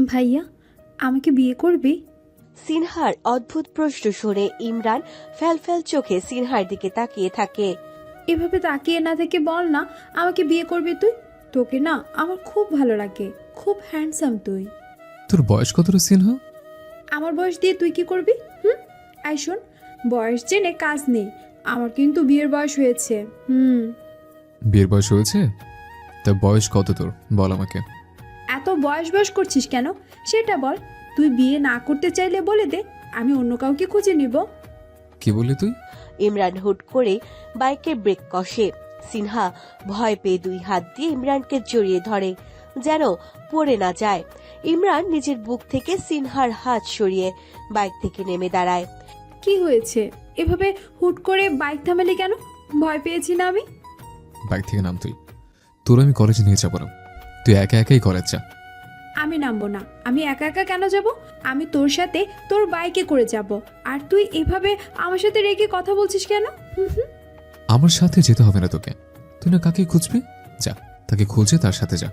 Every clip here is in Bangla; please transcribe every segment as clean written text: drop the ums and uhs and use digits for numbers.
ভাইয়া, আমাকে বিয়ে করবি? সিনহার অদ্ভুত প্রশ্ন শুনে ইমরান ফ্যালফ্যাল চোখে সিনহার দিকে তাকিয়ে থাকে। এভাবে তাকিয়ে না থেকে বল না, আমাকে বিয়ে করবি তুই? তোকে না আমার খুব ভালো লাগে, খুব হ্যান্ডসাম তুই। তোর বয়স কত রে সিনহা? আমার বয়স দিয়ে তুই কি করবি? হুম, আই শোন, বয়স জেনে কাজ নেই, আমার কিন্তু বিয়ের বয়স হয়েছে। বিয়ের বয়স হয়েছে? তা বয়স কত তোর বল আমাকে। এত বয়স বয়স করছিস কেন সেটা বল। তুই বিয়ে না করতে চাইলে বলে দে, আমি অন্য কাউকে খুঁজে নিব। কি বললি তুই? ইমরান হুট করে বাইকের ব্রেক কষে। সিনহা ভয় পেয়ে 2 হাত দিয়ে ইমরানকে জড়িয়ে ধরে, যেন পড়ে না যায়। ইমরান নিজের বুক থেকে সিনহার হাত সরিয়ে বাইক থেকে নেমে দাঁড়ায়। কি হয়েছে? এভাবে হুট করে বাইক থামালি কেন? ভয় পেয়েছি না আমি? বাইক থেকে নাম তুই, তোর আমি কলেজে নিয়ে যাবো না, তুই একা একাই কলেজ যা। আমি নামবো না। আমি একা একা কেন যাব? আমি তোর সাথে তোর বাইকে করে যাব। আর তুই এভাবে আমার সাথে রেগে কথা বলছিস কেন? আমার সাথে যেতে হবে না তোকে, তুই না কাকে খুঁজবি, যা তাকে খুঁজে তার সাথে যা।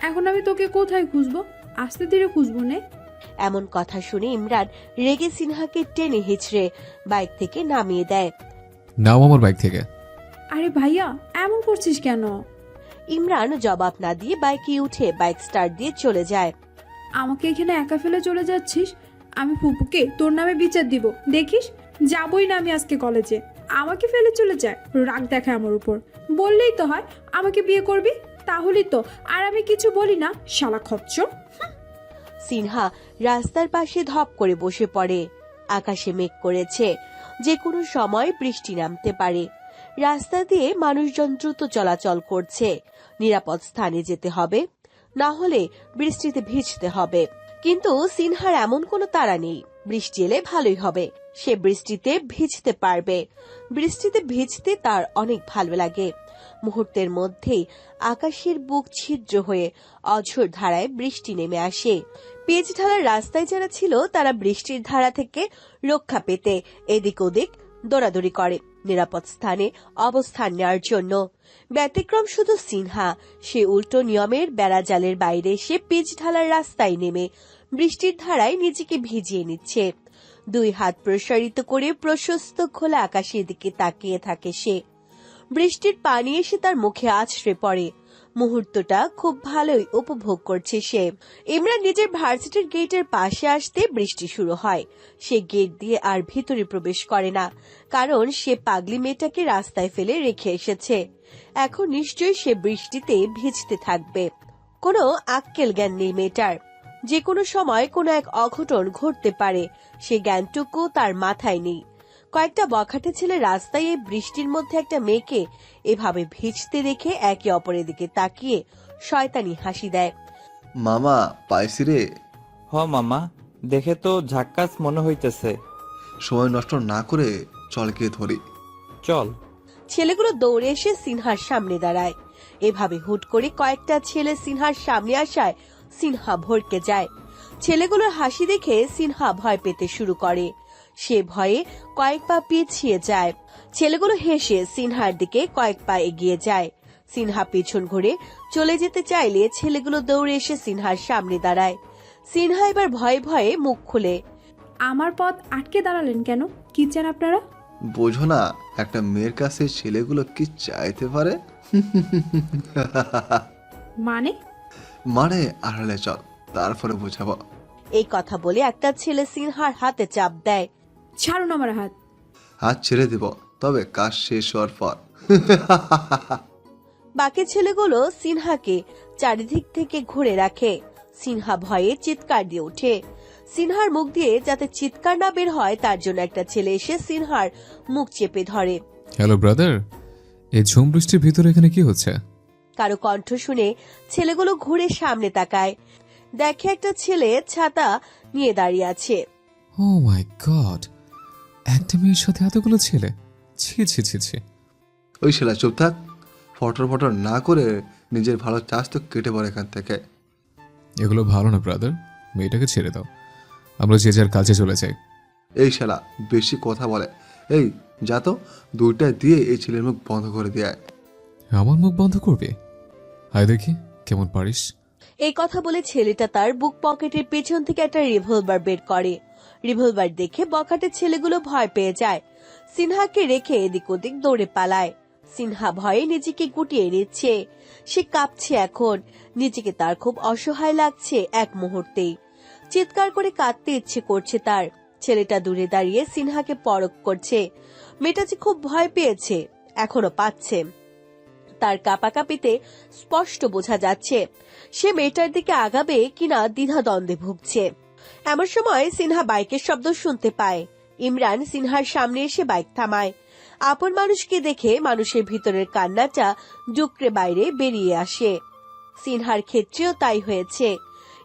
এখন আমি তোকে কোথায় খুঁজবো? আস্তে ধীরে খুঁজবো নে। এমন কথা শুনে ইমরান রেগে সিনহাকে টেনে হিচড়ে বাইক থেকে নামিয়ে দেয়। নাও আমার বাইক থেকে। আরে ভাইয়া, এমন করছিস কেন? ইমরান জবাব না দিয়ে বাইকে উঠে বাইক স্টার্ট দিয়ে চলে যায়। আমাকে এখানে একা ফেলে চলে যাচ্ছিস? আমি ফুপুকে তোর নামে বিচার দিব, দেখিস। যাবই না আমি আজকে কলেজে। আমাকে ফেলে চলে যায়, রাগ দেখায় আমার উপর। বললেই তো হয় আমাকে বিয়ে করবি, তাহলেই তো আর আমি কিছু বলি না। শালা খচ্চর। সিনহা রাস্তার পাশে ধপ করে বসে পড়ে। আকাশে মেঘ করেছে, যে কোনো সময় বৃষ্টি নামতে পারে। রাস্তা দিয়ে মানুষজন দ্রুত চলাচল করছে। নিরাপদ স্থানে যেতে হবে, না হলে বৃষ্টিতে ভিজতে হবে। কিন্তু সিনহার এমন কোনো তাড়া নেই। বৃষ্টি এলে ভালোই হবে, সে বৃষ্টিতে ভিজতে পারবে। বৃষ্টিতে ভিজতে তার অনেক ভালো লাগে। মুহূর্তের মধ্যেই আকাশের বুক ছিদ্র হয়ে অঝোর ধারায় বৃষ্টি নেমে আসে। পিচ ঢালার রাস্তায় যারা ছিল তারা বৃষ্টির ধারা থেকে রক্ষা পেতে এদিক ওদিক দৌড়াদৌড়ি করে নিরাপদ স্থানে অবস্থান নেওয়ার জন্য। ব্যতিক্রম শুধু সিনহা, সে উল্টো নিয়মের বেড়াজালের বাইরে এসে পিচ ঢালার রাস্তায় নেমে বৃষ্টির ধারায় নিজেকে ভিজিয়ে নিচ্ছে। 2 হাত প্রসারিত করে প্রশস্ত খোলা আকাশের দিকে তাকিয়ে থাকে সে। বৃষ্টির পানি এসে তার মুখে আছড়ে পড়ে। মুহূর্তটা খুব ভালোই উপভোগ করছে সে। ইমরান নিজের ভার্সিটির গেটের পাশে আসতে বৃষ্টি শুরু হয়। সে গেট দিয়ে আর ভিতরে প্রবেশ করে না, কারণ সে পাগলি মেয়েটাকে রাস্তায় ফেলে রেখে এসেছে। এখন নিশ্চয়ই সে বৃষ্টিতে ভিজতে থাকবে। কোনো আক্কেল জ্ঞান নেই মেয়েটার। যে কোনো সময় কোনো এক অঘটন ঘটতে পারে, সে জ্ঞানটুকু তার মাথায় নেই। কয়েকটা বখাটে ছেলে রাস্তায় এই বৃষ্টির মধ্যে একটা মেয়েকে এভাবে ভিজতে দেখে একে অপরের দিকে তাকিয়ে শয়তানি হাসি দেয়। মামা পাইছি রে। হ মামা, দেখে তো ঝাক্কাস মনে হইতেছে। সময় নষ্ট না করে চল গিয়ে ধরি। চল। ছেলেগুলো দৌড়ে এসে সিনহার সামনে দাঁড়ায়। এভাবে হুট করে কয়েকটা ছেলে সিনহার সামনে আসায় সিনহা ভড়কে যায়। ছেলেগুলোর হাসি দেখে সিনহা ভয় পেতে শুরু করে। সে ভয়ে কয়েক পা পিছিয়ে যায়। ছেলেগুলো হেসে সিনহার দিকে কয়েক পা এগিয়ে যায়। সিনহা পিছন ঘুরে চলে যেতে চাইলে ছেলেগুলো দৌড়ে এসে সিনহার সামনে দাঁড়ায়। সিনহা এবার ভয়ে ভয়ে মুখ খুলে, আমার পথ আটকে দাঁড়ালেন কেন? কি চান আপনারা? বোঝো না একটা মেয়ের কাছে ছেলেগুলো কি চাইতে পারে? মানে? মানে আড়ালে চল, তারপরে বোঝাবো। এই কথা বলে একটা ছেলে সিনহার হাতে চাপ দেয়। ছাড়ুন আমার হাত। হাত ছেড়ে দিব, তবে কাজ শেষ হওয়ার পর। বাকি ছেলেগুলো সিনহাকে চারিদিক থেকে ঘুরে রাখে। সিনহা ভয়ে চিৎকার দিয়ে ওঠে। সিনহার মুখ দিয়ে যাতে চিৎকার না বের হয় তার জন্য একটা ছেলে এসে সিনহার মুখ চেপে ধরে। হ্যালো ব্রাদার, এই ঝুম বৃষ্টির ভিতরে এখানে কি হচ্ছে? কারো কণ্ঠ শুনে ছেলেগুলো ঘুরে সামনে তাকায়। দেখে একটা ছেলে ছাতা নিয়ে দাঁড়িয়ে আছে। ও মাই গড, একটা মেয়ের সাথে এতগুলো ছেলে! ছি ছি ছি ছি। ওই ছেলে চুপ থাক, ফটর ফটর না করে নিজের ভালো চাষ তো কেটে পড়ে এখান থেকে। এগুলো ভালো না ব্রাদার, মেয়েটাকে ছেড়ে দাও, আমরা যে যার কাজে চলে যাই। এই শালা বেশি কথা বলে। এই যা তো, 2টা দিয়ে এই ছেলের মুখ বন্ধ করে দেয়। আমার মুখ বন্ধ করবে? হায় দেখি কেমন পারিস। এই কথা বলে ছেলেটা তার বুক পকেটের পেছন থেকে একটা রিভলভার বের করে। রিভলভার দেখে বখাটে ছেলেগুলো ভয় পেয়ে যায়। সিনহাকে রেখে এদিক ওদিক দৌড়ে পালায়। সিনহা ভয়ে নিজেকে গুটিয়ে নিচ্ছে। সে কাঁপছে এখন। নিজেকে তার খুব অসহায় লাগছে এক মুহূর্তেই। চিৎকার করে কাঁদতে ইচ্ছে করছে তার। ছেলেটা দূরে দাঁড়িয়ে সিনহাকে পরখ করছে। মেয়েটা যে খুব ভয় পেয়েছে, এখনো পাচ্ছে। তার কাঁপাকাঁপিতে স্পষ্ট বোঝা যাচ্ছে সে মেয়েটার দিকে আগাবে কিনা দ্বিধাদ্বন্দ্বে ভুগছে। এমন সময় সিনহা বাইকের শব্দ শুনতে পায়। ইমরান সিনহার সামনে এসে বাইক থামায়। আপন মানুষকে দেখে মানুষের ভিতরের কান্নাটা ডুকরে বাইরে বেরিয়ে আসে। সিনহার ক্ষেত্রেও তাই হয়েছে।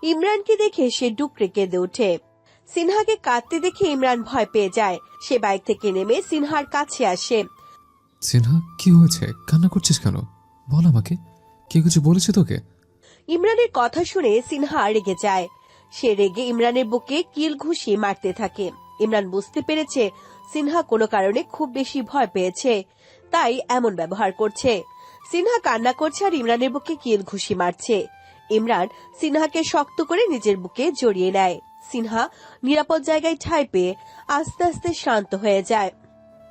ইমরানকে দেখে সে ডুকরে কেঁদে ওঠে। সিনহাকে কাঁদতে দেখে ইমরান ভয় পেয়ে যায়। সে বাইক থেকে নেমে সিনহার কাছে আসে। সিনহা, কি হয়েছে? কান্না করছিস কেন? বল আমাকে, কে কিছু বলেছে তোকে? ইমরানের কথা শুনে সিনহা রেগে যায়। সে রেগে ইমরানের বুকে কিল ঘুষি মারতে থাকে। ইমরান বুঝতে পেরেছে সিনহা কোনো কারণে খুব বেশি ভয় পেয়েছে, তাই এমন ব্যবহার করছে। সিনহা কান্না করছে আর ইমরানের বুকে কিল ঘুষি মারছে। ইমরান সিনহাকে শক্ত করে নিজের বুকে জড়িয়ে নেয়। সিনহা নিরাপদ জায়গায় ঠাঁই পেয়ে আস্তে আস্তে শান্ত হয়ে যায়।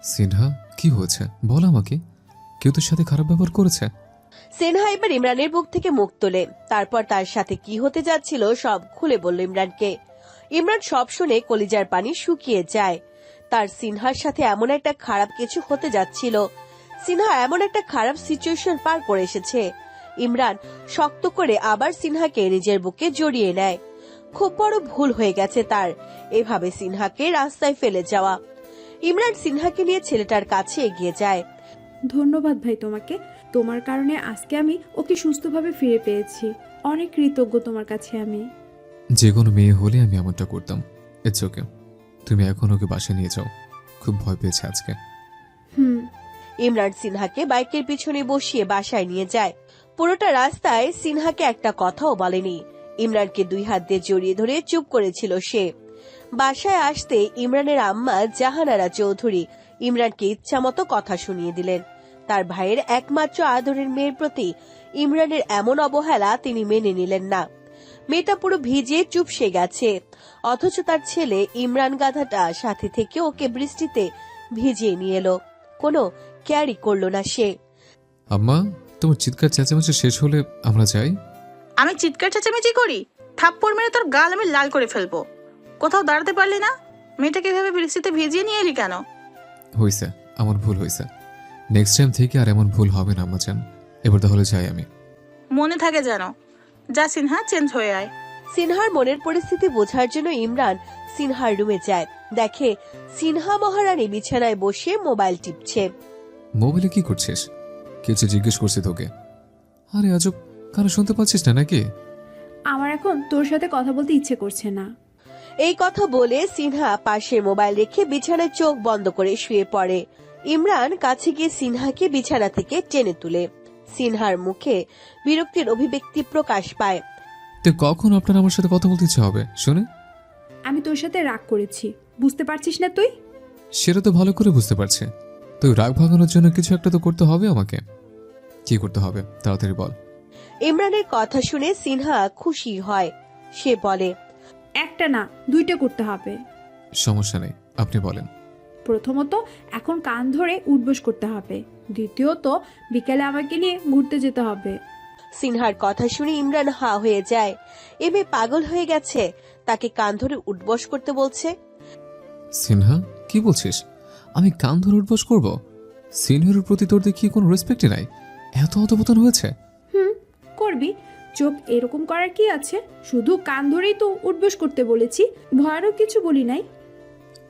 সিনহা, কি হয়েছে বল আমাকে, কেউ তোর সাথে খারাপ ব্যবহার করেছে? সিনহা এবার ইমরানের বুক থেকে মুখ তোলে। তারপর তার সাথে কি হতে যাচ্ছিল সব খুলে বলল ইমরানকে। ইমরান সব শুনে কলিজার পানি শুকিয়ে যায়। তার সিনহার সাথে এমন একটা খারাপ কিছু হতে যাচ্ছিল। সিনহা এমন একটা খারাপ সিচুয়েশন পার করে এসেছে। ইমরান শক্ত করে আবার সিনহাকে নিজের বুকে জড়িয়ে নেয়। খুব বড় ভুল হয়ে গেছে তার, এভাবে সিনহাকে রাস্তায় ফেলে যাওয়া। ইমরান সিনহাকে নিয়ে ছেলেটার কাছে এগিয়ে যায়। ধন্যবাদ ভাই তোমাকে। তোমার কারণে আজকে আমি ওকে সুস্থভাবে ফিরে পেয়েছি। অনেক কৃতজ্ঞ তোমার কাছে আমি। যে কোনো মেয়ে হলে আমি এমনটা করতাম। ইটস ওকে, তুমি এখন ওকে বাসায় নিয়ে যাও, খুব ভয় পেয়েছে আজকে। ইমরান সিনহাকে বাইকের পিছনে বসিয়ে বাসায় নিয়ে যায়। পুরোটা রাস্তায় সিনহাকে একটা কথাও বলেনি। ইমরানকে দুই হাত দিয়ে জড়িয়ে ধরে চুপ করেছিল সে। বাসায় আসতে ইমরানের আম্মা জাহানারা চৌধুরী ইমরানকে ইচ্ছামতো কথা শুনিয়ে দিলেন। তার ভাইয়ের একমাত্র আদরের মেয়ের প্রতি ইমরানের এমন অবহেলা তিনি মেনে নিলেন না। মেয়েটা পুরো ভিজিয়ে চুপসে গেছে, অথচ তার ছেলে ইমরান গাধাটা সাথে থেকে ওকে বৃষ্টিতে ভিজিয়ে নিয়ে এলো। কোনো ক্যারি করলো না সে। আম্মা, তোমার চিৎকার চেঁচামেচি শেষ হলে আমরা যাই। আমি চিৎকার চেঁচামেচি করি? থাপ্পড় মেরে তোর গাল আমি লাল করে ফেলবো। কোথাও দাঁড়াতে পারলি না? মেয়েটাকে এভাবে বৃষ্টিতে ভিজিয়ে নিয়ে এলি কেন? হয়েছে, আমার ভুল হয়েছে। নেক্সট টাইম থেকে আর এমন ভুল হবে না আম্মা জান। এবার তাহলে যাই আমি। মনে থাকে যেন। যা সিনহা, চেঞ্জ হয়ে আয়। সিনহার মনের পরিস্থিতি বোঝার জন্য ইমরান সিনহার রুমে যায়। দেখে সিনহা মহারানী বিছানায় বসে মোবাইল টিপছে। মোবাইলে কি করছিস? কিছু জিজ্ঞেস করছি তোকে। আরে আজব, কারো শুনতে পাচ্ছিস না নাকি? আমার এখন তোর সাথে কথা বলতে ইচ্ছে করছে না। এই কথা বলে সিনহা পাশে মোবাইল রেখে বিছানায় চোখ বন্ধ করে শুয়ে পড়ে। ইমরান কাছে গিয়ে সিনহাকে বিছানা থেকে টেনে তুলে। সিনহার মুখে বিরক্তির অভিব্যক্তি প্রকাশ পায়। তো কখন আপনার আমার সাথে কথা বলতে ইচ্ছে হবে শুনে? আমি তোর সাথে রাগ করেছি, বুঝতে পারছিস না তুই? সেটা তো ভালো করে বুঝতে পারছি। তুই রাগ ভাঙানোর জন্য কিছু একটা তো করতে হবে আমাকে। কি করতে হবে তাড়াতাড়ি বল। ইমরানের কথা শুনে সিনহা খুশি হয়। সে বলে, একটা না, দুইটা করতে হবে। সমস্যা নেই, আপনি বলেন। প্রথমত এখন কান ধরে উঠবোস করতে হবে। দ্বিতীয়ত বিকেলে আমাকে নিয়ে ঘুরতে যেতে হবে। সিনহার কথা শুনে ইমরান হা হয়ে যায়। এ মেয়ে পাগল হয়ে গেছে, তাকে কান ধরে উঠবস করতে বলছে। সিনহা, কি বলছিস? আমি কান ধরে উঠবস করব? সিনিয়রের প্রতি তোর দেখি কোনো রেসপেক্টই নাই। এত অধপতন হয়েছে। করবি, চোখ এরকম করার কি আছে? শুধু কান ধরেই তো উঠবোস করতে বলেছি, ভয়ানক কিছু বলি নাই।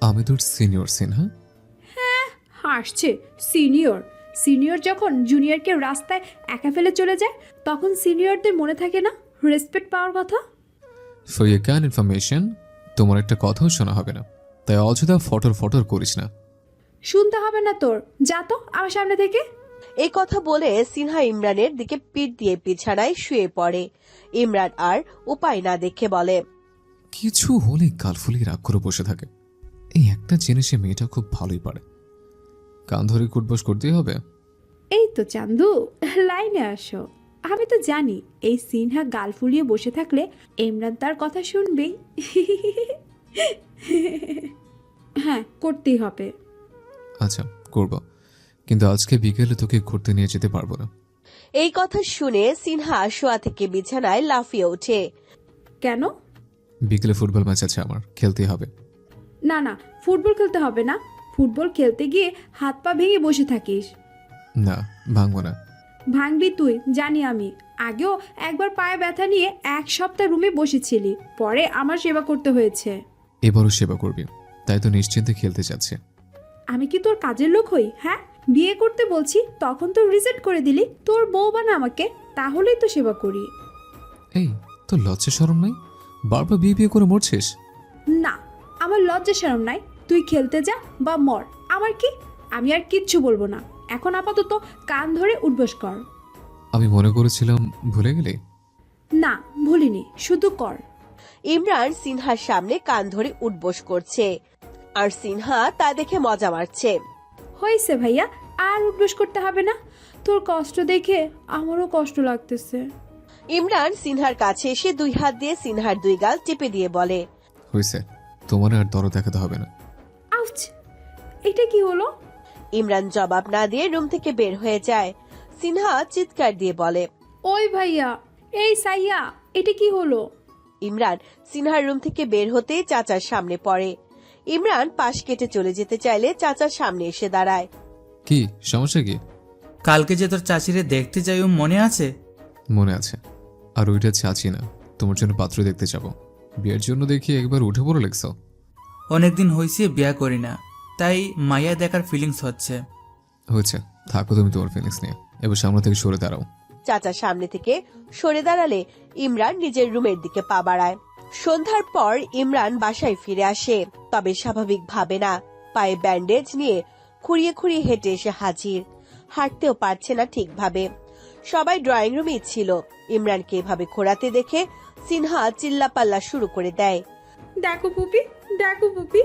আমি তোর সিনিয়র সিনহা। হাসছে। সিনিয়র সিনিয়র যখন জুনিয়রকে রাস্তায় একা ফেলে চলে যায়, তখন সিনিয়রদের মনে থাকে না রেসপেক্ট পাওয়ার কথা? ফর ইউর ক্যান ইনফরমেশন, তোমার একটা কথাও শোনা হবে না, তাই অযথা ফটর ফটর করিস না। শুনতে হবে না তোর, যা তো আমার সামনে থেকে। এই কথা বলে সিনহা ইমরানের দিকে পিঠ দিয়ে বিছানায় শুয়ে পড়ে। ইমরান আর উপায় না দেখে বলে, কিছু হলে গাল ফুলিয়ে রাগ করে বসে থাকে। এই একটা জিনিসে মেয়েটা খুব ভালোই পারে। কান ধরে কুটবস করতেই হবে। এই তো চান্দু, লাইনে আসো। আমি তো জানি এই সিনহা গাল ফুলিয়ে বসে থাকলে ইমরান তার কথা শুনবেই। হ্যাঁ, করতেই হবে। আচ্ছা, করব, কিন্তু আজকে বিকেলে তোকে ঘুরতে নিয়ে যেতে পারবো না। এই কথা শুনে সিনহা শোয়া থেকে বিছানায় লাফিয়ে ওঠে। কেন? বিকেলে ফুটবল ম্যাচ আছে, আমার খেলতেই হবে। না না, ফুটবল খেলতে হবে না। ফুটবল খেলতে গিয়ে হাত পা ভেঙে বসে থাকিস। না, ভাঙবো না। ভাঙবি তুই, জানি আমি। আগেও একবার পায়ে ব্যথা নিয়ে 1 সপ্তাহ রুমে বসেছিলি, পরে আমার সেবা করতে হয়েছে। এবারও সেবা করবি, তাই তো নিশ্চিন্তে খেলতে যাচ্ছে। আমি কি তোর কাজের লোক হই? হ্যাঁ, বিয়ে করতে বলছি তখন তো রিজেক্ট করে দিলি। তোর বউ বানা আমাকে, তাহলেই তো সেবা করি। এই, তোর লজ্জা শরম নাই? বারবার বিয়ে বিয়ে করে মরছিস। না, আমার লজ্জা শরম নাই। তুই খেলতে যা বা মর, আমার কি? আমি আর কিচ্ছু বলবো না। এখন আপাতত কান ধরে উঠবস কর। আমি মনে করেছিলাম ভুলে গেলি। না, ভুলিনি, শুধু কর। ইমরান সিনহার সামনে কান ধরে উঠবোস করছে, আর সিনহা তা দেখে মজা মারছে। হয়েছে ভাইয়া, আর উঠবস করতে হবে না। তোর কষ্ট দেখে আমারও কষ্ট লাগতেছে। ইমরান সিনহার কাছে এসে 2 হাত দিয়ে সিনহার 2 গাল টিপে দিয়ে বলে, হয়েছে, তোমার আর দরদ দেখাতে হবে না। আউচ! এটা কি হলো? ইমরান জবাব না দিয়ে রুম থেকে বের হয়ে যায়। সিনহা চিৎকার দিয়ে বলে, ওই ভাইয়া, এই সাইয়া, এটা কি হলো? ইমরান সিনহার রুম থেকে বের হতে চাচার সামনে পড়ে। ইমরান পাশ কেটে চলে যেতে চাইলে চাচার সামনে এসে দাঁড়ায়। কি সমস্যা কি? কালকে যে তোর চাচিরে দেখতে যাই, ও মনে আছে? মনে আছে। আর ওইটা চাচ্ছি না, তোমার জন্য পাত্র দেখতে যাব। বিয়ের জন্য দেখি একবার উঠে পড়ে লেগছ। অনেকদিন হয়েছে বিয়া করি না, তাই মায়া দেখার ফিলিংস হচ্ছে। হয়েছে, থাকো তুমি তোমার ফিলিংস নিয়ে। এবার সামনে থেকে সরে দাঁড়াও। চাচা সামনে থেকে সরে দাঁড়ালে ইমরান নিজের রুমের দিকে পা বাড়ায়। সন্ধ্যার পর ইমরান বাসায় ফিরে আসে, তবে স্বাভাবিক ভাবে না। পায়ে ব্যান্ডেজ নিয়ে খুঁড়িয়ে খুঁড়িয়ে হেঁটে এসে হাজির। হাঁটতেও পারছে না ঠিকভাবে। সবাই ড্রয়িং রুমেই ছিল। ইমরানকে এভাবে খোঁড়াতে দেখে সিনহা চিল্লাপাল্লা শুরু করে দেয়। দেখো পুপি, দেখো পুপি,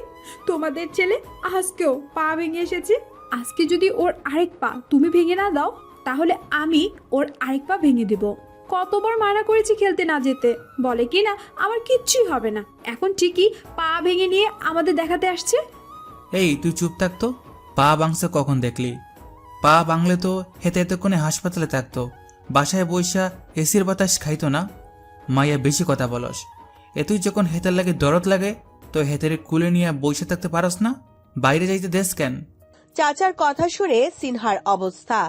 তোমাদের ছেলে আজকেও পা ভেঙে এসেছে। আজকে যদি ওর আরেক পা তুমি ভেঙে না দাও, তাহলে আমি ওর আরেক পা ভেঙে দেব। কতবার মানা করেছি খেলতে না যেতে, বলে কি না আমার কিচ্ছুই হবে না। এখন ঠিকই পা ভেঙে নিয়ে আমাদের দেখাতে আসছে। এই তুই চুপ থাকতো। পা ভাঙছে কখন দেখলি? পা ভাঙলে তো হেতে এতক্ষণে হাসপাতালে থাকতো, বাসায় বৈশা এসির বাতাস খাইতো না। মাইয়া বেশি কথা বলস। তুই যখন হেতার লাগে দরদ লাগে, তো হেতারে কুলে নিয়ে বৈশা থাকতে পারস না? বাইরে যাইতে দেশ কেন? চাচার কথা শুনে সিনহার অবস্থা।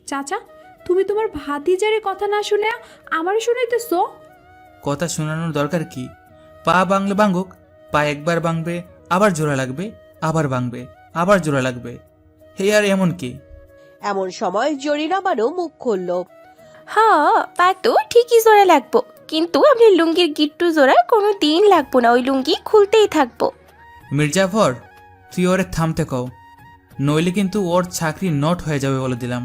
চাচা, তুমি তোমার ভাতিজারে কথা না শুনে আমারও শুনাইতেছো? কথা শোনানোর দরকার কি? পা ভাঙলে ভাঙুক, পা একবার ভাঙবে, আবার জোড়া লাগবে, আবার ভাঙবে, আবার জোড়া লাগবে। হে আর এমন কি? এমন সময় জরিনা বানু মুখ খুলল। হ্যাঁ, পা তো ঠিকই জোড়া লাগবো, কিন্তু আপনার লুঙ্গির গিট্টু জোড়া কোনো দিন লাগবো না। ওই লুঙ্গি খুলতেই থাকবো। মির্জাফর, তুই ওরে থামতে কও, নইলে কিন্তু ওর চাকরি নট হয়ে যাবে বলে দিলাম।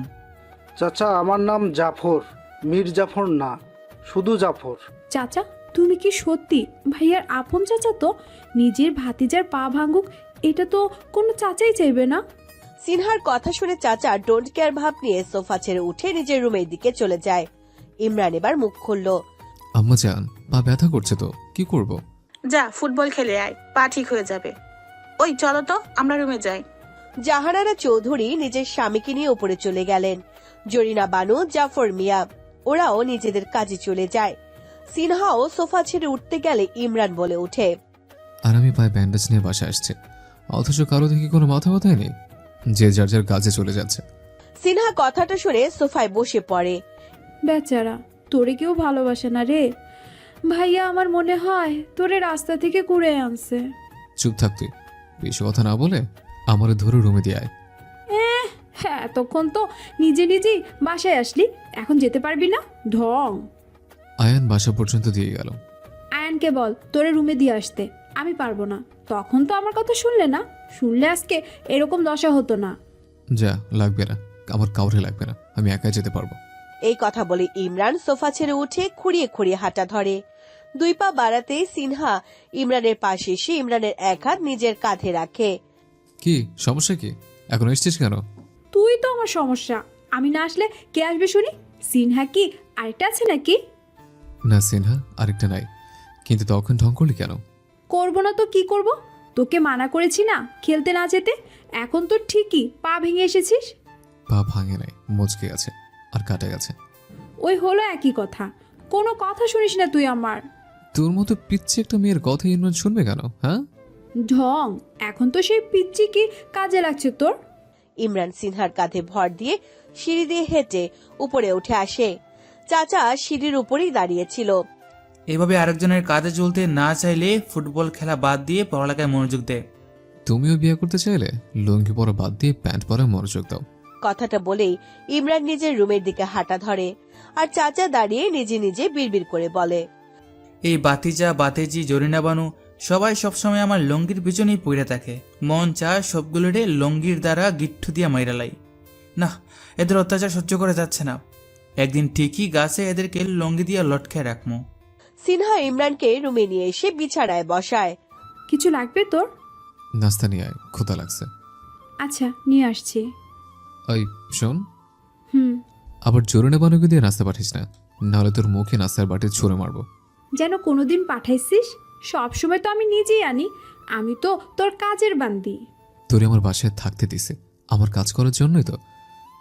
চাচা, আমার নাম জাফর, মীর জাফর না, শুধু জাফর। চাচা, তুমি কি সত্যি ভাইয়ার আপন চাচা? তো নিজের ভাতিজার পা ভাঙুক, এটা তো কোনো চাচাই চাইবে না। সিনহার কথা শুনে চাচা ডোন্ট কেয়ার ভাব নিয়ে সোফা ছেড়ে উঠে নিজের রুমের দিকে চলে যায়। ইমরান এবার মুখ খুলল। আম্মা জান, পা ব্যথা করছে তো কি করব? যা ফুটবল খেলে আয়, পা ঠিক হয়ে যাবে। ওই চলো তো আমরা রুমে যাই। জাহানারা চৌধুরী নিজের স্বামীকে নিয়ে উপরে চলে গেলেন। জরিনা বানু, জাফর মিয়া ওরাও নিজেদের কাজে চলে যায়। সিনহাও সোফা ছেড়ে উঠতে গেলে ইমরান বলে ওঠে, আর আমি পায়ে ব্যান্ডেজ নিয়ে বাসা আসছে, অথচ কারো দেখি কোনো মাথা ব্যথাই নেই। যে যার যার কাজে চলে যাচ্ছে। সিনহা কথাটা শুনে সোফায় বসে পড়ে। বেচারা, তোরে কেউ ভালোবাসে না রে। ভাইয়া আমার মনে হয় তোরে রাস্তা থেকে কুড়ে আনছে। চুপ থাক তুই, বেশি কথা না বলে আমারে ধরে রুমে দিয়ে আয়। হ্যাঁ, এতক্ষণ তো নিজে নিজেই বাসায় আসলি, এখন যেতে পারবি না? ঢং। আয়ান বাসা পর্যন্ত দিয়ে গেল। আয়ানকে বল তোরে রুমে দিয়ে আসতে। আমি পারবো না। তখন তো আমার কথা শুনলে না, শুনলে আজকে এরকম দশা হতো না। যা, লাগবে না, আমার কাউরে লাগবে না, আমি একাই যেতে পারবো। এই কথা বলে ইমরান সোফা ছেড়ে উঠে খুঁড়িয়ে খুঁড়িয়ে হাঁটা ধরে। 2 পা বাড়াতে সিনহা ইমরানের পাশে এসে ইমরানের এক হাত নিজের কাঁধে রাখে। কি সমস্যা কি? এখন এসছিস কেন? তুই তো আমার সমস্যা। আমি না আসলে কে আসবে শুনি? সিনহা কি আরেকটা আছে নাকি? না সিনহা, আরেকটা নাই। কিন্তু তখন ঢং করলি কেন? করবো না তো কি করব? তোকে মানা করেছি না খেলতে না যেতে, এখন তো ঠিকই পা ভেঙে এসেছিস। পা ভাঙে নাই, মচকে গেছে আর কাটে গেছে। ওই হলো একই কথা, কোনো কথা শুনিস না তুই আমার। তোর মতো পিচ্ছি একটা মেয়ের কথা ইমরান শুনবে কেন? হ্যাঁ, ঢং, এখন তো সেই পিচ্চি কি কাজে লাগছে তোর? ইমরান সিনহার কাঁধে ভর দিয়ে সিঁড়ি দিয়ে হেঁটে উপরে উঠে আসে। চাচা সিঁড়ির উপরেই দাঁড়িয়েছিল। এভাবে আরেকজনের কাঁধে চলতে না চাইলে ফুটবল খেলা বাদ দিয়ে পড়ালেখায় মনোযোগ দে। তুমিও বিয়ে করতে চাইলে লুঙ্গি পরা বাদ দিয়ে প্যান্ট পরা মনোযোগ দাও। কথাটা বলেই ইমরান নিজের রুমের দিকে হাঁটা ধরে, আর চাচা দাঁড়িয়ে নিজে নিজে বিড়বিড় করে বলে, এই বাতিজা বাতেজি জরিনা বানু সবাই সবসময় আমার লঙ্গির পিছনেই পড়ে থাকে। মন চায় সবগুলোরে লঙ্গির দ্বারা গিট্টু দিয়া মাইরালাই। না, এদের অত্যাচার সহ্য করে যাচ্ছে না। একদিন ঠিকই গাছে এদেরকে লঙ্গি দিয়া লটকে রাখবো। সিনহা ইমরানকে রুমে নিয়ে এসে বিছানায় বসায়। কিছু লাগবে তোর? নাস্তা নিয়ে আয়, ক্ষুধা লাগছে। আচ্ছা নিয়ে আসছি। ওই শোন, হুম। আবার জোরনে বানুকে দিয়ে নাস্তা পাঠিস না, নাহলে তোর মুখে নাস্তার বাটি ছুঁড়ে মারবো। যেন কোনোদিন পাঠাইছিস? সব সময় তো আমি নিজেই আনি, আমি তো তোর কাজের বান্দি। তোরে আমার বাসায় থাকতে দিছে আমার কাজ করার জন্যই তো,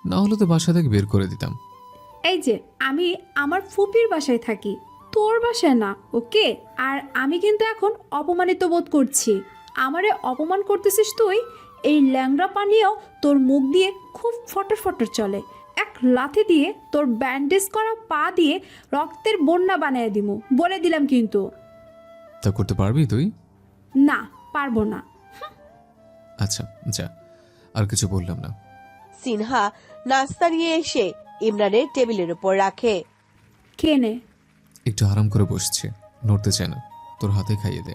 না হলে তো বাসা থেকে বের করে দিতাম। এই যে আমি আমার ফুপির বাসায় থাকি, তোর বাসায় না, ওকে? আর আমি কিন্তু এখন অপমানিত বোধ করছি। আমারে অপমান করতেছিস তুই? এই ল্যাংড়া পানিও তোর মুখ দিয়ে খুব ফটর ফটর চলে। এক লাথি দিয়ে তোর ব্যান্ডেজ করা পা দিয়ে রক্তের বন্যা বানিয়ে দিমু, বলে দিলাম কিন্তু। তা করতে পারবি তুই? না, পারবো না। আচ্ছা যা, আর কিছু বললাম না। সিনহা নাস্তা নিয়ে এসে ইমরানের টেবিলের উপর রাখে। খেয়ে নে। একটু আরাম করে বসছে, নড়তে চায় না, তোর হাতে খাইয়ে দে।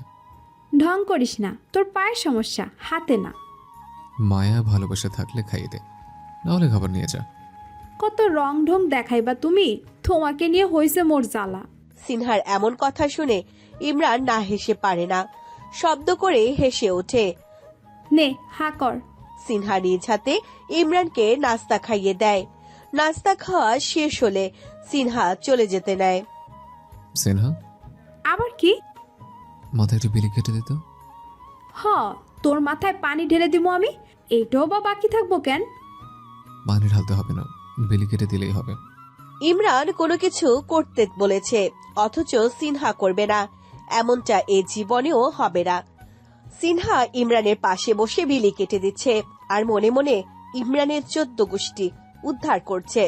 ঢং করিস না, তোর পায়ের সমস্যা, হাতে না। মায়া ভালোবাসা থাকলে খাইয়ে দে, নাহলে খাবার নিয়ে যা। কত রং ঢং দেখাইবা তুমি, তোমাকে নিয়ে হইছে মোর জ্বালা। সিনহার এমন কথা শুনে ইমরান না হেসে পারে না, শব্দ করে হেসে ওঠে। নে হা কর। সিনহা নিজ হাতে ইমরানকে নাস্তা খাইয়ে দেয়। নাস্তা খাওয়া শেষ হলে সিনহা চলে যেতে নেয়। সিনহা, আবার কি? মাথায় একটু বিলি কেটে দিত। হ, তোর মাথায় পানি ঢেলে দিমু আমি, এইটাও বা বাকি থাকবো কেন? পানি ঢালতে হবে না, বিলি কেটে দিলেই হবে। ইমরান কোনো কিছু করতে বলেছে, অথচ সিনহা করবে না, এমনটা এ জীবনেও হবে না। সিনহা ইমরানের পাশে বসে বিলি কেটে দিচ্ছে, আর মনে মনে ইমরানের 14 গোষ্ঠী উদ্ধার করছে।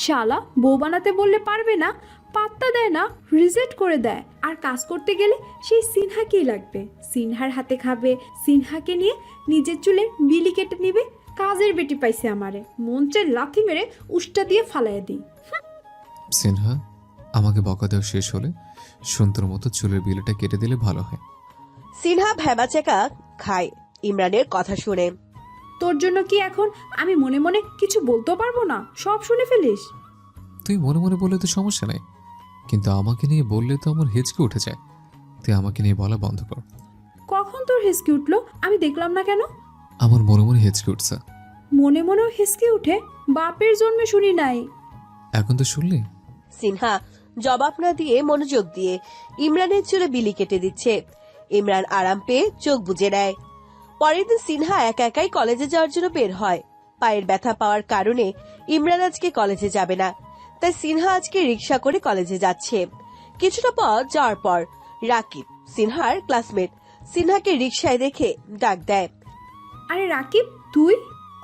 শালা বউ বানাতে বললে পারবে না, পাত্তা দেয় না, রিজেক্ট করে দেয়। আর কাজ করতে গেলে সেই সিনহাকেই লাগবে, সিনহার হাতে খাবে, সিনহাকে নিয়ে নিজের চুলে বিলি কেটে নিবে। কাজের বেটি পাইছে আমারে, মঞ্চে লাথি মেরে উষ্টা দিয়ে ফালাইয়া দিই। সিনহা, আমাকে বকা দেওয়া শেষ হলে সুন্দর মতো চুলের বিলিটা কেটে দিলে ভালো হয়। সিনহা ভ্যাবাচেকা খায় ইমরানের কথা শুনে। তোর জন্য কি এখন আমি মনে মনে কিছু বলতেও পারবো না? সব শুনে ফেলিস। তুই মনে মনে বললে তো সমস্যা নেই, কিন্তু আমাকে নিয়ে বললে তো আমার হেঁচকে উঠে যায়। তুই আমাকে নিয়ে বলা বন্ধ কর। কখন তোর হেসকে উঠলো আমি দেখলাম না কেন? আমার মনে মনে হেঁচকে উঠছে। মনে মনেও হেসকে উঠে? বাপের জন্মে শুনি নাই। এখন তো শুনলি? সিনহা জবাব না দিয়ে মনোযোগ দিয়ে ইমরানের চুলে বিলি কেটে দিচ্ছে। ইমরান আরাম পেয়ে চোখ বুজে নেয়। পরের দিন সিনহা একা একাই কলেজে যাওয়ার জন্য বের হয়। পায়ের ব্যথা পাওয়ার কারণে ইমরান আজকে কলেজে যাবে না, তাই সিনহা আজকে রিক্সা করে কলেজে যাচ্ছে। কিছুটা পথ যাওয়ার পর রাকিব, সিনহার ক্লাসমেট, সিনহাকে রিক্সায় দেখে ডাক দেয়। আরে রাকিব, তুই?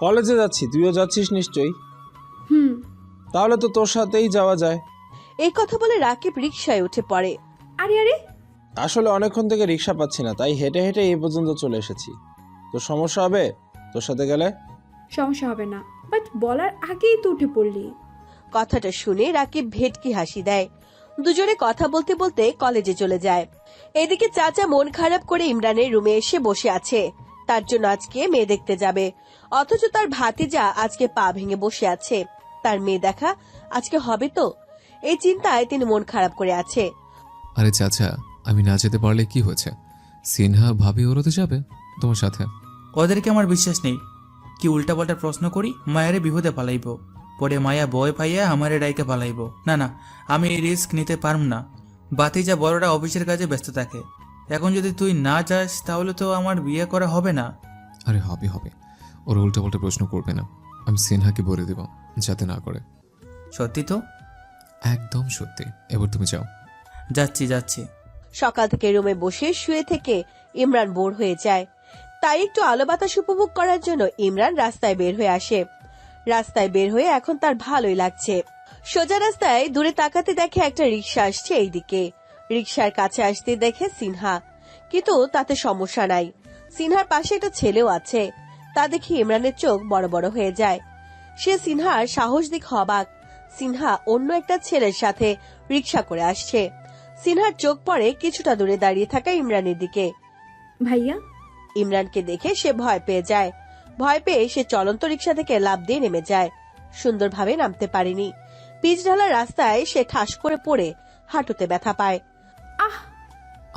কলেজে যাচ্ছি, তুইও যাচ্ছিস নিশ্চয়ই। হুম। তাহলে তো তোর সাথেই যাওয়া যায়। এই কথা বলে রাকিব রিক্সায় উঠে পড়ে। আরে আরে, আসলে অনেকক্ষণ থেকে রিক্সা পাচ্ছি না, তাই হেঁটে হেঁটে এই পর্যন্ত চলে এসেছি। তোর সমস্যা হবে তোর সাথে গেলে? সমস্যা হবে না, বাট বলার আগেই তো উঠে পড়লি। কথাটা শুনে রাকিব ভেটকি হাসি দেয়। দুজনে কথা বলতে বলতে কলেজে চলে যায়। এদিকে চাচা মন খারাপ করে ইমরানের রুমে এসে বসে আছে। তার জন্য আজকে মেয়ে দেখতে যাবে, অথচ তার ভাতিজা আজকে পা ভেঙে বসে আছে। তার মেয়ে দেখা আজকে হবে তো, এই চিন্তায় তিনি মন খারাপ করে আছে। আরে চাচা, আমি না যেতে পারলে কি হয়েছে? সিনহা ভাবি ওরা তো যাবে তোমার সাথে। ওদেরকে আমার বিশ্বাস নেই। কি উল্টাপাল্টা প্রশ্ন করি মায়েরে বিপদে পালাইব। পরে মায়া বয় পাইয়া আমারে ডাইকে পালাইব। না না, আমি এই রিস্ক নিতে পারম না। বাতিজা বড়রা অফিসের কাজে ব্যস্ত থাকে। এখন যদি তুই না যাস তাহলে তো আমার বিয়ে করা হবে না। আরে হবে হবে, ওরা উল্টোপাল্টা প্রশ্ন করবে না। আমি সিনহাকে বলে দেব যাতে না করে। সত্যি তো? একদম সত্যি। এবার তুমি যাও। যাচ্ছি যাচ্ছি। সকাল থেকে রুমে বসে শুয়ে থেকে ইমরান বোর হয়ে যায়। তাই একটু আলো বাতাস উপভোগ করার জন্য ইমরান রাস্তায় বের হয়ে আসে। রাস্তায় বের হয়ে এখন তার ভালোই লাগছে। সোজা রাস্তায় দূরে তাকাতে দেখে একটা রিক্সা আসছে এইদিকে। রিক্সার কাছে আসতে দেখে সিনহা, কিন্তু তাতে সমস্যা নাই। সিনহার পাশে একটা ছেলেও আছে। তা দেখে ইমরানের চোখ বড় বড় হয়ে যায়। সে সিনহার সাহস দেখে অবাক। সিনহা অন্য একটা ছেলের সাথে রিক্সা করে আসছে। সিনহার চোখ পড়ে কিছুটা দূরে দাঁড়িয়ে থাকা ইমরানের দিকে। ভাইয়া, ইমরানকে দেখে সে ভয় পেয়ে যায়। ভয় পেয়ে সে চলন্ত রিক্সা থেকে লাফ দিয়ে নেমে যায়। সুন্দরভাবে নামতে পারেনি। পিচ ঢালা রাস্তায় সে ঠাস করে পড়ে হাঁটুতে ব্যথা পায়।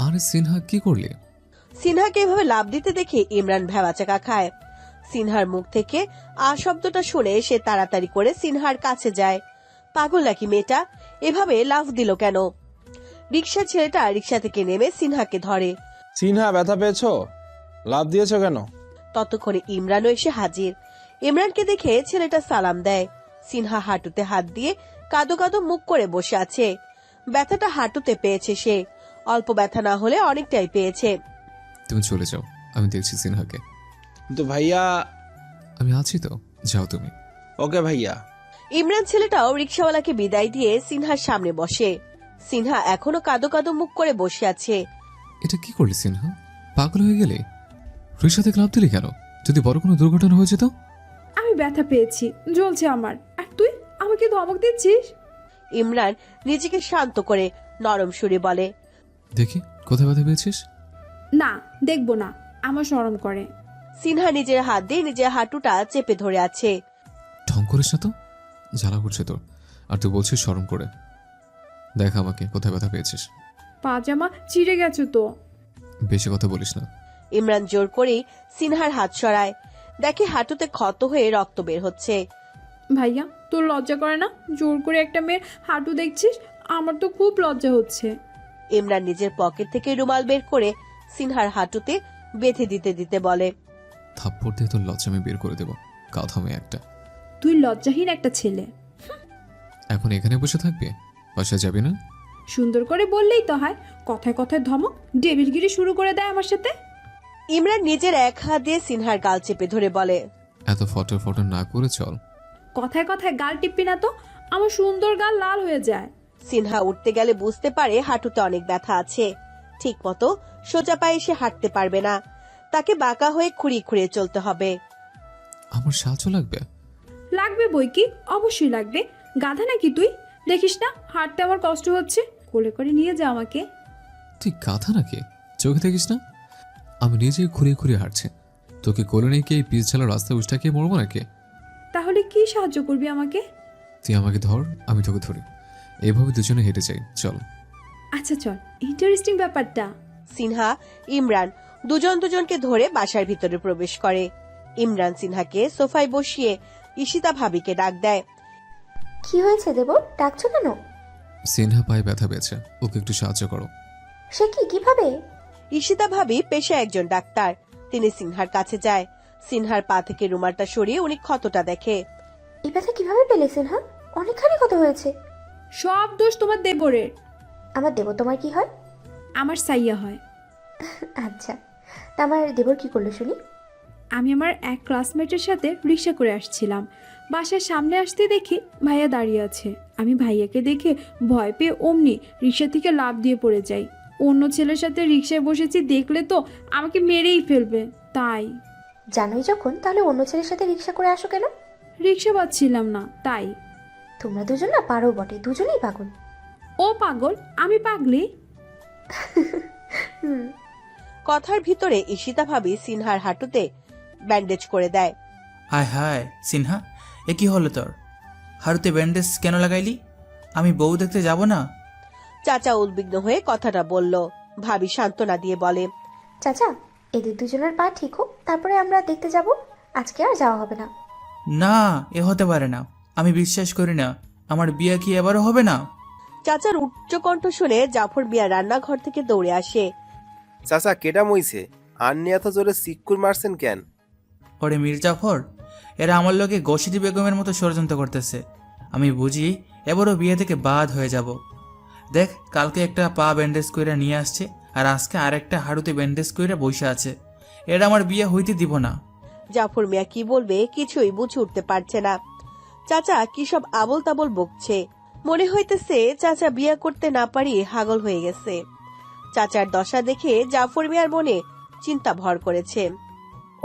আরে সিনহা, কি করলে? সিনহাকে এভাবে লাফ দিতে দেখে ইমরান ভ্যাবাচাকা খায়। সিনহার মুখ থেকে আ শব্দটা শুনে সে তাড়াতাড়ি করে সিনহার কাছে যায়। পাগল নাকি মেয়েটা, এভাবে লাফ দিল কেন? রিক্সা ছেলেটা রিক্সা থেকে নেমে সিনহাকে ধরে। সিনহা, ব্যথা পেয়েছো? লাভ দিয়েছো কেন? ততক্ষণে ইমরানও এসে হাজির। ইমরানকে দেখে ছেলেটা সালাম দেয়। সিনহা হাঁটুতে হাত দিয়ে কাদো কাদো মুখ করে বসে আছে। ব্যথাটা হাঁটুতে পেয়েছে সে। অল্প ব্যথা না হলে অনেকটাই পেয়েছে। তুমি চলে যাও, আমি দেখছি সিনহাকে। কিন্তু ভাইয়া। আমি আছি তো, যাও তুমি। ওকে ভাইয়া। ইমরান ছেলেটাও রিক্সাওয়ালাকে বিদায় দিয়ে সিনহার সামনে বসে। সিনহা এখনো কাদো কাদো মুখ করে বসে আছে। এটা কি করলি সিনহা? পাগল হয়ে গেলে? রিক্সা থেকে লাফ দিলি কেন? যদি বড় কোনো দুর্ঘটনা হয়েছে তো? আমি ব্যথা পেয়েছি, জ্বলছে আমার, আর তুই আমাকে ধমক দিচ্ছিস? ইমরান নিজেকে শান্ত করে নরম সুরে বলে, দেখি কোথায় ব্যথা পেয়েছিস। না, দেখবো না, আমার শরম করে। সিনহা নিজের হাত দিয়ে নিজের হাঁটুটা চেপে ধরে আছে। ঢং করিস না তো, জ্বালা করছে তোর। আর তুই বলছিস শরম করে। দেখ আমাকে কোথায় ব্যথা পেয়েছিস। পাজামা চিড়ে গেছে তো। বেশি কথা বলিস না। ইমরান জোর করেই সিনহার হাত সরায়। দেখে হাঁটুতে ক্ষত হয়ে রক্ত বের হচ্ছে। ভাইয়া, তোর লজ্জা করে না? জোর করে একটা মেয়ের হাঁটু দেখছিস? আমার তো খুব লজ্জা হচ্ছে। ইমরান নিজের পকেট থেকে রুমাল বের করে সিনহার হাঁটুতে বেঁধে দিতে দিতে বলে, থাপ্পড় দিয়ে তোর লজ্জা আমি বের করে দেবো, কাঁথা মেয়ে একটা। তুই লজ্জাহীন একটা ছেলে। এখন এখানে বসে থাকবে? বাসায় যাবি না? সুন্দর করে বললেই তো হয়, কথায় কথায় ধমক, ডেভিলগিরি শুরু করে দেয় আমার সাথে। ইমরান নিজের এক হাত দিয়ে সিনহার গাল চেপে ধরে বলে, এত ফটো ফটো না করে চল। কথায় কথায় গাল টিপবি না তো, আমার সুন্দর গাল লাল হয়ে যায়। সিনহা উঠতে গেলে বুঝতে পারে হাঁটুতে অনেক ব্যথা আছে। ঠিক মতো সোজা পায়ে সে হাঁটতে পারবে না। তাকে বাঁকা হয়ে খুঁড়িয়ে খুঁড়িয়ে চলতে হবে। আমার সাহায্য লাগবে? লাগবে বই কি, অবশ্যই লাগবে। গাধা নাকি তুই? দেখিস না হাঁটতে আমার কষ্ট হচ্ছে, কোলে করে নিয়ে যা আমাকে। তুই গাধা নাকি? চোখে দেখিস না আমি নিজেই ঘুরিয়ে ঘুরিয়ে হাঁটছি। তোকে কোলে নিয়ে কি এই পিচ ঝালা রাস্তায় উঠটাকে মরবো নাকি? তাহলে কি সাহায্য করবি আমাকে? তুই আমাকে ধর, আমি তোকে ধরি, এভাবে দুজনে হেঁটে যাই, চল। আচ্ছা চল, ইন্টারেস্টিং ব্যাপারটা। সিনহা ইমরান দুজন দুজনকে ধরে বাসার ভিতরে প্রবেশ করে। ইমরান সিনহাকে সোফায় বসিয়ে ঈশিতা ভাবিকে ডাক দেয়। কি হয়েছে দেব, ডাকছো কেন? সিনহা পায়ে ব্যথা পেয়েছে, ওকে একটু সাহায্য করো। সে কি, কিভাবে? ঈশিতা ভাবি পেশায় একজন ডাক্তার। তিনি সিনহার কাছে যায়। সিনহার পা থেকে রুমালটা সরিয়ে উনি ক্ষতটা দেখে। এই ব্যথা কিভাবে পেলে সিনহা? অনেকখানি কত হয়েছে। সব দোষ তোমার দেবরের। আমার দেব তোমার কি হয়? আমার সাইয়া হয়। আচ্ছা, তা আমার দেবর কি করলো শুনি? আমি আমার এক ক্লাসমেটের সাথে রিক্সা করে আসছিলাম। বাসার সামনে আসতে দেখি ভাইয়া দাঁড়িয়ে আছে। আমি ভাইয়াকে দেখে ভয় পেয়ে অমনি রিক্সা থেকে লাফ দিয়ে পড়ে যাই। অন্য ছেলের সাথে রিক্সায় বসেছি দেখলে তো আমাকে মেরেই ফেলবে, তাই। জানোই যখন, তাহলে অন্য ছেলের সাথে রিক্সা করে আসো কেন? রিক্সা পাচ্ছিলাম না, তাই। তোমরা দুজন না পারো বটে, দুজনেই পাগল। ও পাগল, আমি পাগলি? কথার ভিতরে ঈশিতা ভাবি সিনহার হাঁটুতে ব্যান্ডেজ করে দেয়। হায় হায় সিনহা, এ কি হলো তোর? হাড়ুতে ব্যান্ডেজ কেন লাগাইলি? আমি বউ দেখতে যাব না? চাচা উদ্বিগ্ন হয়ে কথাটা বলল। ভাবি সান্ত্বনা দিয়ে বলে, চাচা, এদের দুজনের পা ঠিক হোক, তারপরে আমরা দেখতে যাব। আজকে আর যাওয়া হবে না। না, এ হতে পারে না। আমি বিশ্বাস করি না। আমার বিয়ে কি এবারও হবে না? চাচার উচ্চকণ্ঠ শুনে জাফর মিয়া রান্নাঘর থেকে দৌড়ে আসে। চাচা কেডা মইছে? আন্নি এত জোরে সিক্কুর মারছেন কেন? ওরে মির্জাফর, এরা আমার লোকে গোশিদি বেগমের মতো ষড়যন্ত্র করতেছে। আমি বুঝি এবারও বিয়ে থেকে বাদ হয়ে যাব। দেখ, কালকে একটা পা ব্যান্ডেজ কইরা নিয়ে আসছে, আর আজকে আরেকটা হাড়ুতে ব্যান্ডেজ কইরা বসে আছে। এরা আমার বিয়ে হইতে দিব না। জাফর মিয়া কি বলবে কিছুই বুঝে উঠতে পারছে না। চাচা কি সব আবল তাবল বকছে। মনে হইতেছে চাচা বিয়ে করতে না পারি হাগল হয়ে গেছে। চাচার দশা দেখে জাফর মিয়ার মনে চিন্তা ভর করেছে।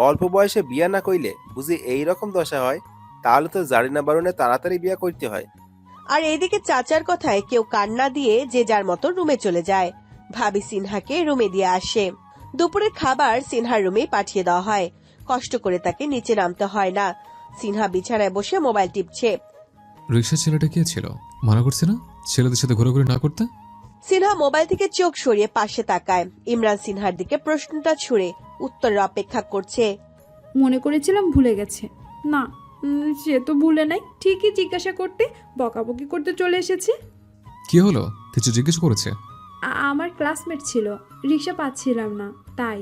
অল্প বয়সে বিয়া না কইলে বুঝি এই রকম দশা হয়? তাহলে তো জারিনা বারণে তাড়াতাড়ি বিয়া করতে হয়। আর এদিকে চাচার কথায় কেউ কান্না দিয়ে যে যার মতো রুমে চলে যায়। ভাবি সিনহাকে রুমে দিয়ে আসে। দুপুরের খাবার সিনহার রুমে পাঠিয়ে দেওয়া হয়। কষ্ট করে তাকে নিচে নামতে হয় না। সিনহা বিছানায় বসে মোবাইল টিপছে। রিক্সার ছেলেটা কে ছিল? মানা করছে না ছেলেদের সাথে ঘোরাঘুরি না করতে? সিনহা মোবাইল থেকে চোখ সরিয়ে পাশে তাকায়। ইমরান সিনহার দিকে প্রশ্নটা ছুড়ে উত্তরের অপেক্ষা করছে। মনে করেছিলাম ভুলে গেছে। না, সে তো ভুলে নাই। ঠিকই জিজ্ঞাসা করতে, বকাবকি করতে চলে এসেছে। কি হলো? কিছু জিজ্ঞেস করেছে? আমার ক্লাসমেট ছিল, রিক্সা পাচ্ছিলাম না তাই।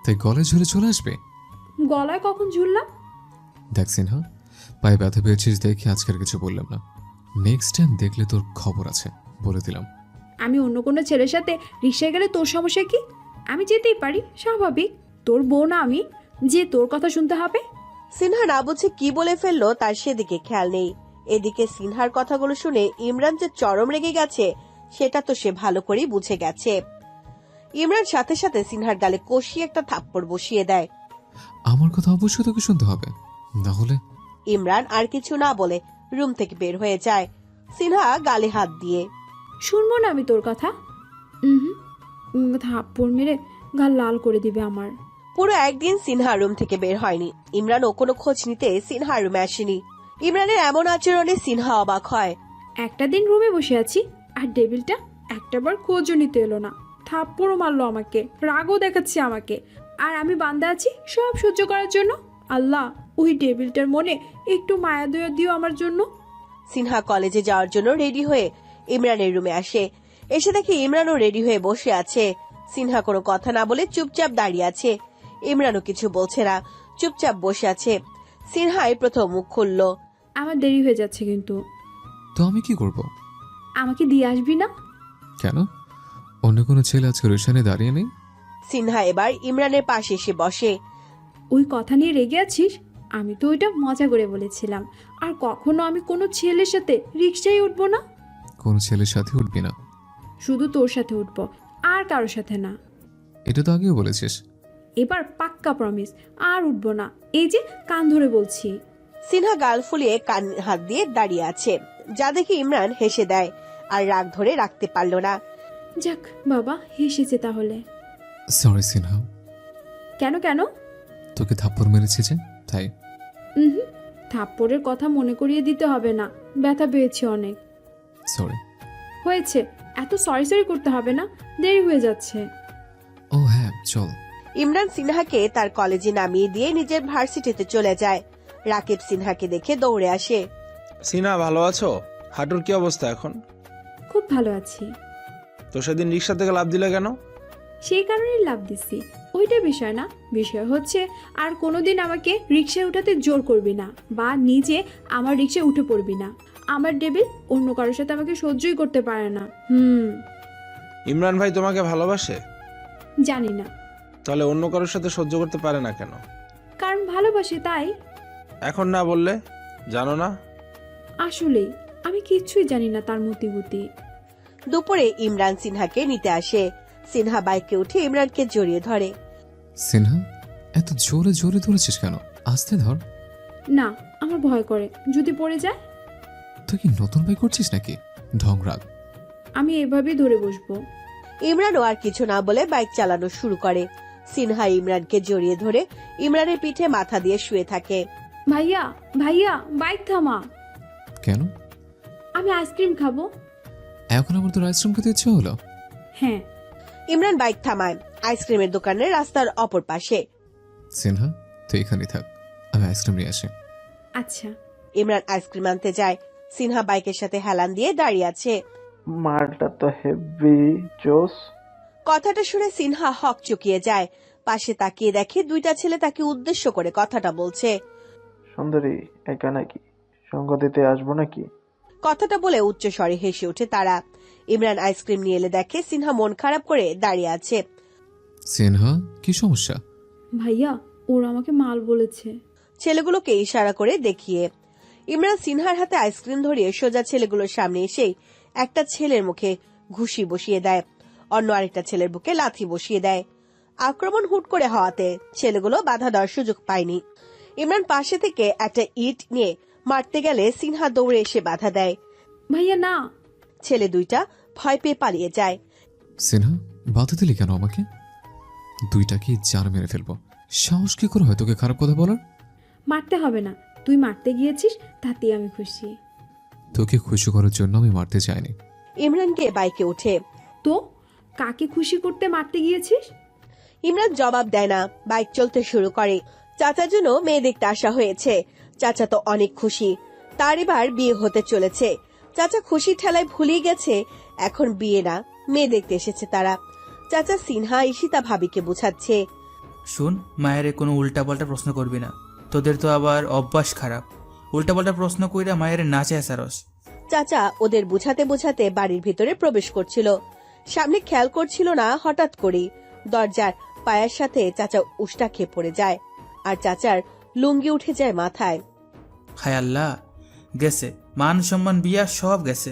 তাই গলায় ঝুলে চলে আসবে? গলায় কখন ঝুললাম? দেখ সিনহা, পায়ে ব্যথা পেয়েছিস দেখে আজকের কিছু বললাম না। নেক্সট টাইম দেখলে তোর খবর আছে, বলে দিলাম। আমি অন্য কোনো ছেলের সাথে রিক্সায় গেলে তোর সমস্যা কি? আমি যেতেই পারি, স্বাভাবিক। তোর বউ না আমি যে তোর কথা শুনতে হবে? সিনহা না বুঝে কি বলে ফেললো তার সেদিকে খেয়াল নেই। এদিকে সিনহার কথাগুলো শুনে ইমরান যে চরম রেগে গেছে সেটা তো সে ভালো করেই বুঝে গেছে। ইমরান সাথে সাথে সিনহার গালে কষিয়ে একটা থাপ্পড় বসিয়ে দেয়। আমার কথা অবশ্যই তোকে শুনতে হবে, না হলে। ইমরান আর কিছু না বলে রুম থেকে বের হয়ে যায়। সিনহা গালে হাত দিয়ে। শুনবো না আমি তোর কথা। থাপ্পড় মেরে গাল লাল করে দিবে আমার। পুরো একদিন সিনহা রুম থেকে বের হয়নি। ইমরানও কোনো খোঁজ নিতে সিনহা রুমে আসেনি। ইমরানের এমন আচরণে সিনহা অবাক হয়। একটা দিন রুমে বসে আছি আর টেবিলটা একটাবার খোঁজও নিতে এলো না। থাপ্পড়ও মারলো আমাকে, রাগও দেখাচ্ছে আমাকে। আর আমি বান্দা আছি সব সহ্য করার জন্য। আল্লাহ, ওই টেবিলটার মনে একটু মায়া দয়া দিও আমার জন্য। সিনহা কলেজে যাওয়ার জন্য রেডি হয়ে ইমরানের রুমে আসে। এসে দেখে ইমরানও রেডি হয়ে বসে আছে। সিনহা কোনো কথা না বলে চুপচাপ দাঁড়িয়ে আছে। ইমরানও কিছু বলছে না, চুপচাপ বসে আছে। সিনহাই প্রথম মুখ খুলল। আমার দেরি হয়ে যাচ্ছে কিন্তু। তো আমি কি করব? আমাকে দিয়ে আসবি না? কেন? অন্য কোনো ছেলে আজকে রিক্সানে দাঁড়িয়ে নেই? সিনহা এবার ইমরানের পাশে এসে বসে। ওই কথা নিয়ে রেগে আছিস? আমি তো ওইটা মজা করে বলেছিলাম। আর কখনো আমি কোনো ছেলের সাথে রিক্সায় উঠবো না। কোনো ছেলের সাথে উঠবি না? শুধু তোর সাথে উঠবো, আর কারোর সাথে না। এটা তো আগেও বলেছিস। এবার পাক্কা প্রমিস, আর উঠবো না। এই যে কান ধরে বলছি। সিনহা গাল ফুলিয়ে কান হাত দিয়ে দাঁড়িয়ে আছে, যা দেখে ইমরান হেসে দেয়। আর রাগ ধরে রাখতে পারল না। যাক বাবা, হেসেছে তাহলে। সরি সিনহা। কেন কেন? তোকে থাপ্পড় মেরেছি যে, তাই। থাপ্পড়ের কথা মনে করিয়ে দিতে হবে না, ব্যথা পেয়েছি অনেক। সরি। হয়েছে, এত সরি সরি করতে হবে না, দেরি হয়ে যাচ্ছে। ও হ্যাঁ, চল। ইমরান সিনহাকে তার কলেজে নামিয়ে দিয়ে নিজের ভার্সিটিতে চলে যায়। রাকিব সিনহাকে দেখে দৌড়ে আসে। সিনহা ভালো আছো? হাঁটুর কি অবস্থা এখন? খুব ভালো আছি। তো সেদিন রিক্সা থেকে লাফ দিলে কেন? সেই কারণেই লাভ দিচ্ছি। ওইটা বিষয় না, বিষয় হচ্ছে আর কোনোদিন আমাকে রিক্সায় উঠাতে জোর করবি না, বা নিজে আমার রিক্সায় উঠে পড়বি না। আমার টেবিল অন্য কারোর সাথে আমাকে সহ্যই করতে পারে না। ইমরান ভাই তোমাকে ভালোবাসে? জানি না। তাহলে অন্য কারোর সাথে সহ্য করতে পারে না কেন? কারণ ভালোবাসে তাই। এখন না বললে? জানো না? আসলেই আমি কিচ্ছুই জানি না তার মতিগতি। দুপুরে ইমরান সিনহাকে নিতে আসে। সিনহা বাইকে উঠে ইমরানকে জড়িয়ে ধরে। সিনহা, এত জোরে জোরে ধরেছিস কেন? আস্তে ধর। না, আমার ভয় করে যদি পড়ে যায়। তুই কি নতুন বই করছিস নাকি? ঢং রাগ। আমি এভাবেই ধরে বসবো। ইমরানও আর কিছু না বলে বাইক চালানো শুরু করে। সিনহা ইমরানকে জড়িয়ে ধরে ইমরানের পিঠে মাথা দিয়ে শুয়ে থাকে। ভাইয়া ভাইয়া, বাইক থামা। কেন? আমি আইসক্রিম খাবো। এখন আবার তোর আইসক্রিম খেতে ইচ্ছে হলো? হ্যাঁ। ইমরান বাইক থামায় আইসক্রিমের দোকানের রাস্তার অপর পাশে। সিনহা, তুই এখানেই থাক, আমি আইসক্রিম নিয়ে আসি। আচ্ছা। ইমরান আইসক্রিম আনতে যায়। সিনহা বাইকের সাথে হেলান দিয়ে দাঁড়িয়ে আছে। মালটা তো হেভি জোস। কথাটা শুনে সিনহা হক চুকিয়ে যায়। পাশে তাকিয়ে দেখে দুইটা ছেলে তাকে উদ্দেশ্য করে কথাটা বলছে। সুন্দরী, একা নাকি? সঙ্গ দিতে আসবো নাকি? কথাটা বলে উচ্চ স্বরে হেসে ওঠে তারা। ইমরান আইসক্রিম নিয়ে এলে দেখে সিনহা মন খারাপ করে দাঁড়িয়ে আছে। সিনহা, কি সমস্যা? ভাইয়া, ওরা আমাকে মাল বলেছে। ছেলেগুলোকে ইশারা করে দেখিয়ে ইমরান সিনহার হাতে আইসক্রিম ধরিয়ে সোজা ছেলেগুলোর সামনে এসেই একটা ছেলের মুখে ঘুষি বসিয়ে দেয়, অন্য আরেকটা ছেলের বুকে লাথি বসিয়ে দেয়। আক্রমণ হুট করে হওয়াতে ছেলেগুলো বাধা দেওয়ার সুযোগ পায়নি। ইমরান পাশে থেকে একটা ইট নিয়ে মারতে গেলে সিনহা দৌড়ে এসে বাধা দেয়। ভাইয়া না। ছেলে দুইটা ভয় পেয়ে পালিয়ে যায়। সিনহা, বাধা দিলি কেন আমাকে? দুইটাকে জান মেরে ফেলবো। সাহস কি করে হয় তোকে খারাপ কথা বলার? মারতে হবে না, তুই মারতে গিয়েছিস, তাতেই আমি খুশি। তোকে খুশি করার জন্য আমি মারতে চাইনি। ইমরানকে বাইকে উঠে। তো কাকে খুশি করতে মারতে গিয়েছিস? ইমরান জবাব দেয় না, বাইক চলতে শুরু করে। চাচার জন্য মেয়ে দেখতে আসা হয়েছে। চাচা তো অনেক খুশি, তার এবার বিয়ে হতে চলেছে। চাচা খুশি ঠেলায় ভুলিয়ে গেছে এখন বিয়ে না, মেয়ে দেখতে এসেছে তারা। চাচা সিনহা ঈশিতা ভাবিকে বুঝাচ্ছে। শুন, মায়ের কোনো উল্টাপাল্টা প্রশ্ন করবি না, তোদের তো আবার অভ্যাস খারাপ। উল্টাপাল্টা প্রশ্ন কইরা মায়ের নাচে সারস। চাচা ওদের বুঝাতে বুঝাতে বাড়ির ভিতরে প্রবেশ করছিল। সামনে খেয়াল করছিল না, হঠাৎ করে দরজার পায়ের সাথে চাচা উষ্টা খেয়ে পড়ে যায়, আর চাচার লুঙ্গি উঠে যায় মাথায়। হায় আল্লাহ, গেছে মান সম্মান বিয়া সব গেছে।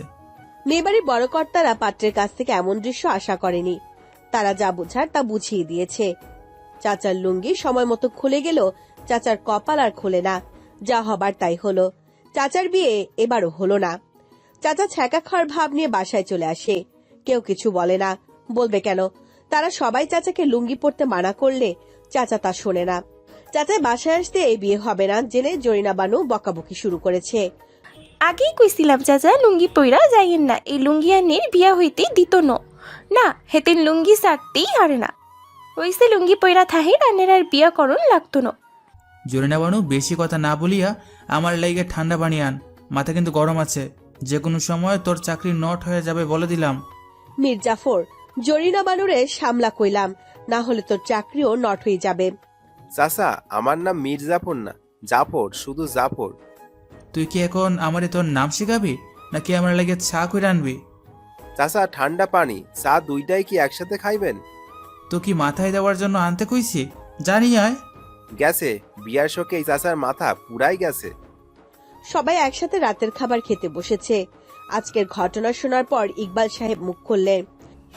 মেয়েবাড়ির বড় কর্তারা পাত্রের কাছ থেকে এমন দৃশ্য আশা করেনি। তারা যা বুঝার তা বুঝিয়ে দিয়েছে। চাচার লুঙ্গি সময় মতো খুলে গেল, চাচার কপাল আর খুলে না। যা হবার তাই হলো। চাচার বিয়ে এবারও হলো না। চাচা ছ্যাঁকা খাওয়ার ভাব নিয়ে বাসায় চলে আসে। কেউ কিছু বলে না, বলবে কেন? তারা সবাই চাচাকে লুঙ্গি পরতে মানা করলে চাচা তা শোনে না। চাচার বাসায় আসতে এই বিয়ে হবে না জেনে জরিনা বানু বকাবকি শুরু করেছে। আগেই কইছিলাম চাচা লুঙ্গি পইরা যাইয়েন না, এই লুঙ্গি আনির বিয়া হইতে দিত না হেতেন লুঙ্গি সারতেই হারে না। ওইসে লুঙ্গি পইরা থাহে রানের আর বিয়া করণ লাগতো না। জরিনা বানু, বেশি কথা না বলিয়া আমার লাইগে ঠান্ডা পানি আন, মাথা কিন্তু গরম আছে। যে কোনো সময় তোর চাকরি নট হয়ে যাবে বলে দিলাম। মীর জাফর, জরিনা বানুরে সামলা কইলাম, না হলে তোর চাকরিও নট হয়ে যাবে। চাচা, আমার নাম মীর জাফর না, জাফর, শুধু জাফর। তুই কি এখন আমারে তোর নাম শিখাবি নাকি আমার লাগে চা করে আনবি? চাচা, ঠান্ডা পানি চা দুইটাই কি একসাথে খাইবেন? তো কি মাথায় দেওয়ার জন্য আনতে কইছি? জানি আয় গেছে, বিয়ার শোকে এই চাচার মাথা পুরাই গেছে। সবাই একসাথে রাতের খাবার খেতে বসেছে। আজকের ঘটনা শোনার পর ইকবাল সাহেব মুখ খুললেন।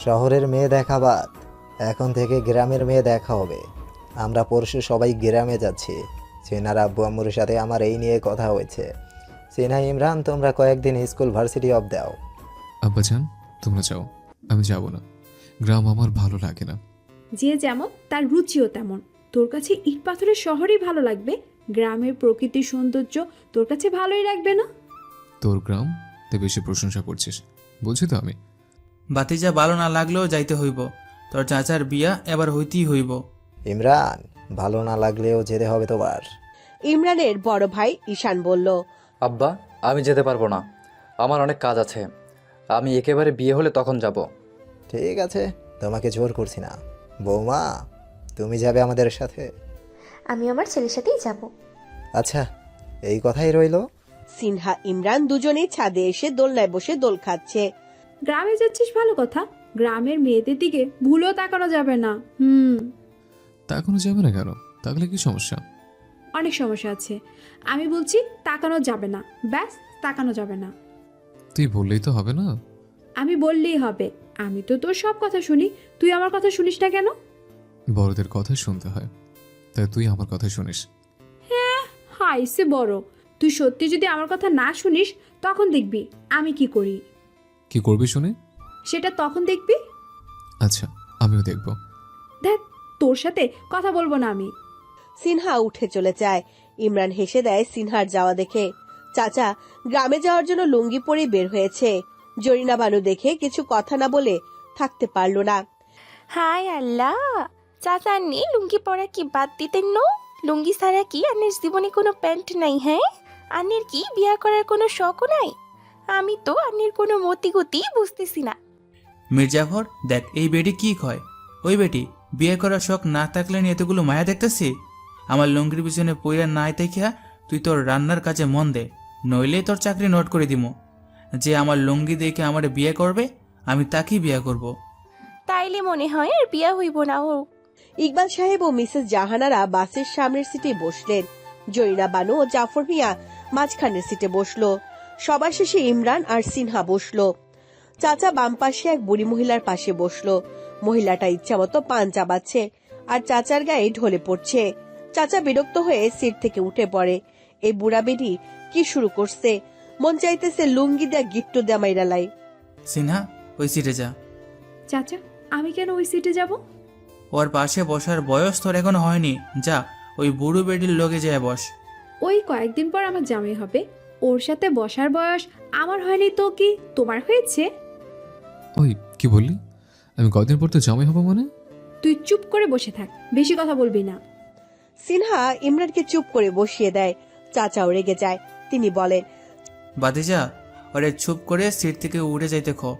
শহরের মেয়ে দেখা বাদ, এখন থেকে গ্রামের মেয়ে দেখা হবে। আমরা পরশু সবাই গ্রামে যাচ্ছি। সিনহার আব্বু আম্মুর সাথে আমার এই নিয়ে কথা হয়েছে। সিনহা, ইমরান, তোমরা কয়েকদিন স্কুল ভার্সিটি অফ দাও। আব্বাজান, তোমরা যাও, আমি যাব না। গ্রাম আমার ভালো লাগে না। যে যেমন তার রুচিও তেমন। তোর কাছে ইট পাথরের শহরই ভালো লাগবে, গ্রামের প্রকৃতির সৌন্দর্য তোর কাছে ভালোই লাগবে না। তোর গ্রাম তে বেশি প্রশংসা করছিস, বলছি তো আমি। বাতিজা ভালো না লাগলেও যাইতে হইব, তোর চাচার বিয়া এবার হইতেই হইব। ইমরান, ভালো না লাগলেও যেতে হবে তোমার। ইমরানের বড় ভাই ঈশান বলল। আব্বা, আমি যেতে পারবো না, আমার অনেক কাজ আছে। আমি একেবারে বিয়ে হলে তখন যাব। ঠিক আছে, তোমাকে জোর করছি না। বৌমা, তুমি যাবে আমাদের সাথে? আমি আমার ছেলের সাথেই যাব। আচ্ছা, এই কথাই রইল। সিনহা ইমরান দুজনেই ছাদে এসে দোলনায় বসে দোল খাচ্ছে। গ্রামে যাচ্ছিস ভালো কথা, গ্রামের মেয়েদের দিকে ভুলেও তাকানো যাবে না। তাকানো যাবে না কেন? তাকলে কি সমস্যা? অনেক সমস্যা আছে। আমি বলছি তাকানো যাবে না, ব্যাস তাকানো যাবে না। তুই বললেই তো হবে না। আমি বললেই হবে? আমি তো তোর সব কথা শুনি, তুই আমার কথা শুনিস না কেন? বড়দের কথা শুনতে হয়, তাই তুই আমার কথা শুনিস। হ্যাঁ, হাইসে বড়। তুই সত্যি যদি আমার কথা না শুনিস তখন দেখবি আমি কি করি। কি করবি শুনে? সেটা তখন দেখবি। আচ্ছা, আমিও দেখব। দেখ, তোর সাথে কথা বলবো না আমি। সিনহা উঠে চলে যায়। ইমরান হেসে দেয় সিনহার যাওয়া দেখে। চাচা গ্রামে যাওয়ার জন্য লুঙ্গি পরে বের হয়েছে। জরিনা বানু দেখে কিছু কথা না বলে থাকতে পারল না। হায় আল্লাহ, চাচা নি লুঙ্গি পরা কি বাদ দিতেন? লুঙ্গি ছাড়া কি আনের জীবনে কোনো প্যান্ট নাই? হ্যাঁ, আন্নির কি বিয়া করার কোনো শখও নাই? আমি তো আন্নির কোনো মতিগতি বুঝতেছি না। মির্জাফর দেখ, এই বেটি কি কয়। ওই বেটি বিয়ে করার শখ না থাকলে নিয়ে এতগুলো মায়া দেখতেছি। আমার লুঙ্গির পিছনে পইরা নাই দেখিয়া তুই তোর রান্নার কাজে মন দে, নইলে তোর চাকরি নোট করে দিমু। যে আমার লুঙ্গি দেখে আমার বিয়ে করবে, আমি তাকেই বিয়ে করব। তাইলে মনে হয় আর বিয়া হইব না ও। ইকবাল সাহেব ও মিসেস জাহানারা বাসের সামনের সিটে বসলেন। জরিনা বানু ও জাফর মিয়া মাঝখানের সিটে বসলো। সবার শেষে ইমরান আর সিনহা বসলো। চাচা বাম পাশে এক বুড়ি মহিলার পাশে বসলো। মহিলাটা ইচ্ছামতো পান চাবাচ্ছে আর চাচার গায়ে ঢলে পড়ছে। চাচা বিরক্ত হয়ে সিট থেকে উঠে পড়ে। এই বুড়া বেটি কি শুরু করছে? মন চাইতেছে লুঙ্গি দেয়া গিফট দেয়া মাইরালাই। সিনহা, ওই সিটে যা। চাচা, আমি কেন ওই সিটে যাব? ওর পাশে বসার বয়স তোর এখনো হয়নি। যা, ওই বুড়ো বেটির লগে যায় বস। ওই কয়েকদিন পর আমার জামাই হবে, ওর সাথে বসার বয়স আমার হয়নি তো কি তোমার হয়েছে? ওই কি বললি? আমি কদিন পর তো জামাই হবো মানে? তুই চুপ করে বসে থাক, বেশি কথা বলবি না। সিনহা ইমরানকে চুপ করে বসিয়ে দেয়। চাচাও রেগে যায়। তিনি বলেন, বাতিজা, ওরে চুপ করে সিট থেকে উঠে যাইতে খো।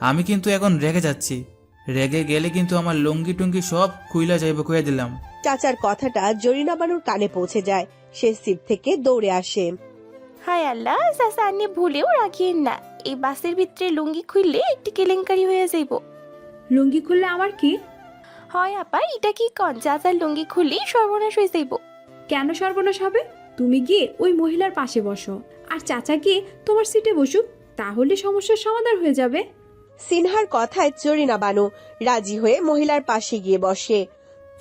আমি কিন্তু এখন রেগে যাচ্ছি। রেগে গেলে কিন্তু আমার লুঙ্গি টুঙ্গি সব খুইলা যাইবে, কইয়া দিলাম। চাচার কথাটা জরিনা বানুর কানে পৌঁছে যায়। সে সিট থেকে দৌড়ে আসে। হায় আল্লাহ, চাচা আন্নি ভুলেও রাখিয়েন না। এই বাসের ভিতরে লুঙ্গি খুললে একটি কেলেঙ্কারি হয়ে যাইব। লুঙ্গি খুললে আমার কি হয় আপা, এটা কি কন? চাচার লুঙ্গি খুললে সর্বনাশ হয়ে যাইব। কেন সর্বনাশ হবে? তুমি গিয়ে ওই মহিলার পাশে বসো, আর চাচা গিয়ে তোমার সিটে বসুক, তাহলে সমস্যার সমাধান হয়ে যাবে। সিনহার কথায় জরিনা বানু রাজি হয়ে মহিলার পাশে গিয়ে বসে।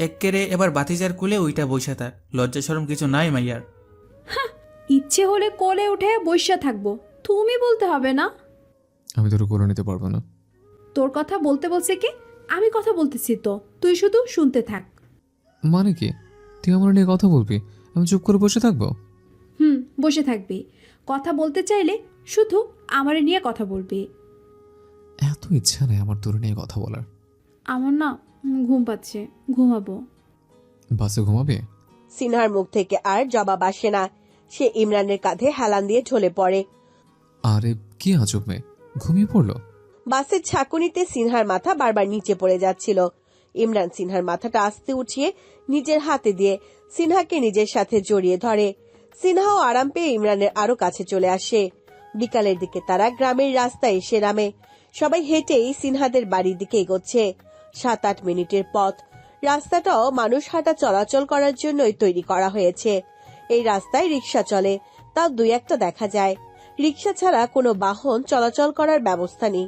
এক্কেরে এবার বাতিজার কুলে ওইটা বসে থাক। লজ্জা শরম কিছু নাই মাইয়ার। ইচ্ছে হলে কোলে উঠে বসে থাকবো, তুমি বলতে হবে না। আমি তোর করে নিতে পারবো না। তোর কথা বলতে বলছে কি? আমি কথা বলতেছি তো, তুই শুধু শুনতে থাক। মানে কি? তুই আমার নিয়ে কথা বলবি, আমি চুপ করে বসে থাকবো? বসে থাকবি। কথা বলতে চাইলে শুধু আমার নিয়ে কথা বলবি। এত ইচ্ছা নেই আমার তোর নিয়ে কথা বলার। আমার না ঘুম পাচ্ছে, ঘুমাবো। বাসে ঘুমাবে? সিনহার মুখ থেকে আর জবাব আসে না। সে ইমরানের কাঁধে হেলান দিয়ে ঢলে পড়ে। আরে কি আজব মেয়ে, ঘুমিয়ে পড়লো। বাসের ছাকুনিতে সিনহার মাথা বারবার নিচে পড়ে যাচ্ছিল। ইমরান সিনহার মাথাটা আস্তে উঠিয়ে নিজের হাতে দিয়ে সিনহাকে নিজের সাথে জড়িয়ে ধরে। সিনহাও আরাম পেয়ে ইমরানের আরো কাছে চলে আসে। বিকালের দিকে তারা গ্রামের রাস্তায় এসে নামে। সবাই হেঁটেই সিনহাদের বাড়ির দিকে এগোচ্ছে। 7-8 মিনিটের পথ। রাস্তাটাও মানুষ হাঁটা চলাচল করার জন্যই তৈরি করা হয়েছে। এই রাস্তায় রিক্সা চলে, তাও 2-1টা দেখা যায়। রিক্সা ছাড়া কোনো বাহন চলাচল করার ব্যবস্থা নেই।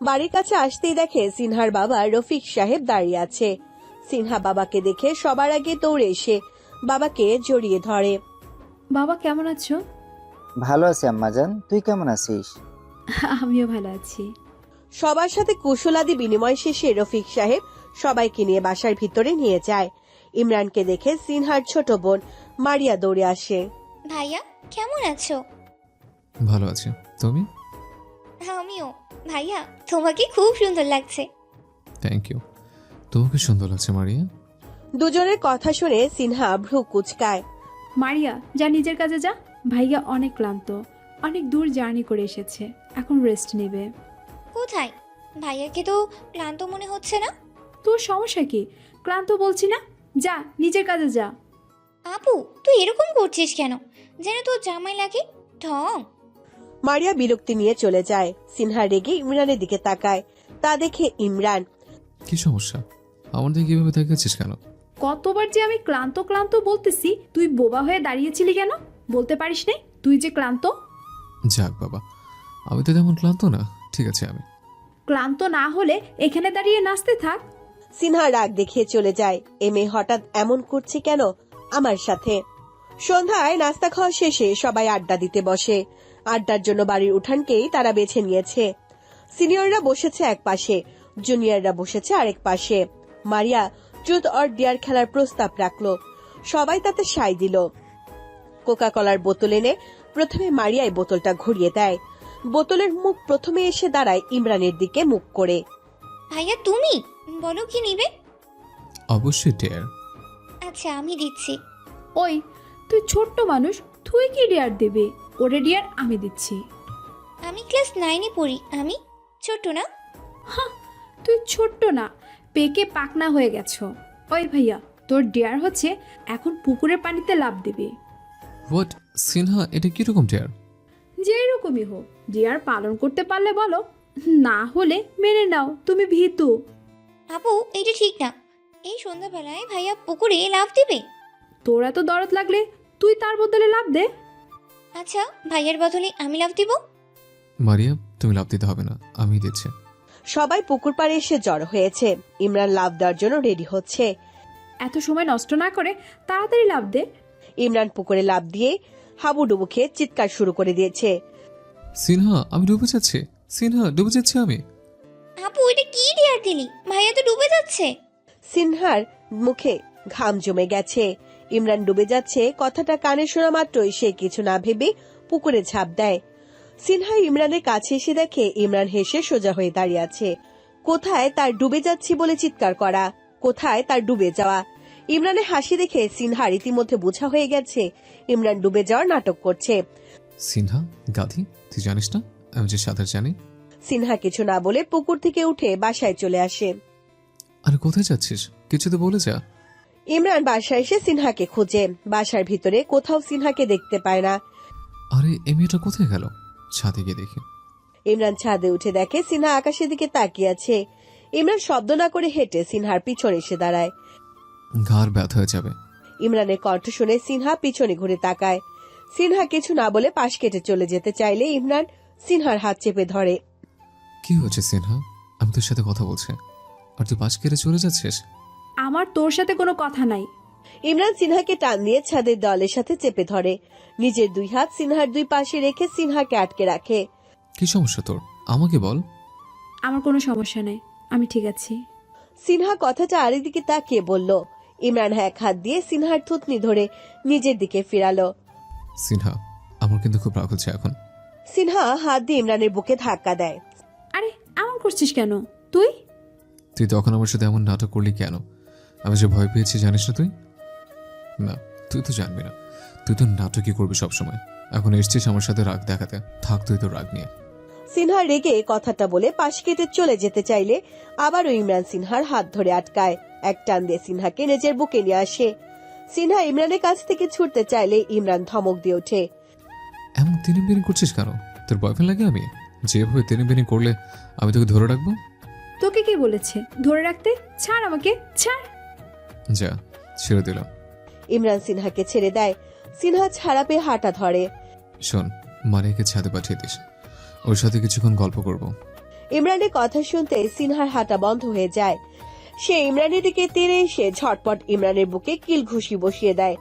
বাড়ির কাছে আসতেই দেখে সিনহার বাবা রফিক সাহেব দাঁড়িয়ে আছে। সিনহা বাবাকে দেখে সবার আগে দৌড়ে এসে বাবাকে জড়িয়ে ধরে। বাবা কেমন আছো? ভালো আছি আম্মাজান, তুই কেমন আছিস? আমিও ভালো আছি। সবার সাথে কুশলাদি বিনিময় শেষে রফিক সাহেব সবাইকে নিয়ে বাসার ভিতরে নিয়ে যায়। ইমরানকে দেখে সিনহার ছোট বোন মারিয়া দৌড়ে আসে। ভাইয়া কেমন আছো? ভালো আছি, তুমি? আমিও। ভাইয়া তোমাকে খুব সুন্দর লাগছে। Thank you. তোমাকে সুন্দর লাগছে মারিয়া। দুজনের কথা শুনে সিনহা ভ্রু কুচকায়। মারিয়া, যা নিজের কাজে যা। ভাইয়া অনেক ক্লান্ত, অনেক দূর জার্নি করে এসেছে, এখন রেস্ট নেবে। কোথায়? ভাইয়াকে তো ক্লান্ত মনে হচ্ছে না। তোর সমস্যা কি? ক্লান্ত বলছি না, যা নিজের কাজে যা। আপু তুই এরকম করছিস কেন? যেন তোর জামাই লাগে ঢং। মারিয়া বিরক্তি নিয়ে চলে যায়। সিনহা রেগে ইমরানের দিকে তাকায়। তা দেখে ইমরান, কি সমস্যা? আমার দিকে কিভাবে তাকাচ্ছিস কেন? কতবার যে আমি ক্লান্ত ক্লান্ত বলতেছি, তুই বোবা হয়ে দাঁড়িয়েছিলি কেন? বলতে পারিস নাই তুই যে ক্লান্ত? যাক বাবা, আমি তো তেমন ক্লান্ত না। ঠিক আছে, আমি ক্লান্ত না হলে এখানে দাঁড়িয়ে নাচতে থাক। সিনহা রাগ দেখিয়ে চলে যায়। এ মেয়ে হঠাৎ এমন করছে কেন আমার সাথে? সন্ধ্যায় নাস্তা খাওয়া শেষে সবাই আড্ডা দিতে বসে। আড্ডার জন্য বাড়ির উঠানকেই তারা বেছে নিয়েছে। সিনিয়ররা বসেছে এক পাশে, জুনিয়ররা বসেছে আরেক পাশে। মারিয়া ট্রুথ অর ডিয়ার খেলার প্রস্তাব রাখলো। সবাই তাতে সাই দিল। কোকা কলার বোতল এনে প্রথমে মারিয়ায় বোতলটা ঘুরিয়ে দেয়। বোতলের মুখ প্রথমে এসে দাঁড়ায় ইমরানের দিকে মুখ করে। ভাইয়া তুমি বলো কি নিবে? অবশ্যই ডিয়ার। আচ্ছা আমি দিচ্ছি। ওই তুই ছোট্ট মানুষ, তুই কি ডিয়ার দেবে? ওরে ডিয়ার আমি দিচ্ছি। আমি ক্লাস 9-এ পড়ি। আমি ছোট না? হ্যাঁ, তুই ছোট্ট না, পেকে পাকনা হয়ে গেছো। ওই ভাইয়া, তোর ডিয়ার হচ্ছে এখন পুকুরের পানিতে লাফ দিবে। হোয়াট সিনহা, এটা কিরকম ডেয়ার? যে রকমই হোক, ডিয়ার পালন করতে পারলে বলো, না হলে মেনে নাও তুমি ভীতু। আপু, এটা ঠিক না। এই সন্ধ্যাবেলায় ভাইয়া পুকুরে লাফ দিবে? তোর এত দরদ লাগলে তুই তার বদলে লাফ দে। আচ্ছা, ভাইয়ার বদলে আমি লাফ দিব? মারিয়া, তুমি লাভ দিতে হবে না, আমি দিচ্ছি। সবাই পুকুর পাড়ে এসে জড়ো হয়েছে। ইমরান লাফ দেওয়ার জন্য রেডি হচ্ছে। এত সময় নষ্ট না করে তাড়াতাড়ি লাফ দে। ইমরান পুকুরে লাফ দিয়ে হাবুডুবু খেয়ে চিৎকার শুরু করে দিয়েছে। সিনহা, আমি ডুবে যাচ্ছি। সিনহা, ডুবে যাচ্ছি আমি। আপু, এটা কি ডিয়ার দিলি? ভাইয়া তো ডুবে যাচ্ছে। সিনহার মুখে ঘাম জমে গেছে। ইমরান ডুবে যাচ্ছে কথাটা কানে শোনা মাত্রই সে কিছু না ভেবে পুকুরে ঝাঁপ দেয়। সিনহা ইমরানের কাছে এসে দেখে ইমরান হেসে সোজা হয়ে দাঁড়িয়ে আছে। কোথায় তার ডুবে যাচ্ছি বলে চিৎকার করা, কোথায় তার ডুবে যাওয়া। ইমরানের হাসি দেখে সিনহার ইতিমধ্যে বোঝা হয়ে গেছে ইমরান ডুবে যাওয়ার নাটক করছে। সিনহা গাধি, তুই জানিস না আমি যে সাঁতার জানি? সিনহা কিছু না বলে পুকুর থেকে উঠে বাসায় চলে আসে। আরে কোথায় যাচ্ছিস? কিছু তো বলে যা। ইমরান বাসায় এসে সিনহাকে খুঁজে। বাসার ভিতরে কোথাও সিনহাকে দেখতে পায় না। আরে এই মেয়েটা কোথায় গেল? ছাদে গিয়ে দেখি। ইমরান ছাদে উঠে দেখে সিনহা আকাশের দিকে তাকিয়ে আছে। ইমরান শব্দ না করে হেঁটে সিনহার পিছনে এসে দাঁড়ায়। ঘাড় ব্যথা হয়ে যাবে। ইমরানের কণ্ঠ শুনে সিনহা পিছনে ঘুরে তাকায়। সিনহা কিছু না বলে পাশ কেটে চলে যেতে চাইলে ইমরান সিনহার হাত চেপে ধরে। কি হচ্ছে সিনহা? আমি তোর সাথে কথা বলছি আর তুই পাশ কেটে চলে যাচ্ছিস। আমার তোর সাথে কোনো কথা নাই। ইমরান সিনহাকে টান দিয়ে ছাদের দেওয়ালের সাথে চেপে ধরে। নিজের দুই হাত সিনহার দুই পাশে রেখে সিনহাকে আটকে রাখে। কি সমস্যা তোর? আমাকে বল। আমার কোনো সমস্যা নেই, আমি ঠিক আছি। সিনহা কথাটা আরেকদিকে তাকিয়ে বলল। ইমরান এক হাত দিয়ে সিনহার থুতনি ধরে নিজের দিকে ফিরালো। সিনহা, আমার কিন্তু খুব রাগ হচ্ছে এখন। সিনহা হাত দিয়ে ইমরানের বুকে ধাক্কা দেয়। আরে এমন করছিস কেন তুই? তুই তখন আমার সাথে এমন নাটক করলি কেন? আমি যে ভয় পেয়েছি জানিস না তুই? না, তুই তো জানবি না। তুই তো নাটকই করবি সবসময়। এখন এসছিস আমার সাথে রাগ দেখাতে, থাক তুই তো রাগ নিয়ে। সিনহা রেগে কথাটা বলে পাশ কেটে চলে যেতে চাইলে আবারও ইমরান সিনহার হাত ধরে আটকায়। এক টান দিয়ে সিনহাকে নিজের বুকে নিয়ে আসে। সিনহা ইমরানের কাছ থেকে ছুটতে চাইলে ইমরান ধমক দিয়ে ওঠে। এমন তিনিবিনি করছিস কেন? তোর বয়ফ্রেন্ড লাগে আমি? যেভাবে তিনিবিনি করলে আমি তোকে ধরে রাখবো? তোকে কে বলেছে ধরে রাখতে? ছাড় আমাকে, ছাড়। যা, ছেড়ে দিলাম। ইমরান সিনহাকে ছেড়ে দেয়। সিনহা ছাড়া পেয়ে হাঁটা ধরে। শোন, মারিয়াকে ছাদে পাঠিয়ে দিস, ওর সাথে কিছুক্ষণ গল্প করব। ইমরানের কথা শুনতে সিনহার হাঁটা বন্ধ হয়ে যায়। সে ইমরানের দিকে তেড়ে এসে ঝটপট ইমরানের বুকে কিল ঘুষি বসিয়ে দেয়।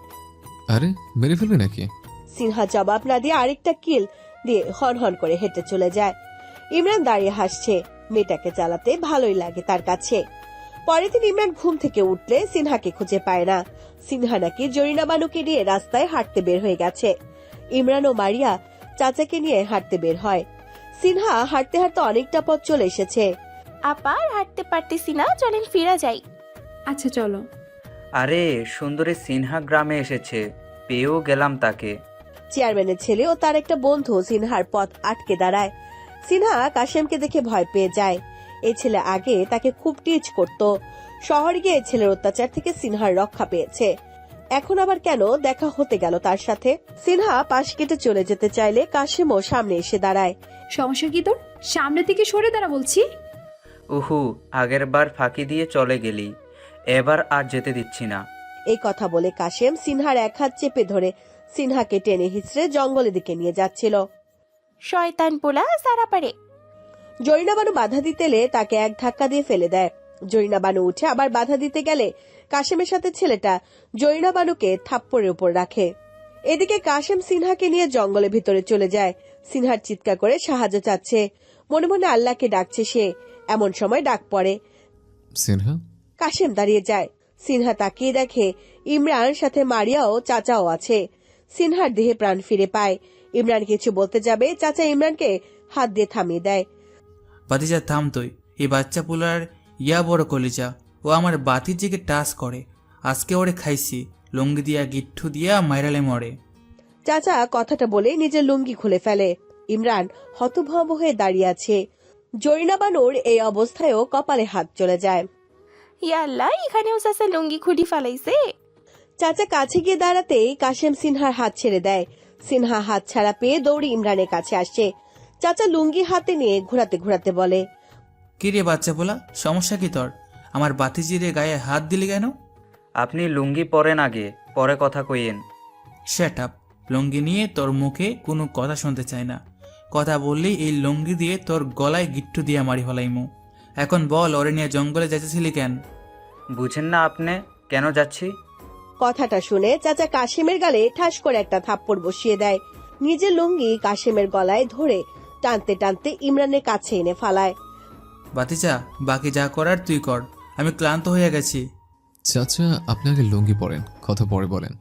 আরে মেরে ফেলবি নাকি? সিনহা জবাব না দিয়ে আরেকটা কিল দিয়ে হন হন করে হেঁটে চলে যায়। ইমরান দাঁড়িয়ে হাসছে। মেয়েটাকে চালাতে ভালোই লাগে তার কাছে। পরের দিন ইমরান ঘুম থেকে উঠলে সিনহাকে খুঁজে পায় না। সিনহা নাকি জরিনা বানুকে নিয়ে রাস্তায় হাঁটতে বের হয়ে গেছে। ইমরান ও মারিয়া চাচাকে নিয়ে হাঁটতে বের হয়। সিনহা হাঁটতে হাঁটতে অনেকটা পথ চলে এসেছে। আপা আর হাঁটতে পারতেছি না, চলেন ফিরা যাই। আচ্ছা চলো। আরে সুন্দরী সিনহা গ্রামে এসেছে, পেয়েও গেলাম তাকে। চেয়ারম্যানের ছেলে ও তার একটা বন্ধু সিনহার পথ আটকে দাঁড়ায়। সিনহা কাশেমকে দেখে ভয় পেয়ে যায়। এই ছেলে আগে তাকে খুব টিচ করত। শহরে গিয়ে ছেলের অত্যাচার থেকে সিনহার রক্ষা পেয়েছে। এখন আবার কেন দেখা হতে গেল তার সাথে? সিনহা পাশ কেটে চলে যেতে চাইলে কাশেমও সামনে এসে দাঁড়ায়। সমস্যা কি তোর? সামনে থেকে সরে দাঁড়া বলছি। উহু, আগের বার ফাঁকি দিয়ে চলে গেলি, এবার আর যেতে দিচ্ছি না। এই কথা বলে কাশেম সিনহার এক হাত চেপে ধরে সিনহাকে টেনে হিচড়ে জঙ্গলের দিকে নিয়ে যাচ্ছিল। শয়তান পোলা সারা পারে। জরিনা বানু বাধা দিতে এলে তাকে এক ধাক্কা দিয়ে ফেলে দেয়। জরিনা বানু উঠে আবার বাধা দিতে গেলে কাশেমের সাথে ছেলেটা জরিনা বানুকে থাপ্পড়ের উপর রাখে। এদিকে কাশেম সিনহাকে নিয়ে জঙ্গলের ভিতরে চলে যায়। সিনহার চিৎকার করে সাহায্য চাচ্ছে, মনে মনে আল্লাহকে ডাকছে সে। এমন সময় ডাক পড়ে। সিনহা। কাশেম দাঁড়িয়ে যায়। সিনহা তাকিয়ে দেখে ইমরান সাথে মারিয়াও চাচাও আছে। সিনহার দেহে প্রাণ ফিরে পায়। ইমরান কিছু বলতে যাবে, চাচা ইমরানকে হাত দিয়ে থামিয়ে দেয়। বাতিজা থাম তুই, এই বাচ্চা পোলার ইয়া বড় কলিজা, ও আমার বাতির দিকে টাচ করে। আজকে ওরে খাইছি, লঙ্গি দিয়া গিট্ঠু দিয়া মাইরালে মরে। চাচা কথাটা বলে নিজের লুঙ্গি খুলে ফেলে। ইমরান হতভম্ব হয়ে দাঁড়িয়ে আছে। জরিনা বানুর এই অবস্থায়ও কপালে হাত চলে যায়। ইয়া আল্লাহ, এখানেও চাচা লুঙ্গি খুলি ফালাইছে। চাচা কাছে গিয়ে দাঁড়াতেই কাশেম সিনহার হাত ছেড়ে দেয়। সিনহা হাত ছাড়া পেয়ে দৌড়ে ইমরানের কাছে আসে। চাচা লুঙ্গি হাতে নিয়ে ঘোরাতে ঘোরাতে বলে, কি রে বাচ্চা বলা, সমস্যা কি তোর? আমার বাতিজিরে গায়ে হাত দিলি কেন? আপনি লুঙ্গি পরেন আগে, পরে কথা কইয়েন। Shut up. লুঙ্গি নিয়ে তোর মুখে কোনো কথা শুনতে চাই না। কথা বললেই এই লুঙ্গি দিয়ে তোর গলায় গিট্টু দিয়া মারি ফেলাইমু। এখন বল, ওরে নিয়ে জঙ্গলে যাইতেছিলি কেন? বুঝেন না আপনি কেন যাচ্ছি? কথাটা শুনে চাচা কাশেমের গালে ঠাস করে একটা থাপ্পড় বসিয়ে দেয়। নিজের লুঙ্গি কাশেমের গলায় ধরে টানতে টানতে ইমরানের কাছে এনে ফালায়। বাতিজা, বাকি যা করার তুই কর, আমি ক্লান্ত হয়ে গেছি। চাচা আপনি আগে লুঙ্গি পরেন, কথা পরে বলেন।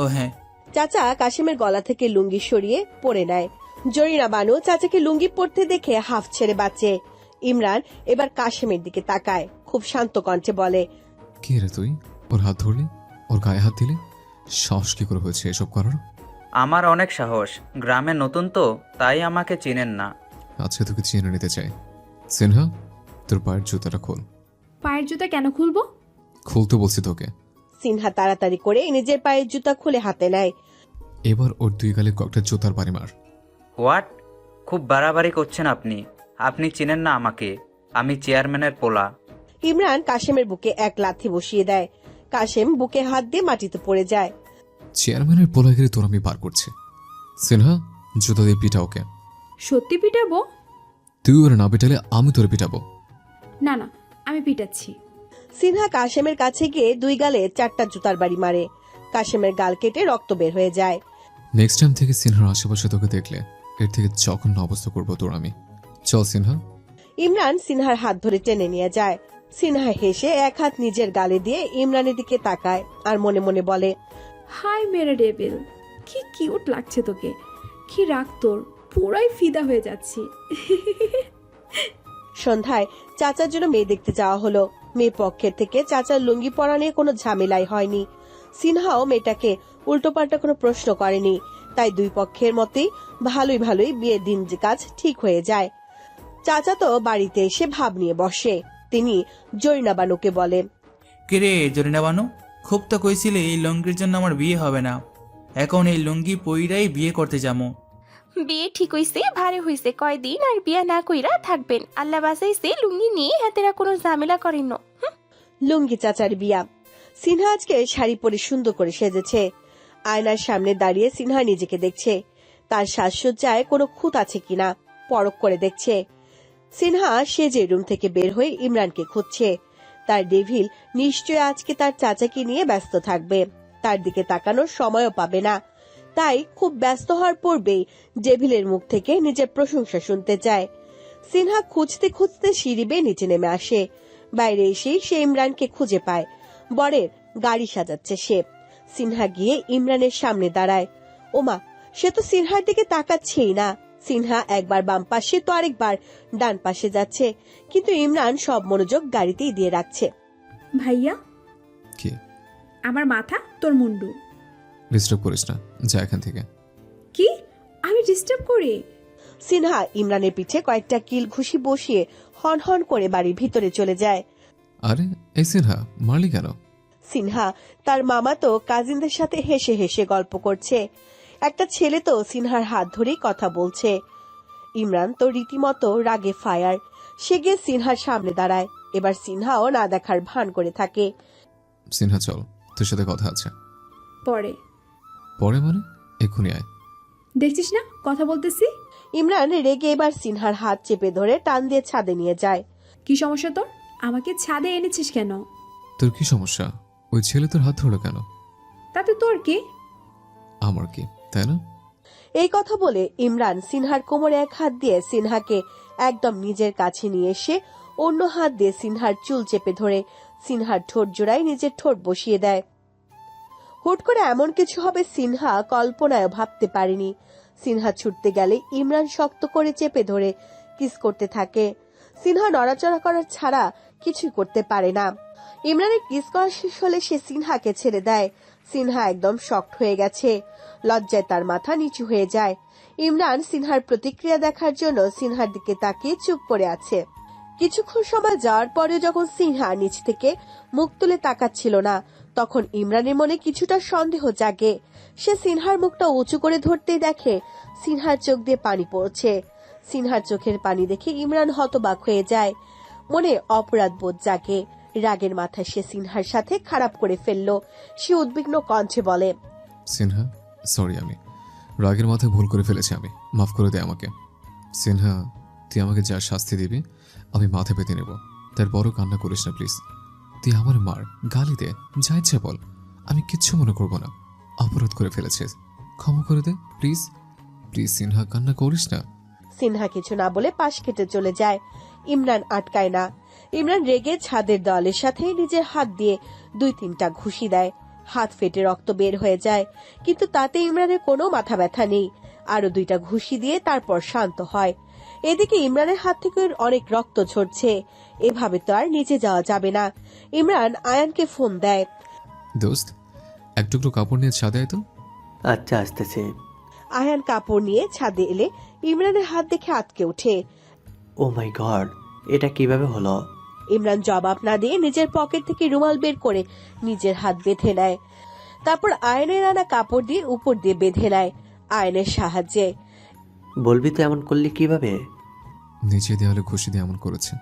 ও হ্যাঁ। চাচা কাশেমের গলা থেকে লুঙ্গি সরিয়ে পরে নেয়। জরিনা বানু চাচাকে লুঙ্গি পরতে দেখে হাফ ছেড়ে বাঁচে। ইমরান এবার কাশেমের দিকে তাকায়, খুব শান্ত কণ্ঠে বলে, কি রে তুই ওর হাত ধরলি, ওর গায়ে হাত দিলি? সাহস কি করে হয়েছে এসব করার? আমার অনেক সাহস, গ্রামে নতুন তো তাই আমাকে চেনেন না। আজকে তোকে চিনে নিতে চাই। সিনহা, তোর পায়ের জুতাটা খোল। পায়ের জুতা কেন খুলবো? খুলতে বলছি তোকে। সিনহা তাড়াতাড়ি করে নিজের পায়ের জুতা খুলে হাতে নেয়। এবার ওর দুই গালে কয়েকটা জুতার বাড়ি মার। হোয়াট? খুব বাড়াবাড়ি করছেন আপনি। আপনি চিনেন না আমাকে, আমি চেয়ারম্যানের পোলা। ইমরান কাশেমের বুকে এক লাথি বসিয়ে দেয়। কাশেম বুকে হাত দিয়ে মাটিতে পড়ে যায়। চেয়ারম্যানের পোলাগিরি তোর আমি পার করছি। সিনহা, জুতা দিয়ে পিটা ওকে। সত্যি পিটাবো? তুই ওরা না পিটালে আমি তোরে পিটাবো। না না, আমি পিটাচ্ছি। সিনহা কাশেমের কাছে গিয়ে দুই গালে 4টা জুতার বাড়ি মারে। কাশেমের গাল কেটে রক্ত বের হয়ে যায়। নেক্সট টাইম থেকে সিনহার আশেপাশে তোকে দেখলে এর থেকে জঘন্য অবস্থা করবো তোর আমি। চল সিনহা। ইমরান সিনহার হাত ধরে টেনে নিয়ে যায়। সিনহা হেসে এক হাত নিজের গালে দিয়ে ইমরানের দিকে তাকায় আর মনে মনে বলে, হাই মেরে ডেভিল, কি কিউট লাগছে তোকে, কি রাগ তোর, পুরাই ফিদা হয়ে যাচ্ছি। সন্ধ্যায় চাচার জন্য মেয়ে দেখতে যাওয়া হলো। মেয়ে পক্ষের থেকে চাচার লুঙ্গি পরা নিয়ে কোনো ঝামেলাই হয়নি। সিনহাও মেয়েটাকে উল্টোপাল্টা কোনো প্রশ্ন করেনি, তাই দুই পক্ষের মতেই ভালোই বিয়ের দিন কাজ ঠিক হয়ে যায়। চাচা তো বাড়িতে এসে ভাব নিয়ে বসে। তিনি জরিনা বানুকে বলে, কিরে জরিনা বানু, খুব তো কইছিলে এই লুঙ্গির জন্য আমার বিয়ে হবে না, এখন এই লুঙ্গি পইরাই বিয়ে করতে যাবো। বিয়ে ঠিক হইছে, ভালো হইছে। কয়দিন আর বিয়া না কইরা থাকবেন। আল্লাহ বাঁচাইছে, লুঙ্গি নিয়ে হাতেরা কোনো ঝামেলা করেন না। লুঙ্গি চাচার বিয়া। সিনহা আজকে শাড়ি পরে সুন্দর করে সেজেছে। আয়নার সামনে দাঁড়িয়ে সিনহা নিজেকে দেখছে। তার সাজসজ্জায় কোনো খুঁত আছে কিনা পরখ করে দেখছে। সিনহা সেজে রুম থেকে বের হয়ে ইমরানকে খুঁজছে। তার ডেভিল নিশ্চয় আজকে তার চাচাকে নিয়ে ব্যস্ত থাকবে, তার দিকে তাকানোর সময়ও পাবে না। তাই খুব ব্যস্ত হওয়ার পূর্বেই ডেভিলের মুখ থেকে নিজের প্রশংসা শুনতে চায়। সিনহা খুঁজতে খুঁজতে সিঁড়ি বেয়ে নিচে নেমে আসে। বাইরে এসেই সে ইমরানকে খুঁজে পায়। বরের গাড়ি সাজাচ্ছে সে। সিনহা গিয়ে ইমরানের সামনে দাঁড়ায়। ওমা, সে তো সিনহার দিকে তাকাচ্ছেই না। সিনহা একবার বাম পাশে তো আরেকবার ডান পাশে যাচ্ছে, কিন্তু ইমরান সব মনোযোগ গাড়িতেই দিয়ে রাখছে। ভাইয়া, কি? আমার মাথা তোর মুন্ডু। ডিস্টার্ব করিস না, যা এখান থেকে। কি? আমি ডিস্টার্ব করি? সিনহা ইমরানের পিঠে কয়েকটা কিল ঘুষি বসিয়ে হন হন করে বাড়ির ভিতরে চলে যায়। আরে এই সিনহা, মারলি কেন? সিনহা তার মামা তো কাজিনদের সাথে হেসে হেসে গল্প করছে। একটা ছেলে তো সিনহার হাত ধরেই কথা বলছে। ইমরান তো রীতিমতো রাগে ফায়ার। সে গিয়ে সিনহার সামনে দাঁড়ায়। এবার সিনহাও না দেখার ভান করে থাকে। সিনহা চল, তোর সাথে কথা আছে। পরে? পরে মানে? এক্ষুনি আয়। দেখছিস না কথা বলতেছি? ইমরান রেগে এবার সিনহার হাত চেপে ধরে টান দিয়ে ছাদে নিয়ে যায়। কি সমস্যা তোর? আমাকে ছাদে এনেছিস কেন? তোর কি সমস্যা? ওই ছেলে তোর হাত ধরলো কেন? তাতে তোর কি? আমার কি, তাই না? এই কথা বলে ইমরান সিনহার কোমরে এক হাত দিয়ে সিনহাকে একদম নিজের কাছে নিয়ে এসে অন্য হাত দিয়ে সিনহার চুল চেপে ধরে সিনহার ঠোঁট জোড়ায় নিজের ঠোঁট বসিয়ে দেয়। হুট করে এমন কিছু হবে সিনহা কল্পনায় ভাবতে পারেনি। সিনহা ছুটতে গেলে ইমরান শক্ত করে চেপে ধরে কিস করতে থাকে। সিনহা নড়াচড়া করার ছাড়া কিছুই করতে পারে না। ইমরানের কিস করা শেষ হলে সে সিনহাকে ছেড়ে দেয়। সিনহা একদম শকড হয়ে গেছে, লজ্জায় তার মাথা নিচু হয়ে যায়। ইমরান সিনহার প্রতিক্রিয়া দেখার জন্য সিনহার দিকে তাকিয়ে চুপ করে আছে। কিছুক্ষণ সময় যাওয়ার পরেও যখন সিনহা নিচ থেকে মুখ তুলে তাকাচ্ছিল না, তখন ইমরানের মনে কিছুটা সন্দেহ জাগে। সে সিনহার মুখটা উঁচু করে ধরতেই দেখে সিনহার চোখ দিয়ে পানি পড়ছে। সিনহার চোখের পানি দেখে ইমরান হতবাক হয়ে যায়, মনে অপরাধ বোধ জাগে। রাগের মাথায় সে সিনহার সাথে খারাপ করে ফেলল। সে উদ্বিগ্ন কণ্ঠে বলে, সিনহা সরি, আমি রাগের মাথায় ভুল করে ফেলেছি, আমি মাফ করে দে আমাকে। সিনহা, তুই আমাকে যা শাস্তি দিবি আমি মাথা পেতে নেব, তার বড় কান্না করিস না প্লিজ। তুই আমার মার, গালি দে, যা ইচ্ছা বল, আমি কিচ্ছু মনে করবো না। অপরাধ করে ফেলেছিস, ক্ষমা করে দে প্লিজ। প্লিজ সিনহা, কান্না করিস না। সিনহা কিছু না বলে পাশ কেটে চলে যায়। ইমরান আটকায় না। ইমরান রেগে ছাদের দেওয়ালের সাথে নিজের হাত দিয়ে 2-3টা ঘুষি দেয়। হাত ফেটে রক্ত বের হয়ে যায়, কিন্তু তাতে ইমরানের কোনো মাথা ব্যথা নেই। আরো 2টা ঘুষি দিয়ে তারপর শান্ত হয়। এদিকে ইমরানের হাত থেকে অনেক রক্ত ঝরছে। এভাবে তো আর নিচে যাওয়া যাবে না। ইমরান আয়ানকে ফোন দেয়। দোস্ত, এক টুকরো কাপড় নিয়ে ছাদে আয় তো। আচ্ছা, আসতেছে। আয়ান কাপড় নিয়ে ছাদে এলে ইমরানের হাত দেখে আটকে ওঠে। ও মাই গড, এটা কিভাবে হলো? ইমরান জবাব না দিয়ে নিজের পকেট থেকে রুমাল বের করে নিজের হাত বেঁধে নেয়। তারপর আয়নের আনা কাপড় দিয়ে উপর দিয়ে বেঁধে নেয় আয়নের সাহায্যে। বলবি তো এমন করলি কিভাবে? নিচে দেওয়ালে ঘুষি দিয়ে এমন করেছে।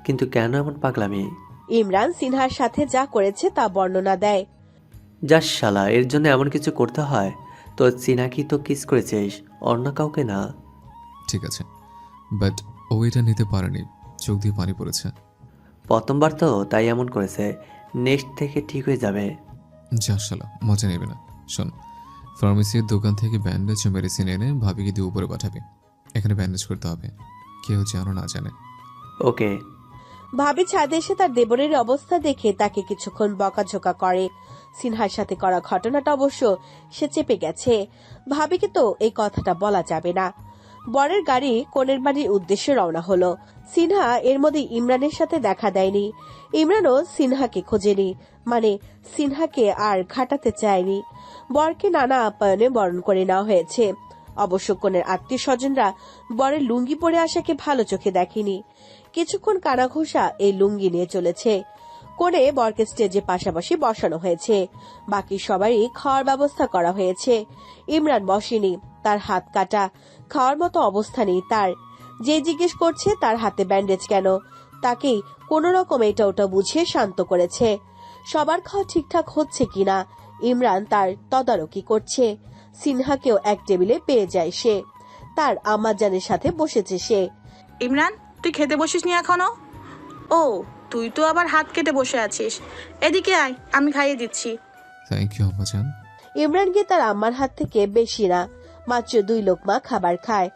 কিন্তু কেন এমন পাগলামি? ইমরান সিনহার সাথে যা করেছে তা বর্ণনা দেয়। যাস শালা, এর জন্য এমন কিছু করতে হয়? তো সিনাকি তো কিস করেছিস, অন্য কাউকে না। ঠিক আছে, বাট ও এটা নিতে পারেনি, চোখ দিয়ে পানি পড়েছে। প্রথমবার তো তাই এমন করেছে, নেক্সট থেকে ঠিক হয়ে যাবে। যা শালা, মজা নেবে না। শোন, ফার্মেসির দোকান থেকে ব্যান্ডেজ ও মেডিসিন এনে ভাবিকে দিয়ে উপরে পাঠাবে। এখানে ব্যান্ডেজ করতে হবে, কেউ যেন না জানে। ওকে। ভাবি ছাদে এসে তার দেবরের অবস্থা দেখে তাকে কিছুক্ষণ বকাঝোকা করে। সিনহার সাথে করা ঘটনাটা অবশ্য সে চেপে গেছে। ভাবিকে তো এই কথাটা বলা যাবে না। বরের গাড়ি কনের বাড়ির উদ্দেশ্যে রওনা হলো। সিনহা এর মধ্যে ইমরানের সাথে দেখা দেয়নি। ইমরানও সিনহাকে খোঁজেনি, মানে সিনহাকে আর ঘাটাতে চায়নি। বরকে নানা আপ্যায়নে বরণ করে নেওয়া হয়েছে। অবশ্য কনের আত্মীয় স্বজনরা বরের লুঙ্গি পরে আসাকে ভালো চোখে দেখেনি। কিছুক্ষণ কানাঘোষা এই লুঙ্গি নিয়ে চলেছে। কোণে বরকে স্টেজে পাশাপাশি বসানো হয়েছে। বাকি সবারই খাওয়ার ব্যবস্থা করা হয়েছে। ইমরান বসেনি, তার হাত কাটা, খাওয়ার মতো অবস্থা নেই তার। যে জিজ্ঞেস করছে তার হাতে ব্যান্ডেজ কেন, তাকেই কোন রকম এটা ওটা বুঝিয়ে শান্ত করেছে। সবার খাওয়া ঠিকঠাক হচ্ছে কিনা ইমরান তার তদারকি করছে। সিনহাকেও এক টেবিলে পেয়ে যায় সে। তার আম্মাজানের সাথে বসেছে সে। ইমরান, তুই খেতে বসিস নি এখনো? ও, তুই তো আবার হাত কেটে বসে আছিস। এদিকে আয়, আমি খাইয়ে দিচ্ছি। থ্যাংক ইউ আম্মাজান। ইমরান গিয়ে তার আম্মার হাত থেকে বেশি না, মাত্র 2 লোকমা খাবার খায়।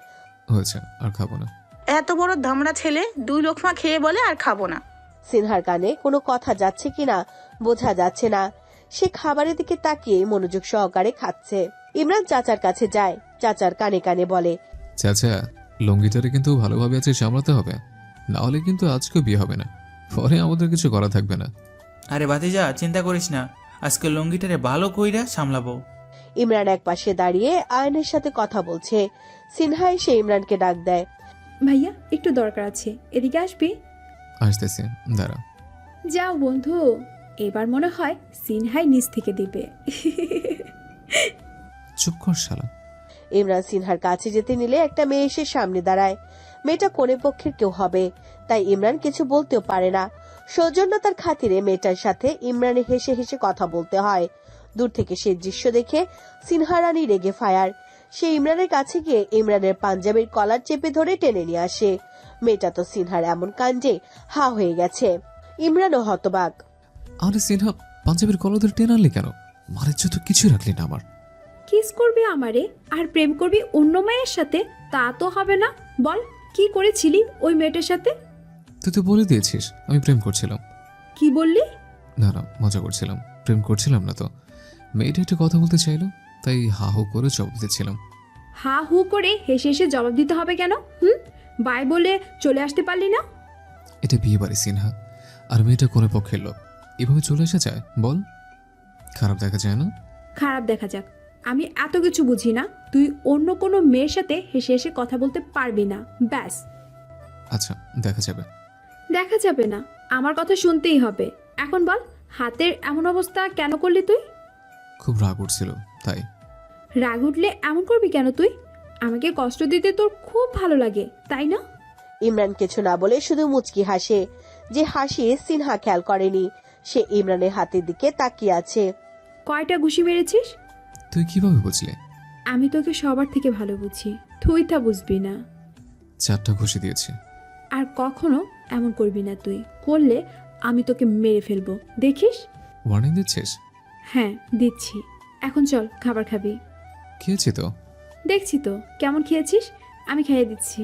হয়েছে, আর খাবো না। এত বড় ধামড়া ছেলে 2 লোকমা খেয়ে বলে আর খাবো না। সিনহার কানে কোনো কথা যাচ্ছে কিনা বোঝা যাচ্ছে না। সে খাবারের দিকে তাকিয়ে মনোযোগ সহকারে খাচ্ছে। ইমরান চাচার কাছে যায়, চাচার কানে কানে বলে, চাচা, লঙ্গিটারে কিন্তু ভালোভাবে আছে সামলাতে হবে, না হলে কিন্তু আজকে বিয়ে হবে না, পরে আমাদের কিছু করা থাকবে না। আরে ভাতিজা, চিন্তা করিস না, আজকে লুঙ্গিটারে ভালো কইরা সামলাবো। ইমরান এক পাশে দাঁড়িয়ে আয়নের সাথে কথা বলছে। সিনহা এসে ইমরানকে ডাক দেয়। ভাইয়া, একটু দরকার আছে, এদিকে আসবি? আসতেছি, দাঁড়া। যাও বন্ধু, এবার মনে হয় সিনহাই নিচ থেকে দিবে। চুপ কর শালা। ইমরান সিনহার কাছে যেতে নিলে একটা মেয়ে এসে সামনে দাঁড়ায়। মেয়েটা কোনে পক্ষের কেউ হবে, তাই ইমরান কিছু বলতেও পারে না। সৌজন্যতার খাতিরে মেয়েটার সাথে ইমরানের হেসে হেসে কথা বলতে হয়। দূর থেকে সে দৃশ্য দেখে সিনহা রানী রেগে ফায়ার। সে ইমরানের কাছে গিয়ে ইমরানের পাঞ্জাবির কলার চেপে ধরে টেনে নিয়ে আসে। মেয়েটা তো সিনহার এমন কাণ্ডে হা হয়ে গেছে। ইমরানও হতবাক। আরে সিনহা, পাঞ্জাবির কলার ধরে টেনে আনলি কেন? মারের তো কিছু রাখলি না আমার। কিস করবি আমারে আর প্রেম করবি অন্য মেয়ের সাথে, তা তো হবে না। বল, কি করেছিলি ওই মেয়েটার সাথে? তুই তো বলে দিয়েছিস আমি প্রেম করছিলাম। কি বললি? না না, মজা করছিলাম, প্রেম করছিলাম না তো। মেয়েটা একটু কথা বলতে চাইলো, তাই হা হু করে জবাব দিচ্ছিলাম। হা হু করে হেসে হেসে জবাব দিতে হবে কেন? বাই বলে চলে আসতে পারলি না? এটা বিয়ে বাড়ি সিনহা, আর মেয়েটা কোনে পক্ষের লোক, এভাবে চলে এসে যায় বল? খারাপ দেখা যায় না? খারাপ দেখা যাক, আমি এত কিছু বুঝি না। তুই অন্য কোনো মেয়ের সাথে হেসে হেসে কথা বলতে পারবি না, ব্যাস। আচ্ছা, দেখা যাবে। দেখা যাবে না, আমার কথা শুনতেই হবে। এখন বল, হাতের এমন অবস্থা কেন করলি তুই? খুব রাগ উঠছিল তাই। রাগ উঠলে এমন করবি কেন তুই? আমাকে কষ্ট দিতে তোর খুব ভালো লাগে, তাই না? ইমরান কিছু না বলে শুধু মুচকি হাসে, যে হাসি সিনহা খেয়াল করেনি। সে ইমরানের হাতের দিকে তাকিয়ে আছে। কয়টা ঘুষি মেরেছিস? তুই কিভাবে বুঝলে? আমি তোকে সবার থেকে ভালো বুঝি, তুই তা বুঝবি না। 4টা ঘুষি দিয়েছি। আর কখনো এমন করবি না তুই, করলে আমি তোকে মেরে ফেলবো, দেখিস। ওয়ার্নিং দিচ্ছিস? হ্যাঁ দিচ্ছি। এখন চল, খাবার খাবি। খেয়েছি তো। দেখছি তো কেমন খেয়েছিস, আমি খাইয়ে দিচ্ছি।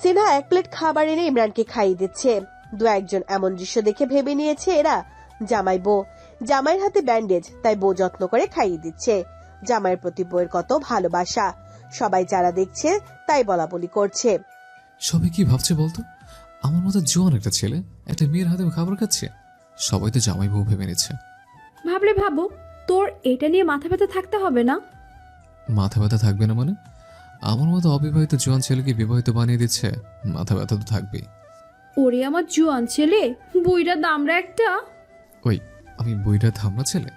সিনহা 1 প্লেট খাবার এনে ইমরানকে খাইয়ে দিচ্ছে। দু একজন এমন দৃশ্য দেখে ভেবে নিয়েছে এরা জামাই বউ। জামাইয়ের হাতে ব্যান্ডেজ, তাই বউ যত্ন করে খাইয়ে দিচ্ছে। জামাইয়ের প্রতি বউয়ের কত ভালোবাসা, সবাই যারা দেখছে তাই বলা বলি করছে। সবাই কি ভাবছে বলতো? আমার মতো জোয়ান একটা ছেলে একটা মেয়ের হাতে খাবার খাচ্ছে। সবাই তো জামাই বউ ভেবে নিচ্ছে। ভাবলে ভাবো, তোর এটা নিয়ে মাথা ব্যথা থাকতে হবে না। মাথা ব্যথা থাকবে না মানে? আমার মতো অবিবাহিত জোয়ান ছেলেকে বিবাহিত বানিয়ে দিচ্ছে, মাথা ব্যথা তো থাকবেই। ওরে আমার জোয়ান ছেলে, বুইরা দামরা একটা। ওই, আমি বইটা থামনা ছেলে?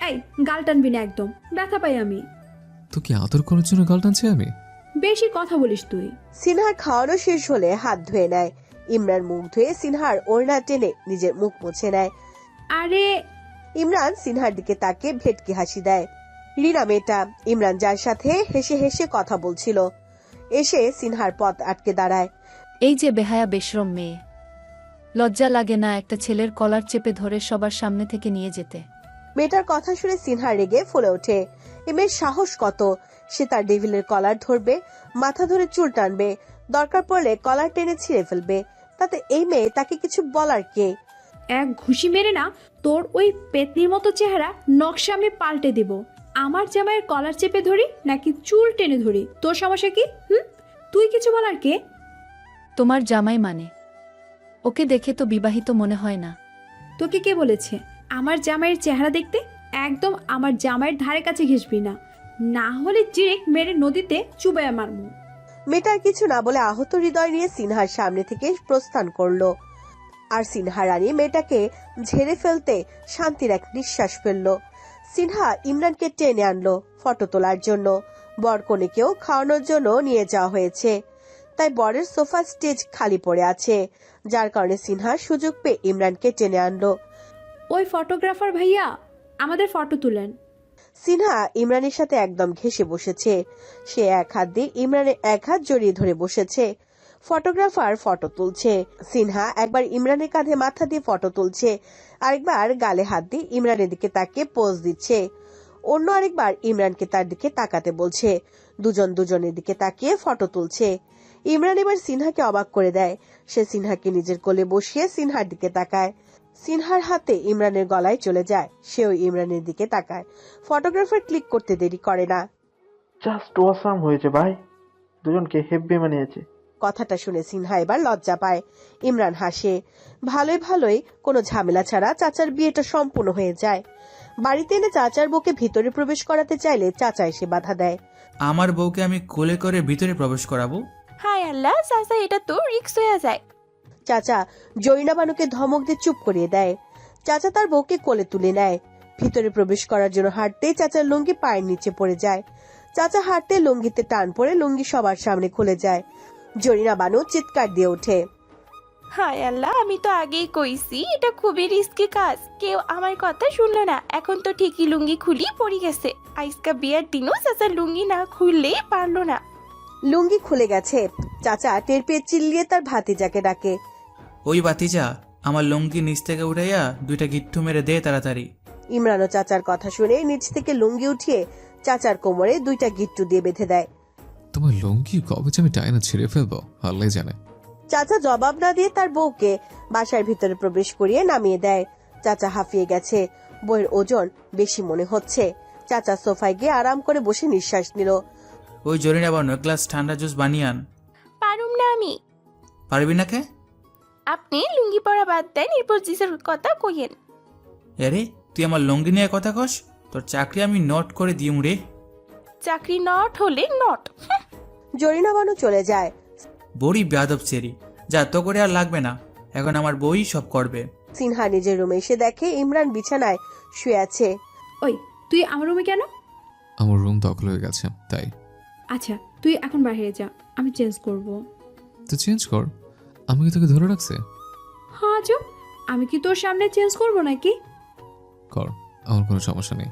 এই গাল টানবি না একদম, ব্যথা পাই আমি। তো কি আদর করার জন্য গাল টানছি আমি? বেশি কথা বলিস তুই। সিনহার খাওয়ানো শেষ হলে হাত ধুয়ে নেয়। ইমরান মুখ ধুয়ে সিনহার ওড়না টেনে নিজের মুখ মুছে নেয়। আরে ইমরান সিনহার দিকে তাকিয়ে ভেটকি হাসি দেয়। রিনা মেয়েটা, ইমরান যার সাথে হেসে হেসে কথা বলছিল, এসে সিনহার পথ আটকে দাঁড়ায়। এই যে বেহায়া বেশরম মেয়ে, লজ্জা লাগে না একটা ছেলের কলার চেপে ধরে সবার সামনে থেকে নিয়ে যেতে? মেয়েটার কথা শুনে সিনহা রেগে ফুলে ওঠে। এ মেয়ের সাহস কত! সে তার ডেভিলের কলার ধরবে, মাথা ধরে চুল টানবে, দরকার পড়লে কলার টেনে ছিঁড়ে ফেলবে। তাতে এই মেয়ে তাকে কিছু বলার কে? এক ঘুষি মেরে না তোর ওই পেতনির মতো চেহারা নকশা আমি পাল্টে দিব। আমার জামাইয়ের কলার চেপে ধরি নাকি চুল টেনে ধরি, তোর সমস্যা কি? তুই কিছু বলার কে? তোমার জামাই মানে? ওকে দেখে তো বিবাহিত মনে হয় না। তোকে কে বলেছে আমার জামাইয়ের চেহারা দেখতে? একদম আমার জামাইয়ের ধারে কাছে ঘেসবি না, না হলে ডিরেক্ট মেরে নদীতে চুবাইয়া মারমু। মেয়েটার কিছু না বলে আহত হৃদয় নিয়ে সিনহার সামনে থেকে প্রস্থান করলো। আর সিনহা রানী মেয়েটাকে ঝেড়ে ফেলতে শান্তির এক নিঃশ্বাস ফেললো। সিনহা ইমরানকে টেনে আনলো ফটো তোলার জন্য। বর কনেকেও খাওয়ানোর জন্য নিয়ে যাওয়া হয়েছে, তাই বরের সোফা স্টেজ খালি পড়ে আছে, যার কারণে সিনহা সুযোগ পেয়ে ইমরানকে টেনে আনলো। ওই ফটোগ্রাফার ভাইয়া, আমাদের ফটো তুলেন। সিনহা ইমরানের সাথে একদম ঘেঁষে বসেছে। সে এক হাত দিয়ে ইমরানের এক হাত জড়িয়ে ধরে বসেছে। ফটোগ্রাফার ফটো তুলছে। সিনহা একবার ইমরানের কাঁধে মাথা দিয়ে ফটো তুলছে, আরেকবার গালে হাত দিয়ে ইমরানের দিকে তাকিয়ে পোজ দিচ্ছে। অন্য আরেকবার ইমরানকে তার দিকে তাকাতে বলছে। দুজন দুজনের দিকে তাকিয়ে ফটো তুলছে। ইমরান এবার সিনহাকে অবাক করে দেয়। সে সিনহাকে নিজের কোলে বসিয়ে সিনহার দিকে তাকায়। সিনহার হাতে ইমরানের গলায় চলে যায়, সেও ইমরানের দিকে তাকায়। ফটোগ্রাফার ক্লিক করতে দেরি করে না। জাস্ট অসাম হয়েছে ভাই, দুজনকে হেব্বি মানিয়েছে। কথাটা শুনে সিনহা এবার লজ্জা পায়। ইমরান হাসে। ভালোই ভালোই কোনো ঝামেলা ছাড়া চাচার বিয়েটা সম্পূর্ণ হয়ে যায়। বাড়িতে এনে চাচার বউকে ভিতরে প্রবেশ করাতে চাইলে চাচা এসে বাধা দেয়। আমার বউকে আমি কোলে করে ভিতরে প্রবেশ করাবো? হায় আল্লাহ, চাচা এটা তো রিক্স হয়ে যায়। চাচা জরিনা বানুকে ধমক দিয়ে চুপ করিয়ে দেয়। চাচা তার বউকে কোলে তুলে নেয়। ভিতরে প্রবেশ করার জন্য হাঁটতেই চাচার লুঙ্গি পায়ের নিচে পড়ে যায়। চাচা হাঁটতে লুঙ্গিতে টান পড়ে লুঙ্গি সবার সামনে খুলে যায়। জরিনা বানু চিৎকার দিয়ে ওঠে। হায় আল্লাহ, আমি তো আগেই কইছি এটা খুবই রিস্কি কাজ, কেউ আমার কথা শুনলো না। এখন তো ঠিকই লুঙ্গি খুলি পড়ে গেছে। আইসকা বিয়ার দিনও চাচা লুঙ্গি না খুললেই পারলো না। লুঙ্গি খুলে গেছে। চাচা টের পেয়ে চিল্লিয়ে তার ভাতিজাকে ডাকে। ওই বাতিজা, আমার লুঙ্গি নিচ থেকে উঠাইয়া 2টা গিট্টু মেরে দে তাড়াতাড়ি। ইমরানও চাচার কথা শুনে নিচ থেকে লুঙ্গি উঠিয়ে চাচার কোমরে 2টা গিট্টু দিয়ে বেঁধে দেয়। তোমার লুঙ্গি কবে যে আমি টাইনা ছিঁড়ে ফেলবো আল্লাহ জানে। চাচা জবাব না দিয়ে তার বউকে বাসার ভিতরে প্রবেশ করিয়ে নামিয়ে দেয়। চাচা হাঁফিয়ে গেছে, বউয়ের ওজন বেশি মনে হচ্ছে। চাচা সোফায় গিয়ে আরাম করে বসে নিঃশ্বাস নিল। ওই জরিনা বানু, এক গ্লাস ঠান্ডা জুস বানিয়ে আন। পারুম না আমি। পারবি না কে? আপনি লুঙ্গি পরা বাদ দেন, এরপর জিসের কথা কইয়েন। আরে তুই আমার লঙ্গি নিয়ে কথা কস, তোর চাকরি আমি নোট করে দিউম রে। চাকরি নট হলে নট। জরিনা বানু চলে যায়। বড়ি বেয়াদব চেরি, যা তো করে আর লাগবে না, এখন আমার বই সব করবে। সিনহা নিজের রুমে এসে দেখে ইমরান বিছানায় শুয়ে আছে। ওই তুই আমার রুমে কেন? আমার রুম দখল হয়ে গেছে তাই। আচ্ছা তুই এখন বাইরে যা, আমি চেঞ্জ করব। তো চেঞ্জ কর, আমি কি তোকে ধরে রাখছে? হ্যাঁ চুপ, আমি কি তোর সামনে চেঞ্জ করব নাকি? কর, আমার কোনো সমস্যা নেই।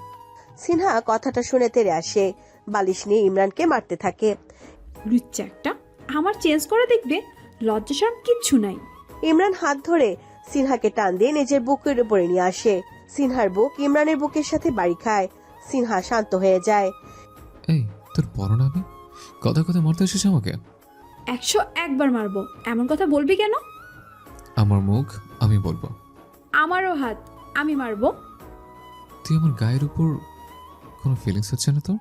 সিনহা কথাটা শুনে তেরে আসে, বালিশ নিয়ে ইমরানকে মারতে থাকে। লুচ্চা একটা, আমার চেঞ্জ করে দেখবে, লজ্জা শরম কিচ্ছু নাই। ইমরান হাত ধরে সিনহাকে টান দিয়ে নিজের বুকের উপরে নিয়ে আসে। সিনহার বুক ইমরানের বুকের সাথে বাড়ি খায়। সিনহা শান্ত হয়ে যায়। এই তোর বড় না আমি, কথা কথা মারতে এসেছিস আমাকে? 101 বার মারবো, এমন কথা বলবি কেন? আমার মুখ আমি বলবো। আমারও হাত আমি মারবো। তুই আমার গায়ের উপর কোনো ফিলিংস হচ্ছে না তোর?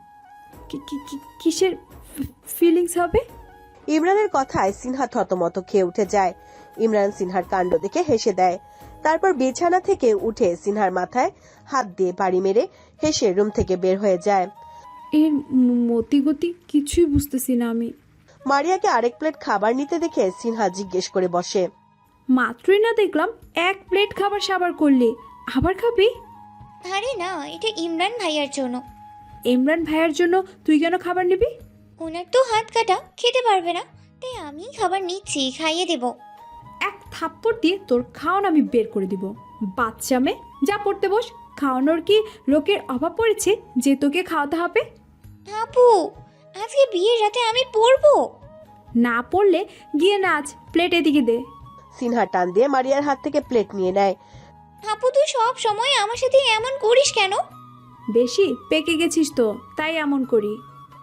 কিসের ফিলিংস হবে? ইমরানের কথায় সিনহা থতমত খেয়ে উঠে যায়। ইমরান সিনহার কাণ্ড দেখে হেসে দেয়। তারপর বিছানা থেকে উঠে সিনহার মাথায় হাত দিয়ে বাড়ি মেরে হেসে রুম থেকে বের হয়ে যায়। এর মতিগতি কিছুই বুঝতেছি না আমি। মারিয়াকে আরেক প্লেট খাবার নিতে দেখে সিনহা জিজ্ঞেস করে বসে। মাত্রই না দেখলাম 1 প্লেট খাবার সাবার করলি, আবার খাবি? আরে না, এটা ইমরান ভাইয়ার জন্য। ইমরান ভাইয়ার জন্য তুই কেন খাবার নিবি? ওনার তো হাত কাটা, খেতে পারবে না, তাই আমি খাবার নিচ্ছি, খাইয়ে দেব। 1 থাপ্পড় দিয়ে তোর খাওয়ান আমি বের করে দিব। বাচ্চা মেয়ে, যা পড়তে বস। খাওয়ানোর কি লোকের অভাব পড়েছে যে তোকে খাওয়াতে হবে? আপু, আজকে বিয়ের রাতে আমি পড়বো। না পড়লে গিয়ে নাচ, প্লেট এদিকে দে। সিনহা টান দিয়ে মারিয়ার হাত থেকে প্লেট নিয়ে নেয়। আপু, তুই সব সময় আমার সাথে এমন করিস কেন? বেশি পেকে গেছিস তো, তাই এমন করি।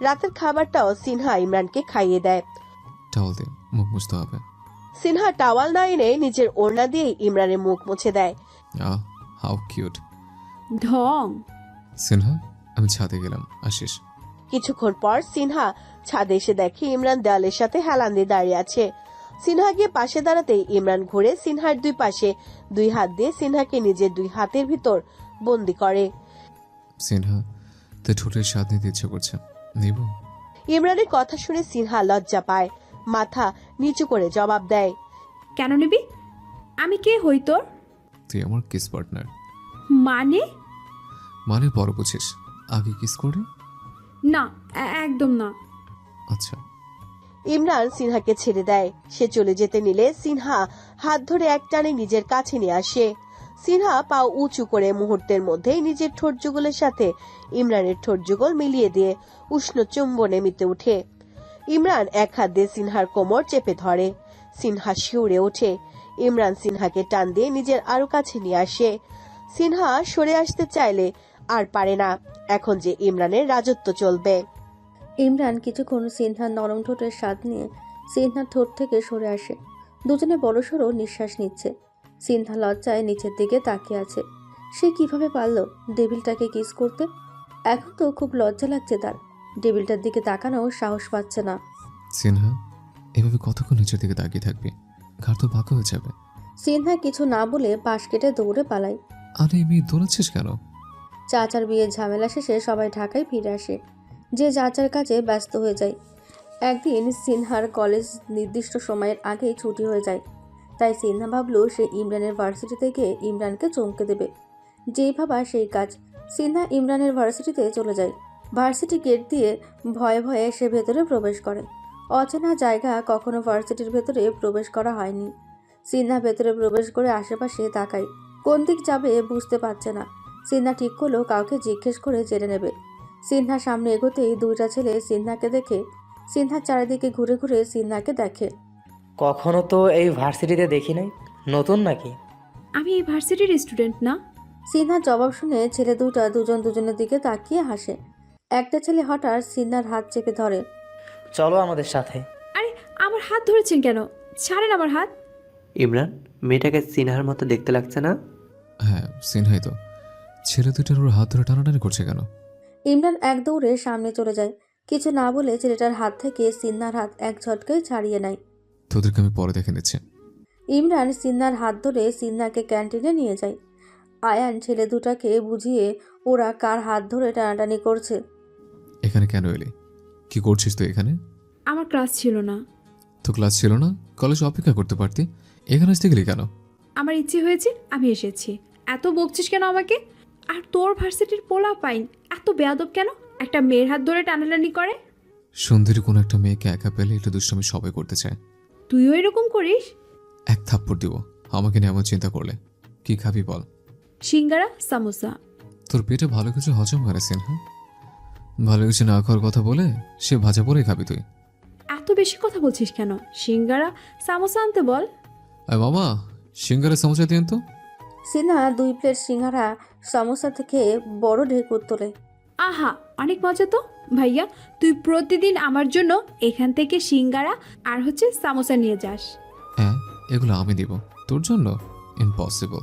রাতের খাবারটাও সিনহা ইমরানকে খাইয়ে দেয়। টাওয়াল দে, মুখ মুছতে হবে। সিনহা টাওয়াল না এনে নিজের ওড়না দিয়ে ইমরানের মুখ মুছে দেয়। How cute. ঢং। সিনহা, আমি ছাদে গেলাম, আসিস? কিছুক্ষণ পর সিনহা ছাদে এসে দেখে ইমরান দেওয়ালের সাথে হেলান দিয়ে দাঁড়িয়ে আছে। সিনহা গিয়ে পাশে দাঁড়াতেই ইমরান ঘুরে সিনহার 2 পাশে 2 হাত দিয়ে সিনহাকে নিজের 2 হাতের ভিতর বন্দি করে। সিনহা, তোর ঠোঁটের স্বাদ নিতে ইচ্ছে করছে, নিব? ইমরানের কথা শুনে সিনহা লজ্জা পায়, মাথা নিচু করে জবাব দেয়। কেন নিবি? আমি কে হই তোর? তুই আমার কিস পার্টনার। মানে পরে বুঝিস, আগে কিস করে। না, একদম না। আচ্ছা। ইমরান সিনহাকে ছেড়ে দেয়। সে চলে যেতে নিলে সিনহা হাত ধরে একটানে নিজের কাছে নিয়ে আসে। সিনহা পা উঁচু করে মুহূর্তের মধ্যেই নিজের ঠোঁট যুগলের সাথে ইমরানের ঠোঁট যুগল মিলিয়ে দিয়ে উষ্ণ চুম্বনে মেতে ওঠে। ইমরান এক হাত দিয়ে সিনহার কোমর চেপে ধরে। সিনহা শিউরে ওঠে। ইমরান সিনহাকে টান দিয়ে নিজের আরো কাছে নিয়ে আসে। সিনহা সরে আসতে চাইলে আর পারে না, এখন যে ইমরানের রাজত্ব চলবে। ইমরান কিছুক্ষণ সিনহার নরম ঠোঁটের স্বাদ নিয়ে সিনহার ঠোঁট থেকে সরে আসে। দুজনে বড়সড় নিঃশ্বাস নিচ্ছে। সিনহা লজ্জায় নিচের দিকে তাকিয়ে আছে। সে কিভাবে পারল ডেভিলটাকে কিস করতে? এখন তো খুব লজ্জা লাগছে তার। ডেভিলটার দিকে তাকানো সাহস পাচ্ছে না। সিনহা, এভাবে কতক্ষণ নিচের দিকে তাকিয়ে থাকবি? ঘাড় তো বাঁকা হয়ে যাবে। সিনহা কিছু না বলে পাশ কেটে দৌড়ে পালায়। আরে মেয়ে, দৌড়াচ্ছিস কেন? চাচার বিয়ের ঝামেলা শেষে সবাই ঢাকায় ফিরে আসে। যে চাচার কাজে ব্যস্ত হয়ে যায়। একদিন সিনহার কলেজ নির্দিষ্ট সময়ের আগেই ছুটি হয়ে যায়। তাই সিনহা ভাবল সে ইমরানের ভার্সিটি থেকে ইমরানকে চমকে দেবে। যেই ভাবা সেই কাজ। সিনহা ইমরানের ভার্সিটিতে চলে যায়। ভার্সিটি গেট দিয়ে ভয়ে ভয়ে সে ভেতরে প্রবেশ করে। অচেনা জায়গা, কখনো ভার্সিটির ভেতরে প্রবেশ করা হয়নি। সিনহা ভেতরে প্রবেশ করে আশেপাশে তাকায়। কোন দিক যাবে বুঝতে পারছে না। সিনহা ঠিক করলো কাউকে জিজ্ঞেস করে জেনে নেবে। সিনহা সামনে এগোতেই 2টা ছেলে সিনহাকে দেখে সিনহা চারিদিকে ঘুরে ঘুরে সিনহাকে দেখে। কখনো তো এই ভার্সিটিতে দেখি নাই, নতুন নাকি? আমি এই ভার্সিটির স্টুডেন্ট না। সিনহা জবাব শুনে ছেলে 2টা দুজন দুজনের দিকে তাকিয়ে হাসে। একটা ছেলে হঠাৎ সিনহার হাত চেপে ধরে। চলো আমাদের সাথে। আরে আমার হাত ধরেছেন কেন? ছাড়েন আমার হাত। ইমরান, মেয়েটাকে সিনহার মতো দেখতে লাগছে না? হ্যাঁ, সিনহাই তো। ছেলে দুইটার ওর হাত ধরে টানাটানি করছে কেন? ইমরান এক দৌড়ে সামনে চলে যায়। কিছু না বলে ছেলেটার হাত থেকে সিনহার হাত এক ঝটকায় ছাড়িয়ে নেয়। তোদেরকে আমি পরে দেখে নিচ্ছি। ইমরান সিনহার হাত ধরে সিনহাকে ক্যান্টিনে নিয়ে যায়। আয়ান ছেলে দুটাকে বুঝিয়ে ওরা কার হাত ধরে টানাটানি করছে। এখানে কেন এলি? কি করছিস তুই এখানে? আমার ক্লাস ছিল না। তো ক্লাস ছিল না? কলেজে অপেক্ষা করতে পারতি। এখানে আসতে গেলি কেন? আমার ইচ্ছে হয়েছে, আমি এসেছি। এত বকছিস কেন আমাকে? আর তোর ভার্সিটির পোলা পাইন এত বেয়াদব কেন? একটা মেয়ের হাত ধরে টানাটানি করে। সুন্দরী কোনো একটা মেয়েকে একা পেলে একটু দুষ্টামি সবাই করতে চায়। তুইও এরকম করিস? এক থাপ্পড় দিব আমাকে নিয়ে এমন চিন্তা করলে। কি খাবি বল? সিঙ্গারা, সামোসা। তোর পেটে ভালো কিছু হজম করে সিনহা। ভালো কিছু না খাওয়ার কথা বলে সে ভাজা পরেই খাবি তুই। এত বেশি কথা বলছিস কেন? সিঙ্গারা, সামোসা আনতে বল। মামা, সিঙ্গারা সমোসা দিন তো। সিনহা 2 প্লেট সিঙ্গারা সমোসা থেকে বড় ঢেকুর তোলে। আহা, অনেক মজা তো। ভাইয়া, তুই প্রতিদিন আমার জন্য এখান থেকে সিঙ্গারা আর সামোসা নিয়ে যাস। হ্যাঁ, এগুলো আমি দিব তোর জন্য। ইম্পসিবল।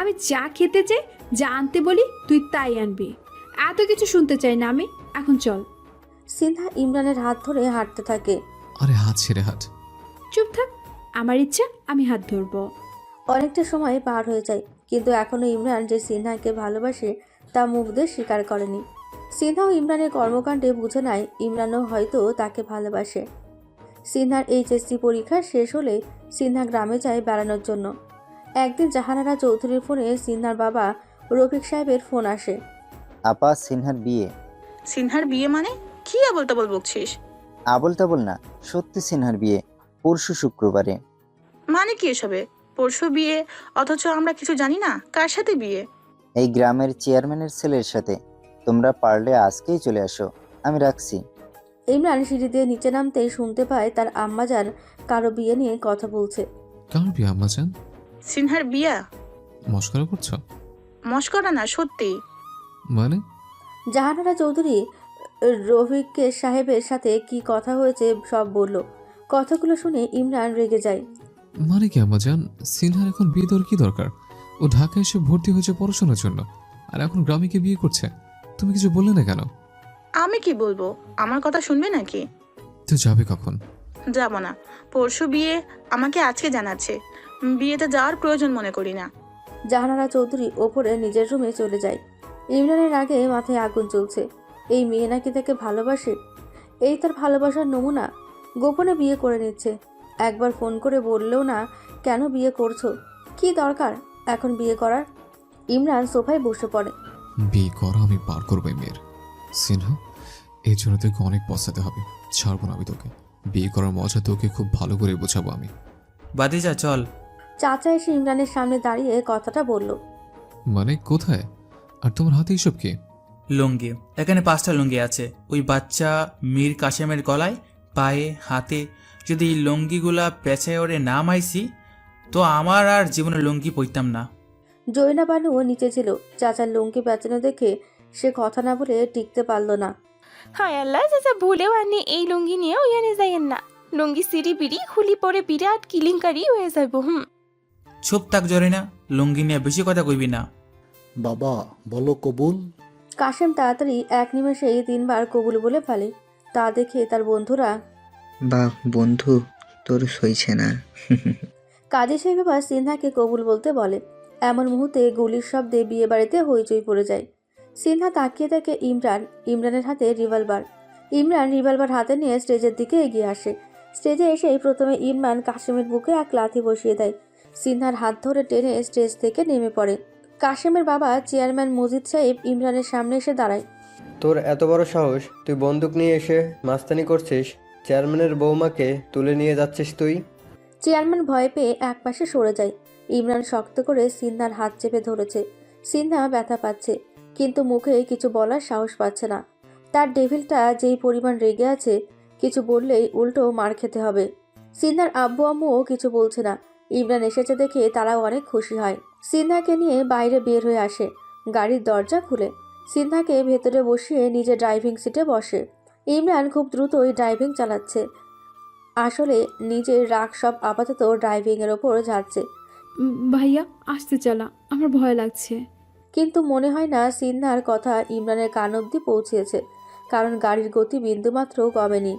আমি যা খেতে চাই, যা আনতে বলি তুই তাই আনবি। এত কিছু শুনতে চাই না আমি। এখন চল। সিনহা ইমরানের হাত ধরে হাঁটতে থাকে। আরে হাত ছেড়ে হাট। চুপ থাক, আমার ইচ্ছা আমি হাত ধরবো। অনেকটা সময় পার হয়ে যায়, কিন্তু এখনও ইমরান যে সিনহাকে ভালোবাসে তা মুখ দিয়ে স্বীকার করেনি। সিনহাও ইমরানের কর্মকাণ্ডে বুঝে নেয় ইমরানও হয়তো তাকে ভালোবাসে। সিনহার এইচএসসি পরীক্ষা শেষ হলে সিনহা গ্রামে যায় বেড়ানোর জন্য। একদিন জাহানারা চৌধুরীর ফোনে সিনহার বাবা রফিক সাহেবের ফোন আসে। আপা, সিনহার বিয়ে। সিনহার বিয়ে মানে? কি আবল তাবল বকছিস? আবল তাবল না, সত্যি সিনহার বিয়ে পরশু শুক্রবারে। মানে কি এসবে? পরশু বিয়ে, অথচ আমরা কিছু জানি না। কার সাথে বিয়ে? এই গ্রামের চেয়ারম্যানের ছেলের সাথে। তোমরা পারলে আজকেই চলে আসো, আমি রাখছি। ইমরান সিঁড়ি দিয়ে নিচে নামতেই শুনতে পায় তার আম্মাজান কারো বিয়ে নিয়ে কথা বলছে। কার বিয়ে আম্মাজান? সিনহার বিয়া? মস্করা করছো? মস্করা না, সত্যি। মানে? জাহানারা চৌধুরী রফিক সাহেবের সাথে কি কথা হয়েছে সব বলল। কথাগুলো শুনে ইমরান রেগে যায়। মানে কি আম্মাজান? সিনহার এখন বিয়ে দেওয়ার কি দরকার? ও ঢাকায় এসে ভর্তি হয়েছে পড়াশোনার জন্য, আর এখন গ্রামে গিয়ে বিয়ে করছে। তুমি কিছু বললে না কেন? আমি কি বলবো? আমার কথা শুনবে নাকি? তুই যাবে কখন? যাব না। পরশু বিয়ে, আমাকে আজকে জানাচ্ছে। বিয়েতে যাওয়ার প্রয়োজন মনে করি না। জাহানারা চৌধুরী ওপরে নিজের রুমে চলে যায়। ইমরানের আগে মাথায় আগুন চলছে। এই মেয়ে নাকি তাকে ভালোবাসে। এই তার ভালোবাসার নমুনা। গোপনে বিয়ে করে নিচ্ছে। একবার ফোন করে বললেও না কেন বিয়ে করছো, কি দরকার এখন বিয়ে করার। ইমরান সোফায় বসে পড়ে। বিয়ে করা আমি পার করবো এই মেয়ের। সিনহা, এই জন্য তোকে অনেক পস্তাতে হবে। ছাড়বো না আমি তোকে। বিয়ে করার মজা তোকে খুব ভালো করে বোঝাবো আমি। বাদিজা চল। চাচা এসে ইমরানের সামনে দাঁড়িয়ে কথাটা বলল। মানে কোথায়? আর তোমার হাতে এইসব কি? লুঙ্গি। এখানে 5টা লুঙ্গি আছে। ওই বাচ্চা মীর কাশেমের গলায়, পায়ে, হাতে যদি এই লুঙ্গিগুলা পেঁচায় ওরে না মাইছি, তো আমার আর জীবনে লুঙ্গি পরতাম না। জৈনা বানুও নিচে ছিল। চাচার লুঙ্গি পেঁচানো দেখে সে কথা না বলে টিকতে পারল না। হায় আল্লাহ, চাচা ভুলেও আনি এই লুঙ্গি নিয়ে ওইখানে যাইয়েন না। লুঙ্গি সিঁড়ি বিড়ি খুলি পরে বিরাট কিলিংকারি হয়ে যাইব। চুপ থাক জরিনা, লুঙ্গি নিয়ে বেশি কথা কইবি না। বাবা বলো কবুল। কাশেম তাড়াতাড়ি এক নিমেষেই 3 বার কবুল বলে ফেলে। তা দেখে তার বন্ধুরা, বাহ বন্ধু, তোর সইছে না। কাজী সাহেব আবার সিনহাকে কবুল বলতে বলে। এমন মুহূর্তে গুলির শব্দে বিয়ে বাড়িতে হইচই পড়ে যায়। সিনহা তাকিয়ে দেখে ইমরানের হাতে রিভলভার। ইমরান রিভলভার হাতে নিয়ে স্টেজের দিকে এগিয়ে আসে। স্টেজে এসেই প্রথমে ইমরান কাশেমের বুকে এক লাথি বসিয়ে দেয়। সিনহার হাত ধরে টেনে স্টেজ থেকে নেমে পড়ে। কাশেমের বাবা চেয়ারম্যান মজিদ সাহেব ইমরানের সামনে এসে দাঁড়ায়। তোর এত বড় সাহস, তুই বন্দুক নিয়ে এসে মাস্তানি করছিস? চেয়ারম্যানের বৌমাকে তুলে নিয়ে যাচ্ছিস তুই? চেয়ারম্যান ভয় পেয়ে একপাশে সরে যায়। ইমরান শক্ত করে সিনহার হাত চেপে ধরেছে। সিনহা ব্যথা পাচ্ছে, কিন্তু মুখে কিছু বলার সাহস পাচ্ছে না। তার ডেভিলটা যেই পরিমাণ রেগে আছে, কিছু বললেই উল্টো মার খেতে হবে। সিনহার আব্বু আম্মুও কিছু বলছে না। ইমরান এসেছে দেখে তারাও অনেক খুশি হয়। সিনহাকে নিয়ে বাইরে বের হয়ে আসে। গাড়ির দরজা খুলে সিনহাকে ভেতরে বসিয়ে নিজে ড্রাইভিং সিটে বসে। ইমরান খুব দ্রুতই ড্রাইভিং চালাচ্ছে। আসলে নিজের রাগ সব আপাতত ড্রাইভিংয়ের ওপর ঝাড়ছে। ভাইয়া আসতে চালা, আমার ভয় লাগছে। কিন্তু মনে হয় না সিনহার কথা ইমরানের কান অবধি পৌঁছেছে, কারণ গাড়ির গতি বিন্দুমাত্র কমেনি।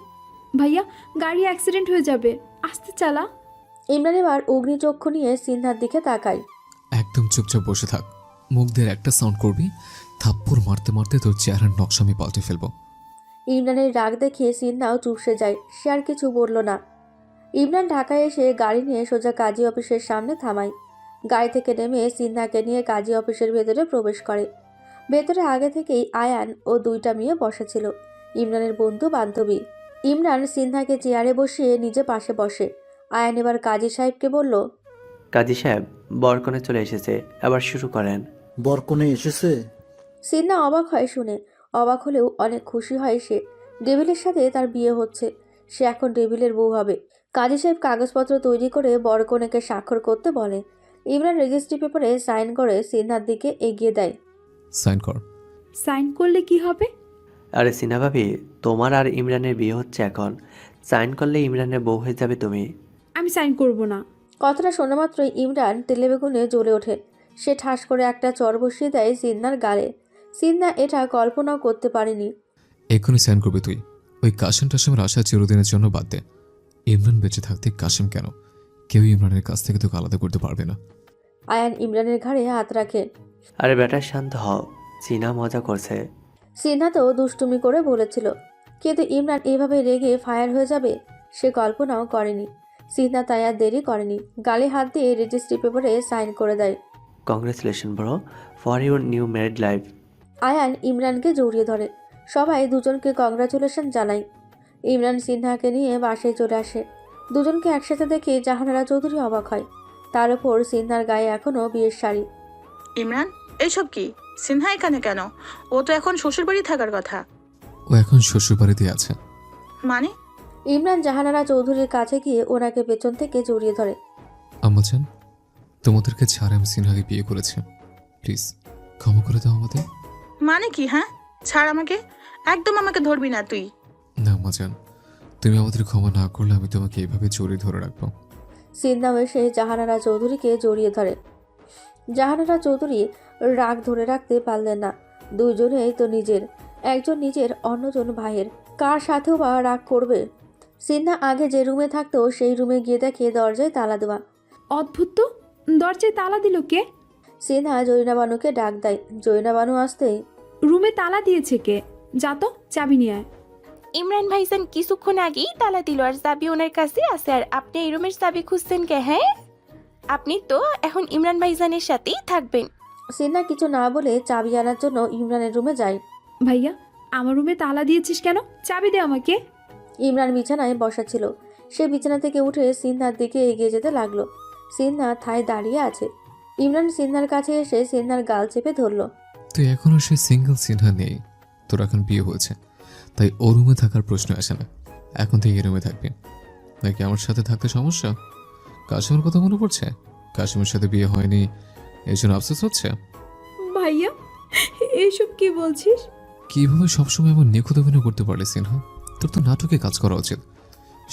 ভাইয়া, গাড়ি অ্যাক্সিডেন্ট হয়ে যাবে, আসতে চালা। ইমরান এবার অগ্নিচক্ষু নিয়ে সিনহার দিকে তাকায়। একদম চুপচাপ বসে থাক, মুখ দিয়ে একটা সাউন্ড করবি, থাপ্পড় মারতে মারতে তোর চেহারার নকশা আমি পাল্টে ফেলবো। ইমরানের রাগ দেখে সিনহাও চুপসে যায়, সে আর কিছু বলল না। ইমরান ঢাকায় এসে গাড়ি নিয়ে সোজা কাজী অফিসের সামনে থামায়। গাড়ি থেকে নেমে সিনহাকে নিয়ে কাজী অফিসের ভেতরে প্রবেশ করে। ভেতরে আগে থেকেই আয়ান ও দুইটা মেয়ে বসা ছিল, ইমরানের বন্ধু বান্ধবী। ইমরান সিনহাকে চেয়ারে বসিয়ে নিজে পাশে বসে। আয়ান এবার কাজী সাহেবকে বলল, কাজী সাহেব, বরকনে চলে এসেছে, আবার শুরু করেন। বরকনে এসেছে? সিনহা অবাক হয় শুনে, অবাক হলেও অনেক খুশি হয় সে। ডেভিলের সাথে তার বিয়ে হচ্ছে, সে এখন ডেভিলের বউ হবে। কাজী সাহেব কাগজপত্র তৈরি করে বরকনেকে স্বাক্ষর করতে বলে। ইমরান রেজিস্ট্রি পেপারে সাইন করে সিনহার দিকে এগিয়ে দেয়। সাইন কর। সাইন করলে কি হবে? আরে সিনা ভাবি, তোমার আর ইমরানের বিয়ে হচ্ছে এখন। সাইন করলে ইমরানের বউ হয়ে যাবে তুমি। আমি সাইন করব না। কথাটা শোনা মাত্রই ইমরান তেলেবেগুনে জ্বলে ওঠে। সে ঠাস করে একটা চর বসিয়ে দেয় সিনহার গালে। সিনহা এটা কল্পনাও করতে পারেনি। এক্ষুনি সাইন করবি তুই। ওই কাশিম টাসিমের আশা চিরদিনের জন্য বাদ দে। ইমরান বেঁচে থাকতে কাশিম কেন, কেউ ইমরানের কাছ থেকে তোকে আলাদা করতে পারবে না। আয়ান ইমরানের ঘাড়ে হাত রাখে। আরে বেটা শান্ত হও, সিনা মজা করছে। সিনহা তো দুষ্টুমি করে বলেছিল, কিন্তু ইমরান এভাবে রেগে ফায়ার হয়ে যাবে সে কল্পনাও করেনি। সিনহা তাই আর দেরি করেনি, গালে হাত দিয়ে রেজিস্ট্রি পেপারে সাইন করে দেয়। Congratulation bro for your new married life. Ayaan ইমরানকে জড়িয়ে ধরে। সবাই দুজনকে কংগ্রাচুলেশন জানায়। ইমরান সিনহাকে নিয়ে বাসায় চলে আসে। দুজনকে একসাথে দেখে জাহানারা চৌধুরী অবাক হয়। তার উপর সিনহার গায়ে এখনও বিয়ের শাড়ি। ইমরান, এইসব কি? সিনহা এখানে কেন? ও তো এখন শ্বশুর বাড়ি থাকার কথা। ও এখন শ্বশুর বাড়িতে আছে। মানে? ইমরান জাহানারা চৌধুরীর কাছে গিয়ে ওনাকে পেছন থেকে জড়িয়ে ধরে। আম্মাজান, তোমাদেরকে ছাড়ে আমি সিনহাকে বিয়ে করেছি, প্লিজ ক্ষমা করে দাও আমাদের। মানে কি? হ্যাঁ, ছাড় আমাকে, একদম আমাকে ধরবি না তুই। না আম্মাজান, তুমি আমাদের ক্ষমা না করলে আমি তোমাকে এইভাবে জড়িয়ে ধরে রাখবো। সিনহাও এসে জাহানারা চৌধুরীকে জড়িয়ে ধরে। জাহানারা চৌধুরী রাগ ধরে রাখতে পারলেন না। দুইজনেই তো নিজের, একজন নিজের, অন্যজন ভাইয়ের, কার সাথেও বা রাগ করবে। সিনহা আগে যে রুমে থাকতো সেই রুমে গিয়ে দেখে দরজায় তালা দেওয়া। অদ্ভুত তো, দরজায় তালা দিল কে? সিনহা জৈনা বানুকে ডাক দেয়। জৈনা বানু আসতেই, রুমে তালা দিয়েছে কে? যা তো, চাবি নিয়ে আয়। ইমরান ভাইজান কিছুক্ষণ আগেই তালা দিল আর চাবি ওনার কাছে আছে। আর আপনি এই রুমের চাবি খুঁজছেন কে? হ্যাঁ, আপনি তো এখন ইমরান ভাইজানের সাথেই থাকবেন। সিনহা কিছু না বলে চাবি আনার জন্য ইমরানের রুমে যায়। ভাইয়া, আমার রুমে তালা দিয়েছিস কেন? চাবি দে আমাকে। ইমরান বিছানায় বসা ছিল। সে বিছানা থেকে উঠে সিনহার দিকে এগিয়ে যেতে লাগলো। সিনহা ঠায় দাঁড়িয়ে আছে। ইমরান সিনহার কাছে এসে সিনহার গাল চেপে ধরল। তুই এখনো সেই সিঙ্গেল সিনহা নেই, তোর এখন বিয়ে হয়েছে, তাই ও রুমে থাকার প্রশ্ন আসে না। এখন থেকে এই রুমে থাকবি, নাকি আমার সাথে থাকতে সমস্যা? কাশিমের কথা মনে পড়ছে? কাশিমের সাথে বিয়ে হয়নি এই জন্য আফসোস হচ্ছে? ভাইয়া, এইসব কি বলছিস? কিভাবে সবসময় এমন নিখুঁত অভিনয় করতে পারলে সিনহা? তোর তো নাটকে কাজ করা উচিত।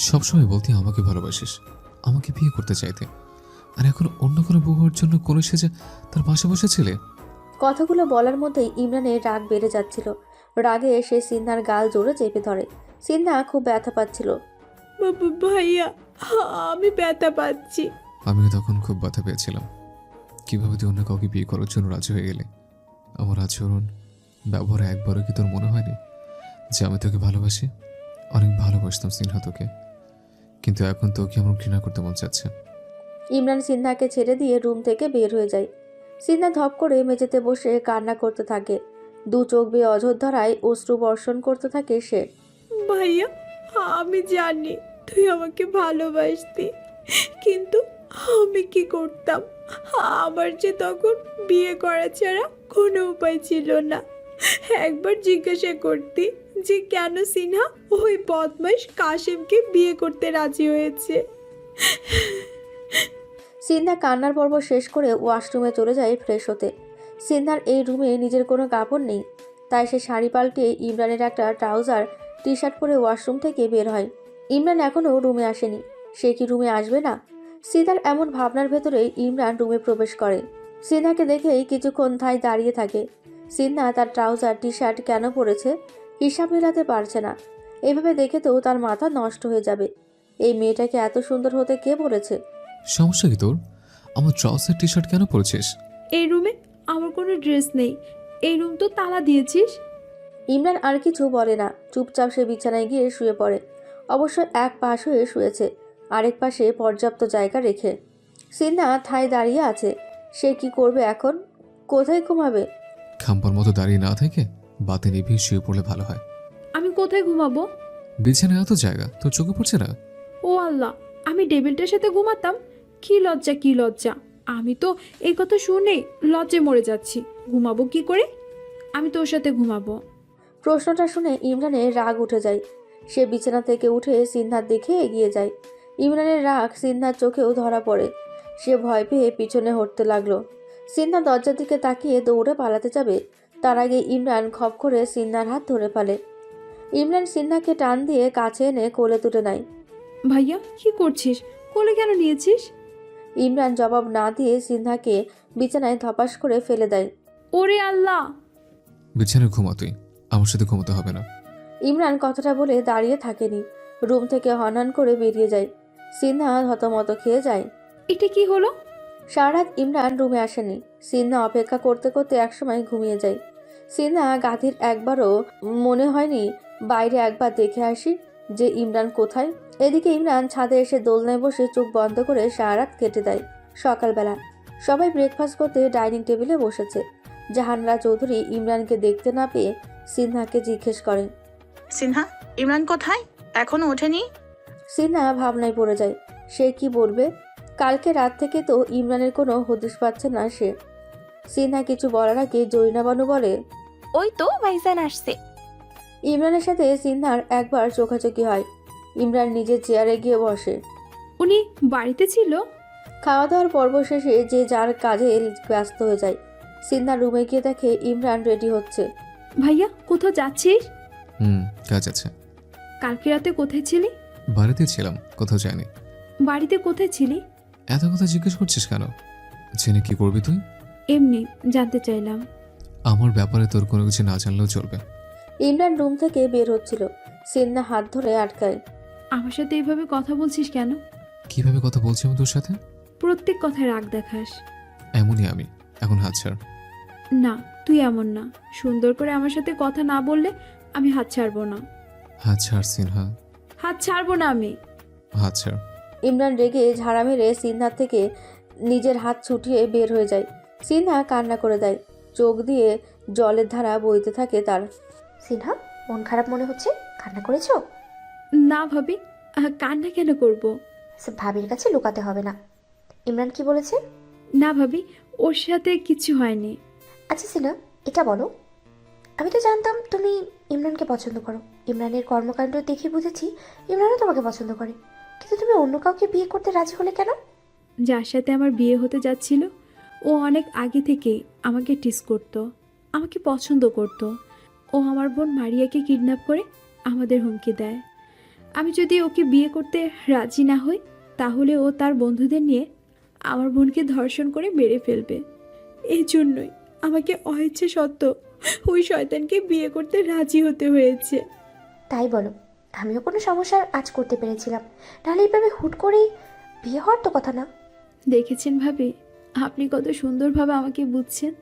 সবসময় বলতে আমাকে ভালোবাসিস, আমাকে বিয়ে করতে চাইতে, আর এখন অন্য কোনো বউ হওয়ার জন্য কোলে সেজে তার পাশে বসেছিলে। কথাগুলো বলার মধ্যেই ইমরানের রাগ বেড়ে যাচ্ছিল। রাগে এসে সিনহার গাল জোরে চেপে ধরে। সিনহা খুব ব্যথা পাচ্ছিল। ভাইয়া, আমি ব্যথা পাচ্ছি। আমিও তখন খুব ব্যথা পেয়েছিলাম। কিভাবে তুই অন্য কাউকে বিয়ে করার জন্য রাজি হয়ে গেলে? আমার আচরণ, ব্যবহার একবারও কি তোর মনে হয়নি যে আমি তোকে ভালোবাসি? অনেক ভালোবাসতাম সিনহা তোকে, কিন্তু এখন তোকে আমার ঘৃণা করতে মন চাচ্ছে। ইমরান সিনহাকে ছেড়ে দিয়ে রুম থেকে বের হয়ে যায়। সিনহা ধপ করে মেঝেতে বসে কান্না করতে থাকে। দু চোখ বেয়ে অঝোর ধারায় অশ্রু বর্ষণ করতে থাকে সে। ভাইয়া, আমি জানি তুই আমাকে ভালোবাসতি, কিন্তু আমি কি করতাম? আমার যে তখন বিয়ে করা ছাড়া কোনো উপায় ছিল না। একবার জিজ্ঞাসা করতি যে কেন সিনহা ওই বদমাইশ কাশিমকে বিয়ে করতে রাজি হয়েছে। সিনহা কান্নার পর্ব শেষ করে ওয়াশরুমে চলে যায় ফ্রেশ হতে। সিনহার এই রুমে নিজের কোনো কাপড় নেই, তাই সে শাড়ি পাল্টে ইমরানের একটা ট্রাউজার টি শার্ট পরে ওয়াশরুম থেকে বের হয়। ইমরান এখনও রুমে আসেনি, সে কি রুমে আসবে না? সিনহার এমন ভাবনার ভেতরেই ইমরান রুমে প্রবেশ করে। সিনহাকে দেখেই কিছুক্ষণ ঠায় দাঁড়িয়ে থাকে। সিনহা তার ট্রাউজার টি শার্ট কেন পরেছে হিসাব মেলাতে পারছে না। এভাবে দেখে তো তার মাথা নষ্ট হয়ে যাবে। এই মেয়েটাকে এত সুন্দর হতে কে বলেছে? সমস্যা কি তোর? আমার ট্রাউজার টি শার্ট কেন পরেছিস? এই রুমে আমার কোনো ড্রেস নেই। এই রুম তো তালা দিয়েছিস। ইমরান আর কিছু বলে না, চুপচাপ সে বিছানায় গিয়ে শুয়ে পড়ে। অবশ্য এক পাশ হয়ে শুয়েছে, আরেক পাশে পর্যাপ্ত জায়গা রেখে। সিনহা ঠায় দাঁড়িয়ে আছে। সে কি করবে এখন? কোথায় ঘুমাবে? খাম্পার মতো দাঁড়িয়ে না থেকে বাতি নিভিয়ে শুয়ে পড়লে ভালো হয়। আমি কোথায় ঘুমাবো? বিছানায় এত জায়গা তোর চোখে পড়ছে না? ও আল্লাহ, আমি টেবিলটার সাথে ঘুমাতাম? কি লজ্জা, কি লজ্জা! আমি তো এই কথা শুনে লজ্জায় মরে যাচ্ছি। ঘুমাবো কি করে? আমি তোর সাথে ঘুমাবো। প্রশ্নটা শুনে ইমরানের রাগ উঠে যায়। সে বিছানা থেকে উঠে সিনহার দিকে এগিয়ে যায়। ইমরানের রাগ সিনহার চোখেও ধরা পড়ে। সে ভয় পেয়ে পিছনে হটতে লাগলো। সিনহা দরজার দিকে তাকিয়ে দৌড়ে পালাতে যাবে, তার আগে ইমরান খপ করে সিনহার হাত ধরে ফেলে। ইমরান সিনহাকে টান দিয়ে কাছে এনে কোলে তুলে নেয়। ভাইয়া, কি করছিস? কোলে কেন নিয়েছিস? ইমরান জবাব না দিয়ে সিনহাকে বিছানায় ধপাস করে ফেলে দেয়। ওরে আল্লাহ! বিছানায় ঘুমা তুই, আমার সাথে ঘুমাতে হবে না। ইমরান কথাটা বলে দাঁড়িয়ে থাকেনি, রুম থেকে হনহন করে বেরিয়ে যায়। সিনহা হতমত খেয়ে যায়। এটা কি হলো? সারা রাত ইমরান রুমে আসেনি। সিনহা অপেক্ষা করতে করতে একসময় ঘুমিয়ে যায়। সিনহা গাধির একবারও মনে হয়নি বাইরে একবার দেখে আসি যে ইমরান কোথায়। এদিকে ইমরান ছাদে এসে দোলনায় বসে চোখ বন্ধ করে সারা রাত কেটে দেয়। সকালবেলা সবাই ব্রেকফাস্ট করতে ডাইনিং টেবিলে বসেছে। জাহানারা চৌধুরী ইমরানকে দেখতে না পেয়ে সিনহাকে জিজ্ঞেস করেন, সিনহা, ইমরান কোথায়? এখনো ওঠেনি? সিনহা ভাবনায় পড়ে যায়। সে কি বলবে? কালকে রাত থেকে তো ইমরানের কোনো হদিশ পাচ্ছে না সে। সিনহা কিছু বলার আগে জরিনা বানু বলে, ওই তো ভাইজান আসছে। ইমরানের সাথে সিনহার একবার চোখাচোখি হয়। ইমরান নিজের চেয়ারে গিয়ে বসে। উনি বাড়িতে ছিল? খাওয়া দাওয়ার পর্ব শেষে যে যার কাজে ব্যস্ত হয়ে যায়। সিনহা রুমে গিয়ে দেখে ইমরান রেডি হচ্ছে। ভাইয়া, কোথাও যাচ্ছিস? কাজ আছে। কালকে রাতে কোথায় ছিলি? বাড়িতে ছিলাম, কোথাও যাইনি। বাড়িতে কোথায় ছিলি? এত কথা জিজ্ঞেস করছিস কেন? জেনে কি করবি তুই? এমনি জানতে চাইলাম। আমার ব্যাপারে তোর কোনো কিছু না জানলেও চলবে। ইমরান রুম থেকে বের হচ্ছিল, সিনহা হাত ধরে আটকায়। আমার সাথে এইভাবে কথা বলছিস কেন? কিভাবে কথা বলছি আমি তোর সাথে? প্রত্যেক কথায় রাগ দেখাস। এমনই আমি, এখন হাত ছাড়। না, তুই এমন না। সুন্দর করে আমার সাথে কথা না বললে আমি হাত ছাড়বো না। হাত ছাড় সিনহা। হাত ছাড়বো না আমি। হাত ছাড়। ইমরান রেগে ঝাড়া মেরে সিনহার থেকে নিজের হাত ছুটিয়ে বের হয়ে যায়। সিনহা কান্না করে দেয়। চোখ দিয়ে জলের ধারা বইতে থাকে তার। সিনহা, মন খারাপ মনে হচ্ছে, কান্না করেছো? না ভাবি, কান্না কেন করব? ভাবির কাছে লুকাতে হবে না। ইমরান কি বলেছে? না ভাবি, ওর সাথে কিছু হয়নি। আচ্ছা সিনহা, এটা বলো, আমি তো জানতাম তুমি ইমরানকে পছন্দ করো। ইমরানের কর্মকাণ্ড দেখে বুঝেছি ইমরানও তোমাকে পছন্দ করে, কিন্তু তুমি অন্য কাউকে বিয়ে করতে রাজি হলে কেন? যার সাথে আমার বিয়ে হতে যাচ্ছিল ও অনেক আগে থেকেই আমাকে টিস করতো, আমাকে পছন্দ করতো। ও আমার বোন মারিয়াকে কিডন্যাপ করে আমাদের হুমকি দেয়। আমি যদি ওকে বিয়ে করতে রাজি না হই তাহলে ও তার বন্ধুদের নিয়ে আমার বোনকে ধর্ষণ করে মেরে ফেলবে। এই জন্যই আমাকে অইচ্ছে সত্ত্বেও ওই শয়তানকে বিয়ে করতে রাজি হতে হয়েছে। তাই বলো? আমিও কোনো সমস্যার আজ করতে পেরেছিলাম, নাহলে এইভাবে হুট করেই বিয়ে হওয়ার তো কথা না। দেখেছেন ভাবি, আপনি কত সুন্দরভাবে আমাকে বুঝছেন।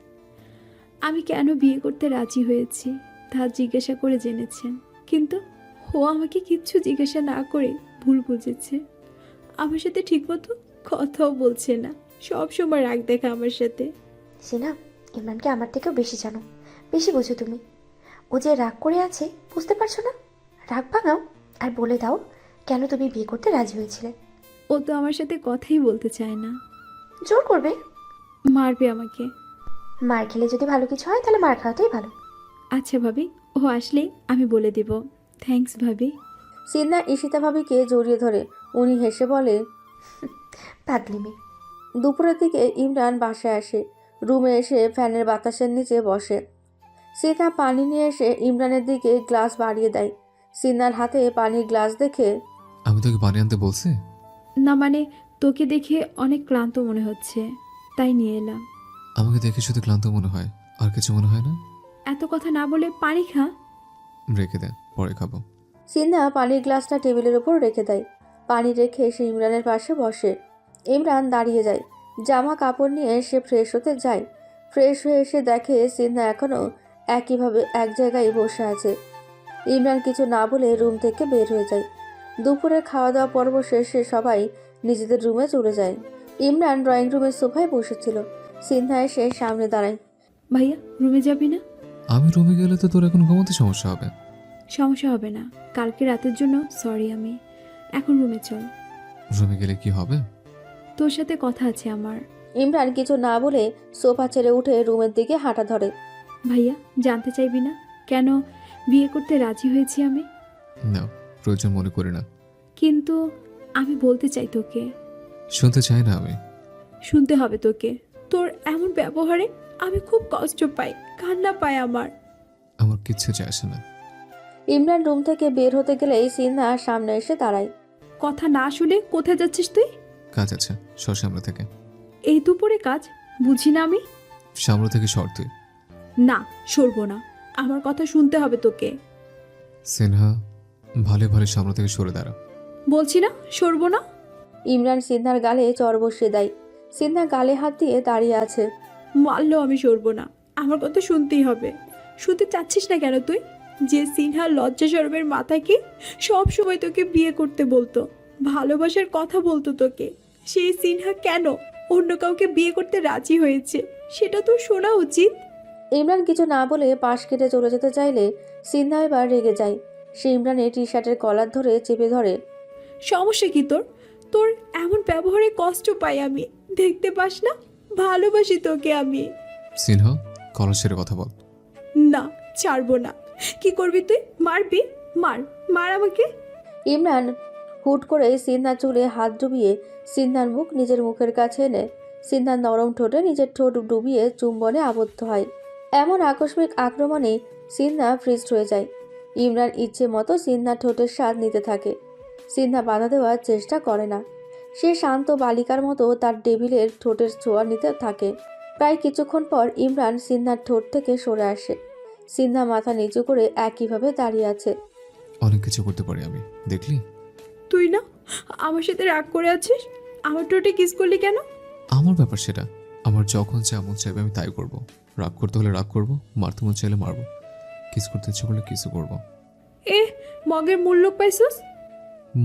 আমি কেন বিয়ে করতে রাজি হয়েছি তা জিজ্ঞাসা করে জেনেছেন, কিন্তু ও আমাকে কিচ্ছু জিজ্ঞাসা না করে ভুল বুঝেছে। আমার সাথে ঠিকমতো কথাও বলছে না, সব সময় রাগ দেখা আমার সাথে। সিনা, ইমরানকে আমার থেকেও বেশি জানো, বেশি বোঝো তুমি। ও যে রাগ করে আছে বুঝতে পারছো না? রাগ ভাঙাও আর বলে দাও কেন তুমি বিয়ে করতে রাজি হয়েছিলে। ও তো আমার সাথে কথাই বলতে চায় না। জোর করবে? মারবে আমাকে। মার খেলে যদি ভালো কিছু হয় তাহলে মার খাওয়াতেই ভালো। আচ্ছা ভাবি, ও আসলেই আমি বলে দিব। থ্যাঙ্কস ভাবি। সিনহা ঈশিতা ভাবিকে জড়িয়ে ধরে। উনি হেসে বলে, পাগলি মেয়ে। দুপুরের দিকে ইমরান বাসায় আসে। রুমে এসে ফ্যানের বাতাসের নিচে বসে। সিনহা পানি নিয়ে এসে ইমরানের দিকে গ্লাস বাড়িয়ে দেয়। সিনহার হাতে পানির গ্লাস দেখে, আমি তোকে পানি আনতে বলছি? না মানে, তোকে দেখে অনেক ক্লান্ত মনে হচ্ছে, তাই নিয়ে এলাম। আমাকে দেখে শুধু ক্লান্ত মনে হয়, আর কিছু মনে হয় না? এত কথা না বলে পানি খা। রেখে দে, পরে খাবো। সিনহা পানির গ্লাসটা টেবিলের ওপর রেখে দেয়। পানি রেখে সে ইমরানের পাশে বসে। ইমরান দাঁড়িয়ে যায়। জামা কাপড় নিয়ে সে ফ্রেশ হতে যায়। ফ্রেশ হয়ে এসে দেখে সিনহা এখনও একইভাবে এক জায়গায় বসে আছে। ইমরান কিছু না বলে রুম থেকে বের হয়ে যায়। দুপুরে খাওয়া দাওয়া পর্ব শেষে সবাই নিজেদের রুমে চলে যায়। ইমরান ড্রয়িং রুমের সোফায় বসেছিল। সিনহা এসে সামনে দাঁড়ায়। ভাইয়া রুমে যাবি না? আমি রুমে গেলে তো তোর এখন ঘুমাতে সমস্যা হবে। সমস্যা হবে না, কালকে রাতের জন্য সরি। আমি এখন রুমে চল। রুমে গেলে কি হবে? তোর সাথে কথা আছে আমার। ইমরান কিছু না বলে সোফা ছেড়ে উঠে রুমের দিকে হাঁটা ধরে। ভাইয়া জানতে চাইবি না কেন বিয়ে করতে রাজি হয়েছি আমি? না, প্রয়োজন মনে করি না। কিন্তু আমি বলতে চাই তোকে। শুনতে চাই না আমি। শুনতে হবে তোকে। তোর এমন ব্যবহারে আমি খুব কষ্ট পাই, কান্না পায় আমার। আমার কিচ্ছু যায় আসে না। ইমরান রুম থেকে বের হতে গেলেই সিনহা সামনে এসে দাঁড়ায়। কথা না শুনে কোথায় যাচ্ছিস তুই? কাজ আছে, সর সামনে থেকে। এই দুপুরে কাজ বুঝি না আমি? সামনে থেকে সর তুই। না, সরবো না। আমার কথা শুনতে হবে তোকে। সিনহা, ভালো ভালো সামনে থেকে সরে দাঁড়া। বলছি না সরবো না। ইমরান সিনহার গালে চড় বসিয়ে দেয়। সিনহা গালে হাত দিয়ে দাঁড়িয়ে আছে। মারলেও আমি সরবো না। আমার কথা শুনতেই হবে। শুনতে চাচ্ছিস না কেন তুই? যে সিনহা লজ্জা শরমের মাথায় কি সব সময় তোকে বিয়ে করতে বলতো, ভালোবাসার কথা বলতো তোকে, সেই সিনহা কেন অন্য কাউকে বিয়ে করতে রাজি হয়েছে সেটা তোর শোনা উচিত। ইমরান কিছু না বলে পাশ কেটে চলে যেতে চাইলে সিনহা এবার রেগে যায়। সে ইমরানের টি শার্টের কলার ধরে চেপে ধরে। সমস্যা কি তোর? তোর এমন ব্যবহারে কষ্ট পাই আমি, দেখতে পাস না ভালোবাসি তোকে আমি। সিনহা, কলার ছেড়ে কথা বল। না, ছাড়বো না। কি করবি তুই? মারবি? মার, মার আমাকে। ইমরান হুট করে সিনহার চুলে হাত ডুবিয়ে সিনহার মুখ নিজের মুখের কাছে এনে সিনহার নরম ঠোঁটে নিজের ঠোঁট ডুবিয়ে চুম্বনে আবদ্ধ হয়। এমন আকস্মিক আক্রমণে সিনহা ফ্রিজড হয়ে যায়। ইমরান ইচ্ছে মতো সিনহার ঠোঁটের স্বাদ নিতে থাকে। সিনহা বাধা দেওয়ার চেষ্টা করে না। সে শান্ত বালিকার মতো তার টেবিলের ঠোঁটের ছোঁয়া নিতে থাকে। প্রায় কিছুক্ষণ পর ইমরান সিনহার ঠোঁট থেকে সরে আসে। সিনহা মাথা নিচু করে একইভাবে দাঁড়িয়ে আছে। অনেক কিছু করতে পারি আমি, দেখলি? তুই না আমার সাথে রাগ করে আছিস? আমার ঠোঁটে কিস করলি কেন? আমার ব্যাপার সেটা। আমার যখন যেমন চাইবে আমি তাই করব। রাগ করতে হলে রাগ করব, মারতে মন চাইলে মারবো, কিস করতে ইচ্ছে করলে কিসও করবো। মগের মূল্য পাইছিস?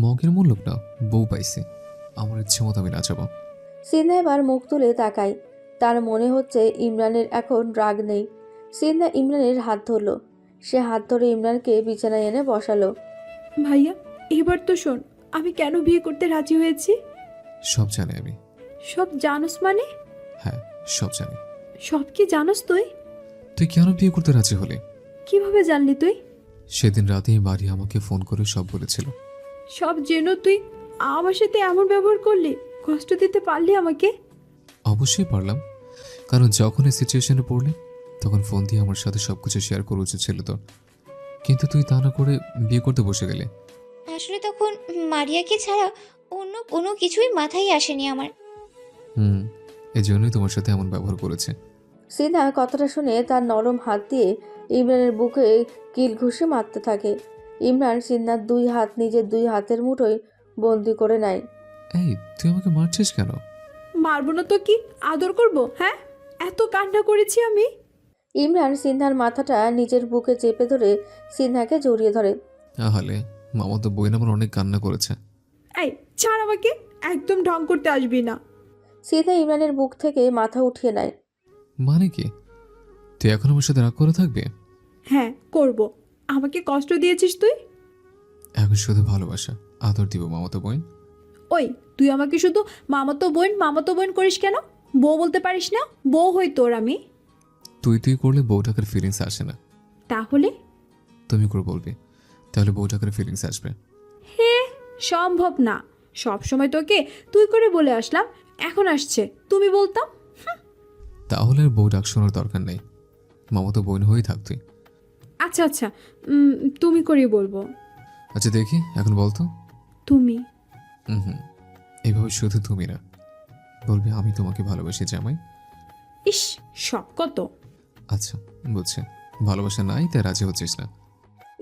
মগের মূল্য না, বউ পাইছি। আমার ইচ্ছে মতো আমি নাচাবো। সিনহা এবার মুখ তুলে তাকায়। তার মনে হচ্ছে ইমরানের এখন রাগ নেই। সিনহা ইমরানের হাত ধরল। সে হাত ধরে ইমরানকে বিছানায় এনে বসালো। ভাইয়া এবার তো শোন, আমি কেন বিয়ে করতে রাজি হয়েছি। সব জানি আমি। সব জানোস মানে? হ্যাঁ, সব জানি। সব কি জানোস তুই? তুই কেন বিয়ে করতে রাজি হলি? কিভাবে জানলি তুই? সেদিন রাতেই বাড়ি আমাকে ফোন করে সব বলেছিল। সব জেনো তুই আমার সাথে এমন ব্যবহার করলি? কষ্ট দিতে পারলি আমাকে? অবশ্যই পারলাম, কারণ যখন এই সিচুয়েশনে পড়লি তখন ফোন দিয়ে আমার সাথে সবকিছু শেয়ার করা উচিত ছিল তোর। কিন্তু তুই তা না করে বিয়ে করতে বসে গেলে। আসলে তখন মারিয়াকে ছাড়া অন্য কোনো কিছুই মাথায় আসেনি আমার। এই জন্যই তোমার সাথে এমন ব্যবহার করেছে। সিনহা কথাটা শুনে তার নরম হাত দিয়ে ইমরানের বুকে কিল ঘুষে মারতে থাকে। ইমরান সিনহার দুই হাত নিজের দুই হাতের মুঠোয় বন্দি করে নেয়। এই, তুই আমাকে মারছিস কেন? মারবো না তো কি, আদর করব? হ্যাঁ, এত কান্না করেছি আমি। ইমরান সিনহার মাথাটা নিজের বুকে চেপে ধরে সিনহাকে জড়িয়ে ধরে। তাহলে মামা তো বই আমার অনেক কান্না করেছে। এই ছাড় আমাকে, একদম ঢং করতে আসবি না। সিনহা ইমরানের বুক থেকে মাথা উঠিয়ে নেয়। মানে কি, তুই এখন আমার সাথে রাগ করে থাকবি? হ্যাঁ করব। আমাকে কষ্ট দিয়েছিস তুই। এখন শুধু ভালোবাসা আদর দিব মামাতো বোন। ওই তুই আমাকে শুধু মামাতো বোন করিস কেন? বউ বলতে পারিস না? বউ হই তোর আমি। তুই করলে বউটাকার ফিলিংস আসে না। তাহলে তুমি করে বলবি, তাহলে বউটাকার ফিলিংস আসবে। হে, সম্ভব না। সব সময় তোকে তুই করে বলে আসলাম, এখন আসছে তুমি বলতাম। তাহলে আর বউ ডাক শোনার দরকার নেই, মামাতো বোন হয়েই থাক তুই। আচ্ছা আচ্ছা, তুমি করেই বলবো। আচ্ছা দেখি এখন বলতো। তুমি। এইভাবে শুধু তুমি না, বলবি আমি তোমাকে ভালোবাসি জামাই। ইস, সব কত। আচ্ছা বুঝছি, ভালোবাসা নাই তাই রাজি হচ্ছিস না।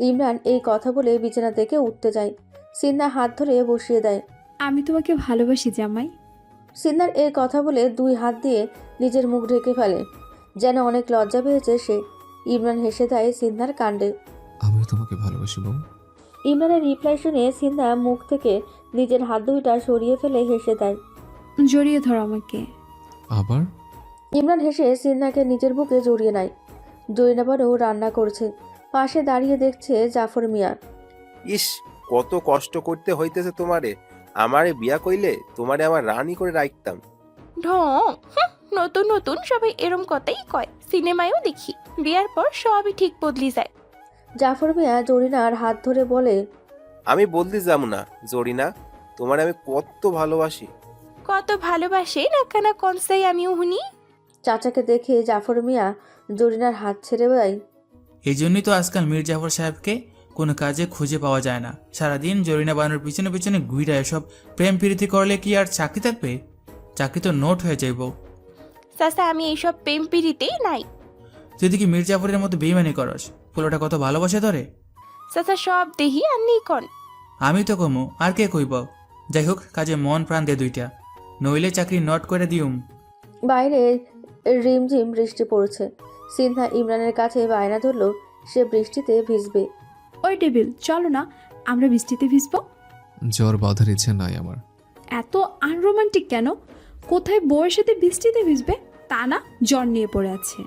ইমরান এই কথা বলে বিছানা থেকে উঠতে যায়। সিনহা হাত ধরে বসিয়ে দেয়। আমি তোমাকে ভালোবাসি জামাই। সিনহার এই কথা বলে 2 হাত দিয়ে নিজের মুখ ঢেকে ফেলে, যেন অনেক লজ্জা পেয়েছে সে। ইমরান হেসে দেয় সিনহার কাণ্ডে। আমিও তোমাকে ভালোবাসি বউ। ইমরানের রিপ্লাই শুনে সিনহা মুখ থেকে নিজের হাত দুইটা সরিয়ে ফেলে হেসে দেয়। জড়িয়ে ধর আমাকে। আবার ইমরান হেসে সিনহাকে নিজের বুকে জড়িয়ে নেয়। জরিনা বানু রান্না করছে, পাশে দাঁড়িয়ে দেখছে জাফর মিয়া। ইস, কত কষ্ট করতে হইতেছে তোমারে। আমারে বিয়া কইলে তোমারে আমার রানী করে রাখতাম। ঢং, নতুন নতুন সবাই এরম কথাই কয়, সিনেমায়ও দেখি, বিয়ার পর সবই ঠিক বদলি যায়। জাফর মিয়া জরিনার হাত ধরে বলে, আমি বলতে যাবো না জরিনা, তোমারে আমি কত ভালোবাসি। কত ভালোবাসে না কানা কনসাই আমিও হুনি। চাচাকে দেখে জাফর মিয়া জরিনার হাত ছেড়ে দেয়। এই জন্যই তো আজকাল মীর জাফর সাহেবকে কোনো কাজে খুঁজে পাওয়া যায় না। সারাদিন জরিনা বানুর পিছনে পিছনে ঘুরে এসব প্রেম প্রীতি করলে কি আর চাকরি থাকবে? চাকরি তো নোট হয়ে যাইব। চাচা আমি এইসব প্রেম পিড়িতেই নাই। তুই কি মীর জাফরের মতো বেইমানি করস? পোলোটা কত ভালোবাসে ধরে। চাচা সব দেহি আর নেই কন। আমি তো কমু, আর কে কইব? যাই হোক, কাজে মন প্রাণ দে দুইটা, নইলে চাকরি নট করে দিউম। বাইরে রিমঝিম বৃষ্টি পড়ছে। সিনহা ইমরানের কাছে বায়না ধরল সে বৃষ্টিতে ভিজবে। ওই টেবিল, চলো না আমরা বৃষ্টিতে ভিজবো। জ্বর বাঁধার ইচ্ছে নাই আমার। এত আনরোমান্টিক কেন? কোথায় বউয়ের সাথে বৃষ্টিতে ভিজবে? তা না, জ্বর নিয়ে পড়ে আছে।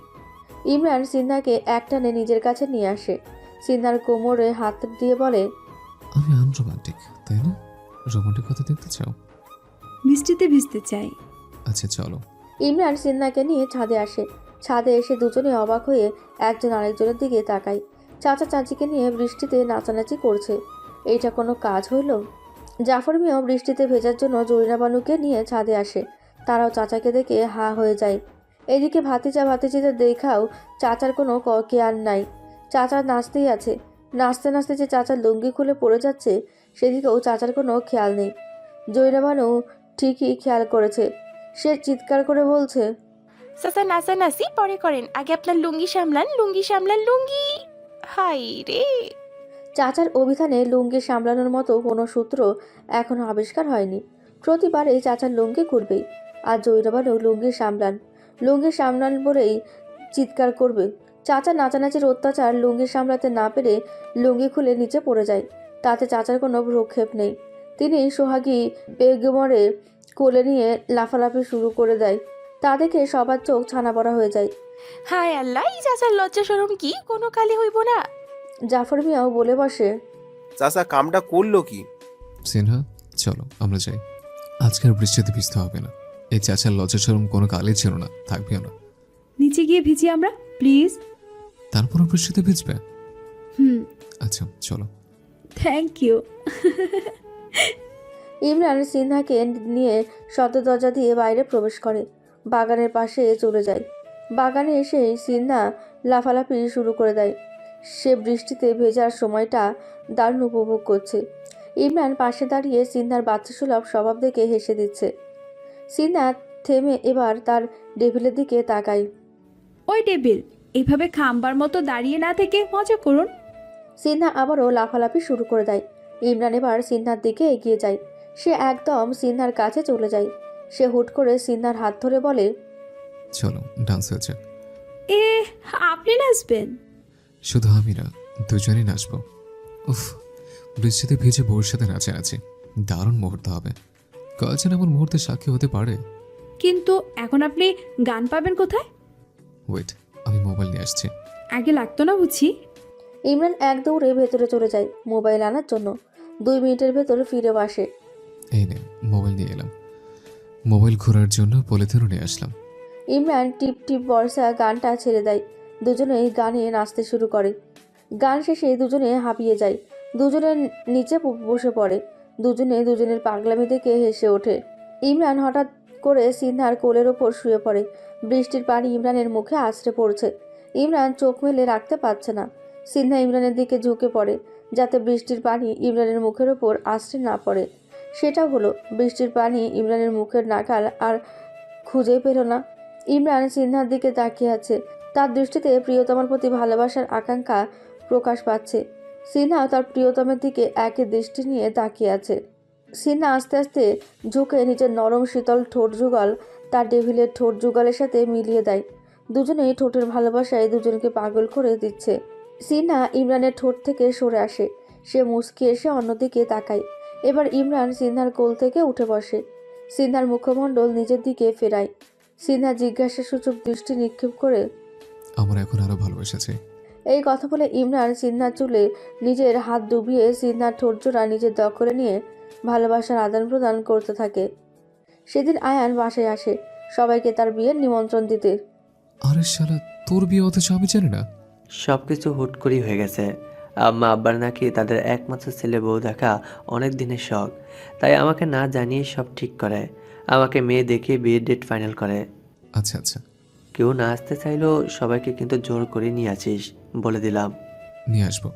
ইমরান সিনহাকে একটানে নিজের কাছে নিয়ে আসে। সিনহার কোমরে হাত দিয়ে বলে, আমি আনরোমান্টিক তাই না? রোমান্টিক কথা দেখতে চাও? বৃষ্টিতে ভিজতে চাই। আচ্ছা চলো। ইমরান সিনহাকে নিয়ে ছাদে আসে। ছাদে এসে দুজনে অবাক হয়ে একজন আরেকজনের দিকে তাকায়। চাচা চাচিকে নিয়ে বৃষ্টিতে নাচানাচি করছে, এইটা কোনো কাজ হইল? জাফর মিয়াও বৃষ্টিতে ভেজার জন্য জরিনা বানুকে নিয়ে ছাদে আসে। তারাও চাচাকে দেখে হা হয়ে যায়। এদিকে ভাতিজিদের দেখাও চাচার কোনো কেয়ার নাই। চাচা নাচতেই আছে। নাচতে নাচতে যে চাচার লুঙ্গি খুলে পড়ে যাচ্ছে সেদিকেও চাচার কোনো খেয়াল নেই। জরিনা বানু ঠিকই খেয়াল করেছে। সে চিৎকার করে বলছে, চাচা নাচানাচি পরে করেন, আগে আপনার লুঙ্গি সামলান, লুঙ্গি সামলান, লুঙ্গি। হাই রে! চাচার অভিধানে লুঙ্গি সামলানোর মতো কোনো সূত্র এখনো আবিষ্কার হয়নি। প্রতিবারে চাচার লুঙ্গি খুলবেই, আর জরিনা বানু লুঙ্গি সামলান বলেই চিৎকার করবে। চাচা নাচানাচির অত্যাচার লুঙ্গি সামলাতে না পেরে লুঙ্গি খুলে নিচে পড়ে যায়। তাতে চাচার কোনো ভ্রুক্ষেপ নেই। তিনি সোহাগী বেগমরে কোলে নিয়ে লাফালাফি শুরু করে দেয়। তা দেখে সবার চোখ ছানা বড়া হয়ে যায়। হায় আল্লাহ, এই চাচার লজ্জা শরম কি কোনো কালে হইব না? জাফর মিয়াও বলে বসে, চাচা কামটা করলো কি? সিনহা চলো আমরা যাই, আজকের বৃষ্টিতে ভিজতে হবে না। এই চাচার লজ্জা শরম কোনো কালে ছিল না, থাকবেও না। নিচে গিয়ে ভিজি আমরা, প্লিজ। তারপরও বৃষ্টিতে ভিজবে? আচ্ছা চলো। Thank you. ইমরান সিনহাকে নিয়ে সদর দরজা দিয়ে বাইরে প্রবেশ করে, বাগানের পাশে চলে যায়। বাগানে এসে সিনহা লাফালাফি শুরু করে দেয়। সে বৃষ্টিতে ভেজার সময়টা দারুণ উপভোগ করছে। ইমরান পাশে দাঁড়িয়ে সিনহার বাচ্চা সুলভ স্বভাব দেখে হেসে দিচ্ছে। সিনহা থেমে এবার তার টেবিলের দিকে তাকায়। ওই টেবিল, এইভাবে খাম্বার মতো দাঁড়িয়ে না থেকে মজা করুন। সিনহা আবারও লাফালাফি শুরু করে দেয়। ইমরান এবার সিনহার দিকে এগিয়ে যায়। সে একদম সিনহার কাছে চলে যায়। সে হুট করে সিনহার হাত ধরে বলে, চলো ডান্স হয়েছে। এ, আপনি নাচবেন? শুধু আমি না, দুজনেই নাচবো। উফ, বৃষ্টিতে ভিজে বউর সাথে নাচানাচি দারুণ মুহূর্ত হবে। কয়েকজন এমন মুহূর্তে সাক্ষী হতে পারে। কিন্তু এখন আপনি গান পাবেন কোথায়? ওয়েট, আমি মোবাইল নিয়ে আসছি। আগে লাগতো না বুঝি? ইমরান এক দৌড়ে ভেতরে চলে যায় মোবাইল আনার জন্য। 2 মিনিটের ভেতরে ফিরে আসে। এই নে মোবাইল নিয়ে এলাম। মোবাইল ঘোরার জন্য পলিথিনও নিয়ে আসলাম। ইমরান টিপ টিপ বর্ষা গানটা ছেড়ে দেয়। দুজনেই গানে নাচতে শুরু করে। গান শেষে দুজনে হাঁপিয়ে যায়। দুজনে নিচে বসে পড়ে। দুজনে দুজনের পাগলামি দেখে হেসে ওঠে। ইমরান হঠাৎ করে সিনহার কোলের ওপর শুয়ে পড়ে। বৃষ্টির পানি ইমরানের মুখে আছড়ে পড়ছে। ইমরান চোখ মেলে রাখতে পারছে না। সিনহা ইমরানের দিকে ঝুঁকে পড়ে যাতে বৃষ্টির পানি ইমরানের মুখের ওপর আছড়ে না পড়ে। সেটা হলো, বৃষ্টির পানি ইমরানের মুখের নাগাল আর খুঁজে পেল না। ইমরান সিনহার দিকে তাকিয়ে আছে। তার দৃষ্টিতে প্রিয়তমার প্রতি ভালোবাসার আকাঙ্ক্ষা প্রকাশ পাচ্ছে। সিনহা তার প্রিয়তমের দিকে একই দৃষ্টি নিয়ে তাকিয়ে আছে। সিনহা আস্তে আস্তে ঝুঁকে নিজের নরম শীতল ঠোঁট যুগল তার ডেভিলের ঠোঁট যুগলের সাথে মিলিয়ে দেয়। দুজনেই ঠোঁটের ভালোবাসায় দুজনকে পাগল করে দিচ্ছে। সিনহা ইমরানের ঠোঁট থেকে সরে আসে। সে মুচকি এসে অন্যদিকে তাকায়। এবার ইমরান সিনহার কোল থেকে উঠে বসে। সিনহার মুখমণ্ডল নিজের দিকে ফেরায়। সিনহা জিজ্ঞাসাসূচক দৃষ্টি নিক্ষেপ করে আমার এখন আরো ভালোবাসা চাই। এই কথা বলে ইমরান সিনহার চুলে নিজের হাত ডুবিয়ে সিনহার ঠোঁটজোড়া নিজের দখলে নিয়ে ভালোবাসার আদান প্রদান করতে থাকে। সেদিন আয়ান বাসায় আসে সবাইকে তার বিয়ের নিমন্ত্রণ দিতে। আরে শালা, তোর বিয়ে অথচ আমি জানি না। সবকিছু হুট করেই হয়ে গেছে। আম্মা আব্বার নাকি তাদের একমাত্র ছেলে বউ দেখা অনেক দিনের শখ, তাই আমাকে না জানিয়ে সব ঠিক করে, আমাকে মেয়ে দেখে বিয়ের ডেট ফাইনাল করে। আচ্ছা আচ্ছা, কেউ না আসতে চাইলেও সবাইকে কিন্তু জোর করে নিয়ে আসিস বলে দিলাম। নিয়ে আসবো।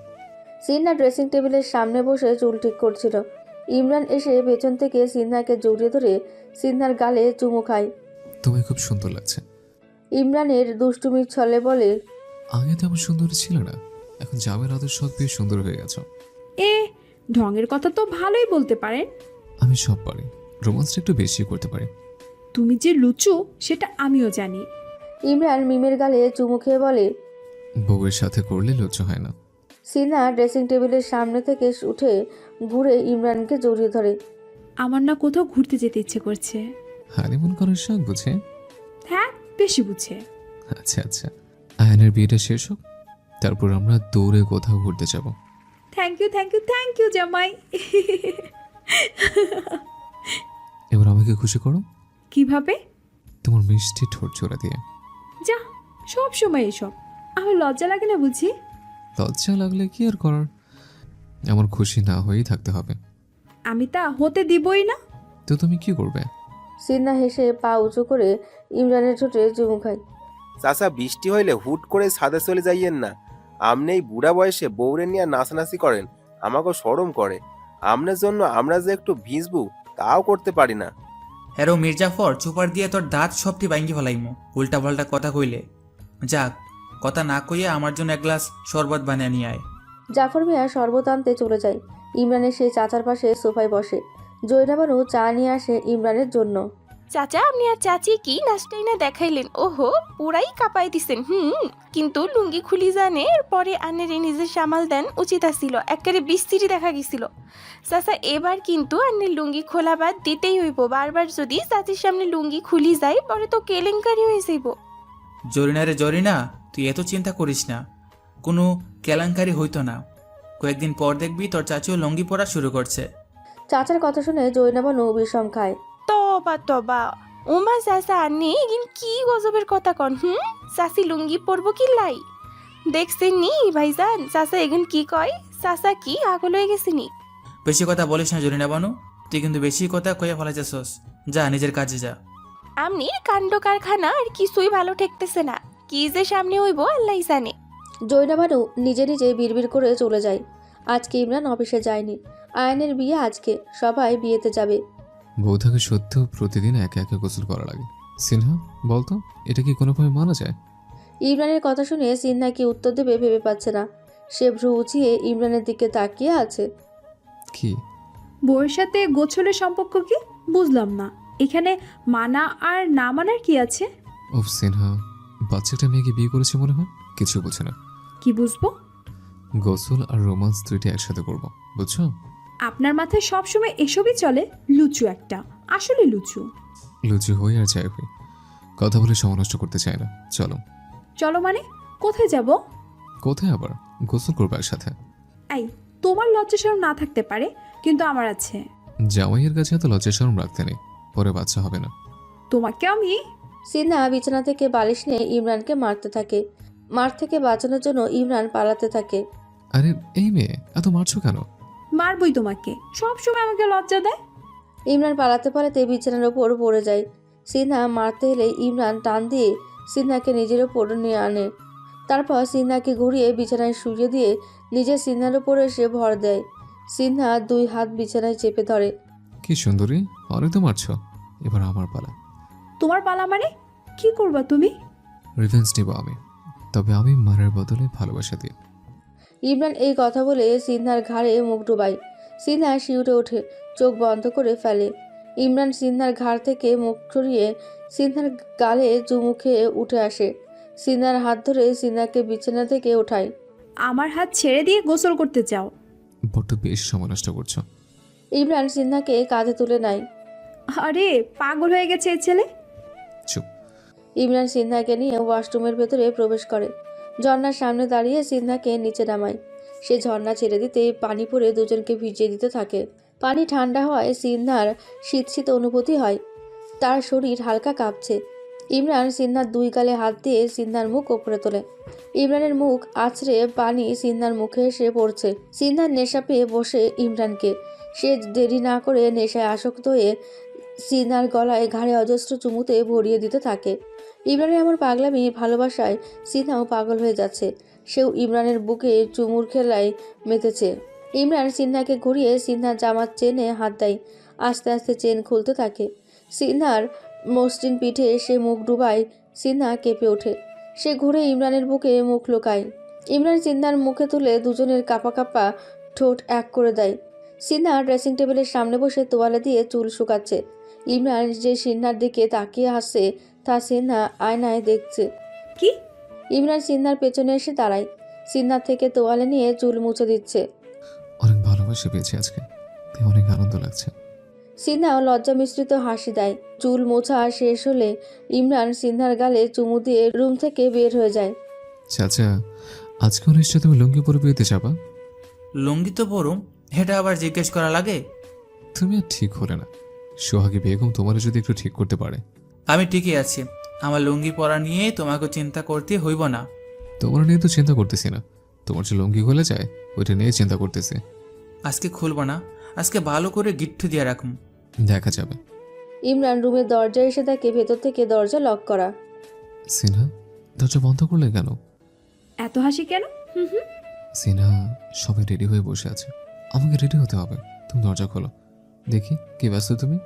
সিনহা ড্রেসিং টেবিলের সামনে বসে চুল ঠিক করছিল। ইমরান এসে পেছন থেকে সিনহাকে জড়িয়ে ধরে সিনহার গালে চুমু খায়। তোমায় খুব সুন্দর লাগছে। ইমরানের দুষ্টুমির ছলে বলে, আগে তো আমার সুন্দর ছিল না, এখন জামের আদর শখ পেয়ে সুন্দর হয়ে গেছো। এ ঢঙের কথা তো ভালোই বলতে পারেন। আমি সব পারি, রোমান্সটা একটু বেশি করতে পারি। তুমি যে লুচু সেটা আমিও জানি। ইমরান মিমের গালে চুমু খেয়ে বলে, বউয়ের সাথে করলে লজ্জা হয় না। সিনহা ড্রেসিং টেবিলের সামনে থেকে উঠে ঘুরে ইমরানকে জড়িয়ে ধরে। আমার না কোথাও ঘুরতে যেতে ইচ্ছে করছে। হানিমুন করার শখ বুঝে? হ্যাঁ, বেশি বুঝে। আচ্ছা আচ্ছা, আয়নের বিয়েটা শেষ হোক, তারপর আমরা দৌড়ে কোথাও ঘুরতে যাব। Thank you thank you thank you জামাই। এবার আমাকে খুশি করো। কিভাবে? তোমার মিষ্টি ঠোঁট জোড়া দিয়ে। যা, সব সময় এসব। আমার লজ্জা লাগে না বুঝি? লজ্জা লাগলে কি আর করার, আমার খুশি না হয়েই থাকতে হবে। আমি তা হতে দিবই না। তো তুমি কি করবে? সিনহা হেসে পা উঁচু করে ইমরানের ঠোঁটে চুমু খায়। চাচা, বৃষ্টি হইলে হুট করে ছাদে চলে যাইয়েন না। আমনে এই বুড়া বয়সে বউরে নিয়ে নাচানাচি করেন, আমাকেও শরম করে। আমনের জন্য আমরা যে একটু ভিজবু তাও করতে পারি না। হ্যারো মির্জাফর, চুপার দিয়ে তোর দাঁত সবটি ভাঙ্গি ফেলাইমু উল্টা পাল্টা কথা কইলে। যাক, কথা না কইয়ে আমার জন্য এক গ্লাস শরবত বানিয়ে নিয়ে আয়। জাফর মিয়া শরবত আনতে চলে যায়। ইমরানের সেই চাচার পাশে সোফায় বসে। জয়নাবানু চা নিয়ে আসে ইমরানের জন্য। চাচা, আপনি আর চাচি কি নাচটাই না দেখাইলেন? ওহো, পুরাই কাঁপাই দিছেন। কিন্তু লুঙ্গি খুলি জানে পরে আন্নের নিজের সামাল দেন উচিত আসছিল। একেবারে বিস্তৃতি দেখা গেছিল। চাচা, এবার কিন্তু আন্নের লুঙ্গি খোলা বাদ দিতেই হইব। বারবার যদি চাচির সামনে লুঙ্গি খুলি যায় পরে তো কেলেঙ্কারি হয়ে যাইব। জরিনা রে জরিনা, তুই এত চিন্তা করিস না, কোনো কেলেঙ্কারি হইতো না। কয়েকদিন পর দেখবি তোর চাচিও লুঙ্গি পরা শুরু করছে। চাচার কথা শুনে জয়নাবানু বিষম খায়। তবা তবা, ওমা চাচা আন্নি কি গজবের কথা কন। চাচি লুঙ্গি পরবো কি লাই? দেখছেন নি ভাইজান, চাচা এখন কি কয়? চাচা কি আগল হয়ে গেছিনি? বেশি কথা বলিস না জরিনা বানু, তুই কিন্তু বেশি কথা কইয়া ফেলাইতেছস। যা নিজের কাজে যা। আমনি কাণ্ড কারখানা আর কিছুই ভালো ঠেকতেছে না। কি যে সামনে হইব আল্লাহ জানে। জয়নাবানু নিজে নিজে বিড়বিড় করে চলে যায়। আজকে ইমরান অফিসে যায়নি। আয়নের বিয়ে আজকে, সবাই বিয়েতে যাবে। বউ থাকে সত্ত্বেও প্রতিদিন একে একে গোসল করা লাগে। সিনহা, বলতো এটা কি কোনোভাবে মানা যায়? ইমরানের কথা শুনে সিনহা কি উত্তর দেবে ভেবে পাচ্ছে না। সে ভ্রু উঁচিয়ে ইমরানের দিকে তাকিয়ে আছে। কি? বউয়ের সাথে গোছলের সম্পর্ক কি বুঝলাম না। এখানে মানা আর না মানার কি আছে? ওফ সিনহা, বাচ্চাটা মেয়েকে বিয়ে করেছে মনে হয়, কিছু বোঝে না। কি বুঝবো? গোসল আর রোমান্স দুইটা একসাথে করবো, বুঝছো? আপনার মাথায় সবসময় এসবই চলে। লুচু একটা, আসলে লুচু। লুচি হই আর যাই হই, কথা বলে সময় নষ্ট করতে চাই না। চলো। চলো মানে? কোথায় যাব? কোথায় আবার? গোসল করবো একসাথে। এই, তোমার লজ্জা শরম না থাকতে পারে, কিন্তু আমার আছে। জামাইয়ের কাছে এত লজ্জা শরম রাখতে নেই, পরে বাচ্চা হবে না। তোমাকে আমি। সিনহা বিছানা থেকে বালিশ নিয়ে ইমরানকে মারতে থাকে। মার থেকে বাঁচানোর জন্য ইমরান পালাতে থাকে। আরে এই মেয়ে, এত মারছো কেন? মারবই তোমাকে, সব সময় আমাকে লজ্জা দেয়। ইমরান পালাতে পালাতে বিছানার ওপর পড়ে যায়। সিনহা মারতে এলে ইমরান টান দিয়ে সিনহাকে নিজের ওপর নিয়ে আনে। তারপর সিনহাকে ঘুরিয়ে বিছানায় শুয়ে দিয়ে নিজে সিনহার ওপর এসে ভর দেয়। সিনহা দুই হাত বিছানায় চেপে ধরে। কি সুন্দরী, অনেক তো মারছো, এবার আমার পালা। তোমার পালা মানে? কি করবা তুমি? রিভেঞ্জ নিব আমি, তবে আমি মারার বদলে ভালোবাসা দিয়ে। ইমরান এই কথা বলে সিনহার ঘাড়ে মুখ ডুবায়। সিনহা শিউরে ওঠে, চোখ বন্ধ করে ফেলে। ইমরান সিনহার ঘাড় থেকে মুখ সরিয়ে সিনহার গালে চুমু খেয়ে উঠে আসে। সিনহার হাত ধরে সিনহাকে বিছানা থেকে ওঠায়। আমার হাত ছেড়ে দিয়ে গোসল করতে চাও? বড্ড বেশি সময় নষ্ট করছো। ইমরান সিনহাকে কাঁধে তুলে নেয়। আরে পাগল হয়ে গেছে এই ছেলে। চুপ। ইমরান সিনহাকে নিয়ে ওয়াশরুমের ভেতরে প্রবেশ করে। ঝর্ণার সামনে দাঁড়িয়ে সিনহাকে নিচে নামায়। সে ঝর্ণা ছেড়ে দিতে পানি পড়ে দুজনকে ভিজিয়ে দিতে থাকে। পানি ঠান্ডা হওয়ায় সিনহার শীত শীত অনুভূতি হয়। তার শরীর হালকা কাঁপছে। ইমরান সিনহার দুই গালে হাত দিয়ে সিনহার মুখ ওপরে তোলে। ইমরানের মুখ আছড়ে পানি সিনহার মুখে এসে পড়ছে। সিনহার নেশা পেয়ে বসে ইমরানকে। সে দেরি না করে নেশায় আসক্ত হয়ে সিনহার গলায় ঘাড়ে অজস্র চুমুতে ভরিয়ে দিতে থাকে। ইমরানের এমন পাগলামি ভালোবাসায় সিনহাও পাগল হয়ে যাচ্ছে। সেও ইমরানের বুকে চুমুর খেলায় মেতেছে। ইমরান সিনহাকে ঘুরিয়ে সিনহার জামার চেনে হাত দেয়। আস্তে আস্তে চেন খুলতে থাকে। সিনহার মসৃণ পিঠে সে মুখ ডুবায়। সিনহা কেঁপে ওঠে। সে ঘুরে ইমরানের বুকে মুখ লুকায়। ইমরান সিনহার মুখে তুলে দুজনের কাঁপা কাঁপা ঠোঁট এক করে দেয়। সিনহা ড্রেসিং টেবিলের সামনে বসে তোয়ালে দিয়ে চুল শুকাচ্ছে। ইমরান যে সিনহার দিকে তাকিয়ে হাসছে তা সিনহা আয়নায় দেখছে। কি? ইমরান সিনহার পেছনে এসে দাঁড়ায়। সিনহার থেকে তোয়ালে নিয়ে চুল মুছে দিচ্ছে। অনেক ভালোবাসা পেয়েছি আজকে, তাই অনেক আনন্দ লাগছে। সিনহাও লজ্জা মিশ্রিত হাসি দেয়। চুল মোছা শেষ হলে ইমরান সিনহার গালে চুমু দিয়ে রুম থেকে বের হয়ে যায়। চাচা, আজকেও নিশ্চয় তুমি লুঙ্গি পরে বিয়েতে যাবা? লুঙ্গি তো পরুম, এটা আবার জিজ্ঞেস করা লাগে? তুমি আর ঠিক হলে না। সোহাগী বেগম তোমার যদি একটু ঠিক করতে পারে। আমি ঠিকই আছি। আমার লুঙ্গি পরা নিয়ে তোমাকে চিন্তা করতে হইব না। তোমার নিয়ে তো চিন্তা করতেছি না, তোমার যে লুঙ্গি খুলে যায় ওইটা নিয়ে চিন্তা করতেছি। আজকে খুলবো না, আজকে ভালো করে গিট্টু দিয়ে রাখুন। দেখা যাবে। ইমরান রুমের দরজায় এসে দেখে ভেতর থেকে দরজা লক করা। সিনহা, দরজা বন্ধ করলে কেন? এত হাসি কেন? হুম হুম। সিনহা, সবাই রেডি হয়ে বসে আছে, আমাকে রেডি হতে হবে। তুমি দরজা খোলো। দেখি কি ব্যস্ত তুমি?